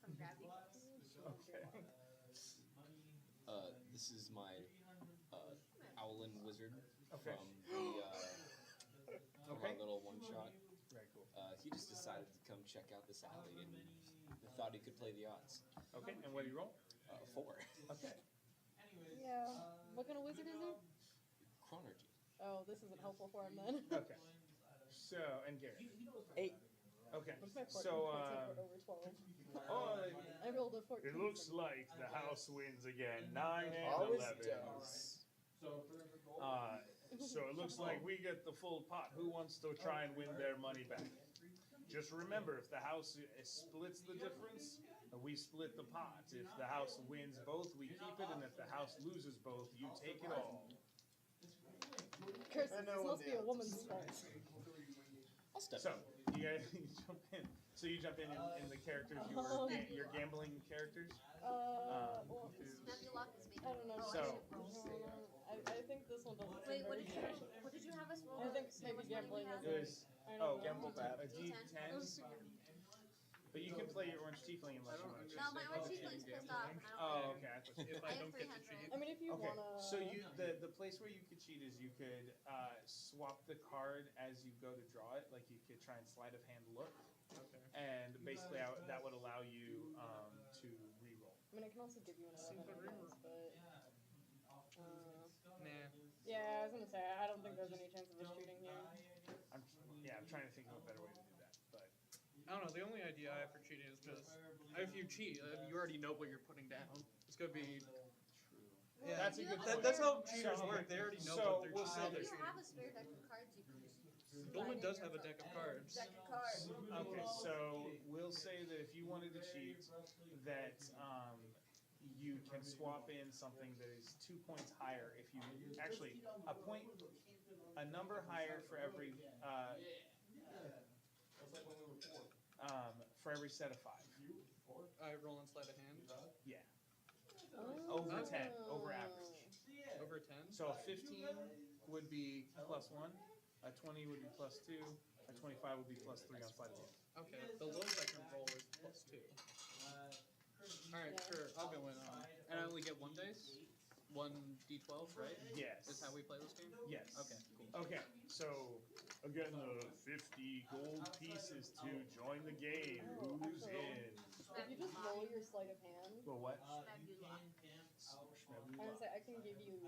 from Gravity Falls. Okay. This is my Owlin wizard Okay. from the from Okay. our little one shot. Very cool. He just decided to come check out this alley and thought he could play the odds. Okay, and what do you roll? 4. Okay. Yeah. What kind of wizard is he? Chronergy. Oh, this isn't helpful for him then. Okay. So, and Garrett. 8. Okay. What's my portent? So, over 12. oh, I rolled a 14. it looks like the house wins again. 9 and Always 11. does. So it looks like we get the full pot. Who wants to try and win their money back? Just remember, if the house splits the difference, we split the pot. If the house wins both, we keep it, and if the house loses both, you take it all. Curse, I this know must the be a answers. woman's fault. I'll step So, in. you guys you jump in. So you jump in the characters you were your gambling characters. Well, Smegula is being. I don't know. So- I think this one doesn't Wait, seem what very did you good. what did you have us roll? I think Say how maybe much money we gambling have? It was I don't know. Gamble bad. a D10, but you can play your orange tiefling unless you want to. No, my orange tiefling's pissed off. Oh, okay. I thought you- If I I have don't get to 300. cheat. I mean, if you Okay, wanna. so the place where you could cheat is you could swap the card as you go to draw it, like you could try and sleight of hand look, Okay. and basically that would allow you to re-roll. I mean, I can also give you an See if it 11, but. Nah. Yeah, I was gonna say I don't think there's any chance of us shooting here. I'm trying to think of a better way to do that, but I don't know. The only idea I have for cheating is just if you cheat, you already know what you're putting down. It's gonna be. Yeah, That's a good That, point. that's how cheaters So- work. They already know so what they're we'll how say they're If you cheating. have a spare deck of cards, you can just. Dolman does have a deck of cards. Deck of cards. okay. So we'll say that if you wanted to cheat, that you can swap in something that is 2 points higher. If you actually a number higher for every set of 5. I roll and sleight of hand. Yeah. Oh. Over 10, over average. Over 10. So a 15 would be +1, a 20 would be +2, a 25 would be +3 on sleight of hand. Okay. The lowest I can roll is +2. All right, sure. I'll go in on. And I only get 1 dice. 1d12, right? Yes. Is how we play this game? Yes. Okay, cool. Okay, so again, the 50 gold pieces to join the game. Oh, Who's actually. in? If you just roll your sleight of hand, Well, what? I would say I can give you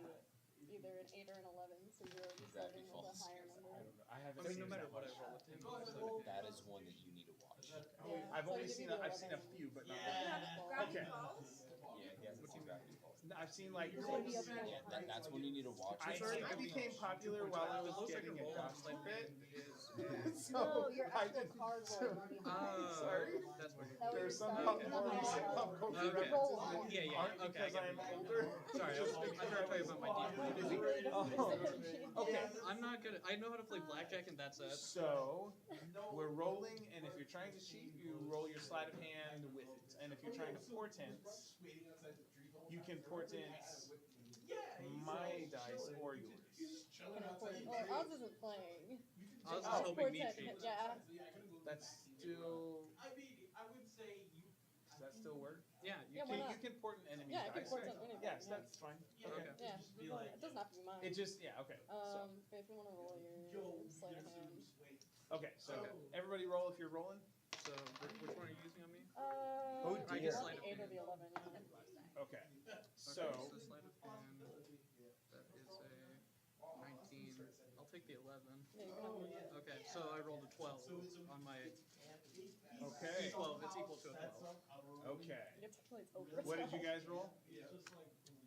either an 8 or an 11, so you're already starting with a higher number. I haven't I mean, seen no matter that what I much. roll with him, it's like, That is one that you need to watch. Yeah, I've so only I give seen you the I've seen a 11. few, but not Yeah. Okay. Gravity Falls? Yeah, he hasn't seen Gravity Falls. I've seen like It's gonna be up clips. here. Yeah, that's one you need to watch. I became popular while I was the getting a roll dust like bit. is. No, your I actual didn't- card roll would be higher. Sorry? That's weird. That way There's you're some starting pop, with a more higher recent card pop roll. culture Okay. Roll references one. Yeah, yeah. aren't Okay, because I I get am it. older. Sorry, I was trying to tell you about my Wait, D. wait, wait, Oh. Okay. I'm not good. I know how to play blackjack, and that's it. So we're rolling, and if you're trying to cheat, you roll your sleight of hand with it. And if you're trying to portents, you can portents my dice or yours. Well, Oz isn't playing. I was Oh. just hoping me Portent, cheats. yeah. That's still. I mean, I would say you. Does that still work? Yeah, you Yeah, why Okay, not? you can port an enemy's Yeah, I can dice. portent right? anything, Yes, yeah. that's fine. Okay. Okay. Yeah, it doesn't have to be mine. It just okay. So But if you want to roll your sleight of hand. okay. So everybody roll if you're rolling. So, which one are you using on me? Oh, I dear. guess the 8 or the 11, yeah. Okay. Okay, So so sleight of hand. That is a 19. I'll take the 11. Yeah, you can have one. Okay, so I rolled a 12 on my okay. D12. It's equal to a 12. Okay. You get to play it's over. What did you guys roll?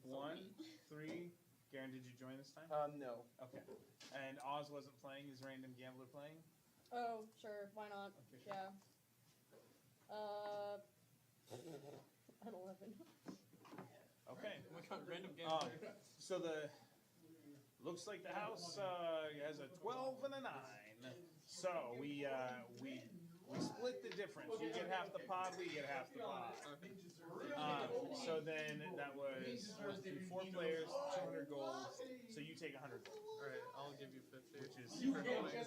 1, 3. Garen, did you join this time? No. Okay. And Oz wasn't playing. Is Random Gambler playing? Oh, sure, why not? Okay, sure. Yeah. An 11. Okay. Oh my god, random game. So the looks like the house has a 12 and a 9. So we split the difference. You get half the pot, we get half the pot. Okay. So then that was 4 players, 200 gold. So you take 100 gold, Alright, I'll give you 50. which is For going 150.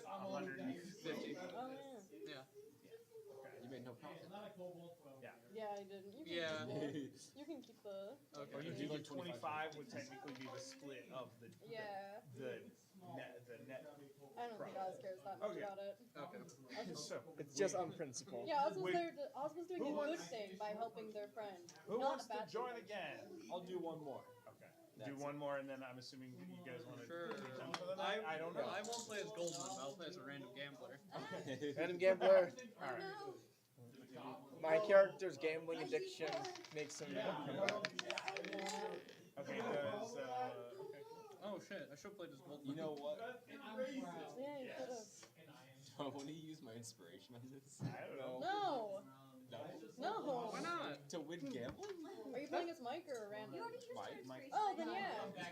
50. Oh, Yeah. You made no profit. yeah, I didn't. You can, Yeah. you can keep the. Okay. Or you the- do the 25 would technically be the split of the Yeah. net. I don't think Oz cares that much Okay. about it. Okay. So It's just on principle. Yeah, Oz was Wait. there. Oz was doing Who a good wants- thing by helping their friend. who not wants a to bad join thing. again? I'll do one more. Okay. That's Do one more, and then I'm assuming that you guys want to Sure. jump for the night. I don't know. I won't play as Goldman, but I'll play as a random gambler. Random gambler. All right. No. My character's gambling addiction makes him. Okay. Does Oh shit, I should have played as Goldman. You know what? Yeah, you could have. Do I want to use my inspiration on this? I don't know. No, No? no. Why not? To win gambling? Are you playing as Mike or You random? already used your Mike. inspiration. Oh, then yeah. I thought you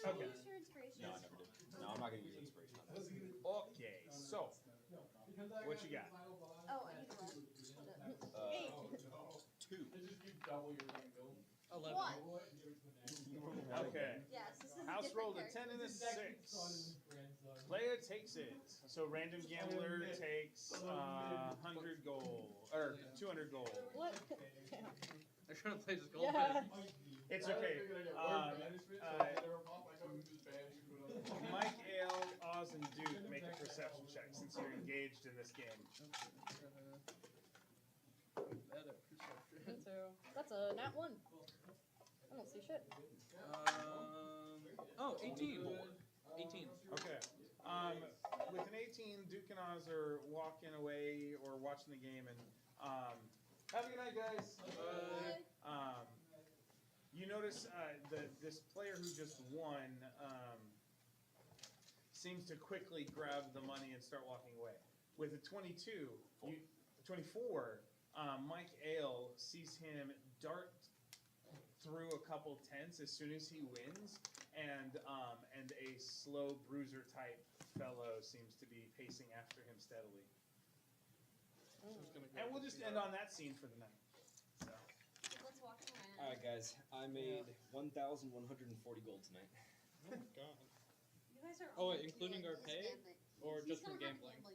already Okay. used your inspiration. No, I never did. No, I'm not gonna use inspiration on this. Okay. So what you got? Oh, I need to roll. 2. 11. One. Okay. Yes, this is House different rolled a character. 10 and a 6. Player takes it. So random gambler takes 100 gold or 200 gold. What? Damn. I should have played as Goldman. Yeah. It's okay. Mike, Ale, Oz, and Duke make a perception check since you're engaged in this game. Better perception. Me too. That's a nat 1. I don't see shit. Oh, 18. 18. Okay. With an 18, Duke and Oz are walking away or watching the game, and have a good night, guys. You notice this player who just won seems to quickly grab the money and start walking away. With a 24, Mike Ale sees him dart through a couple tents as soon as he wins, and a slow bruiser type fellow seems to be pacing after him steadily. And we'll just end on that scene for the night. So. Let's walk around. Alright, guys. I made 1,140 gold tonight. Oh my god. You guys are Oh, all wait, including doing our this pay? gambling. Or He's just from gonna have gambling? gambling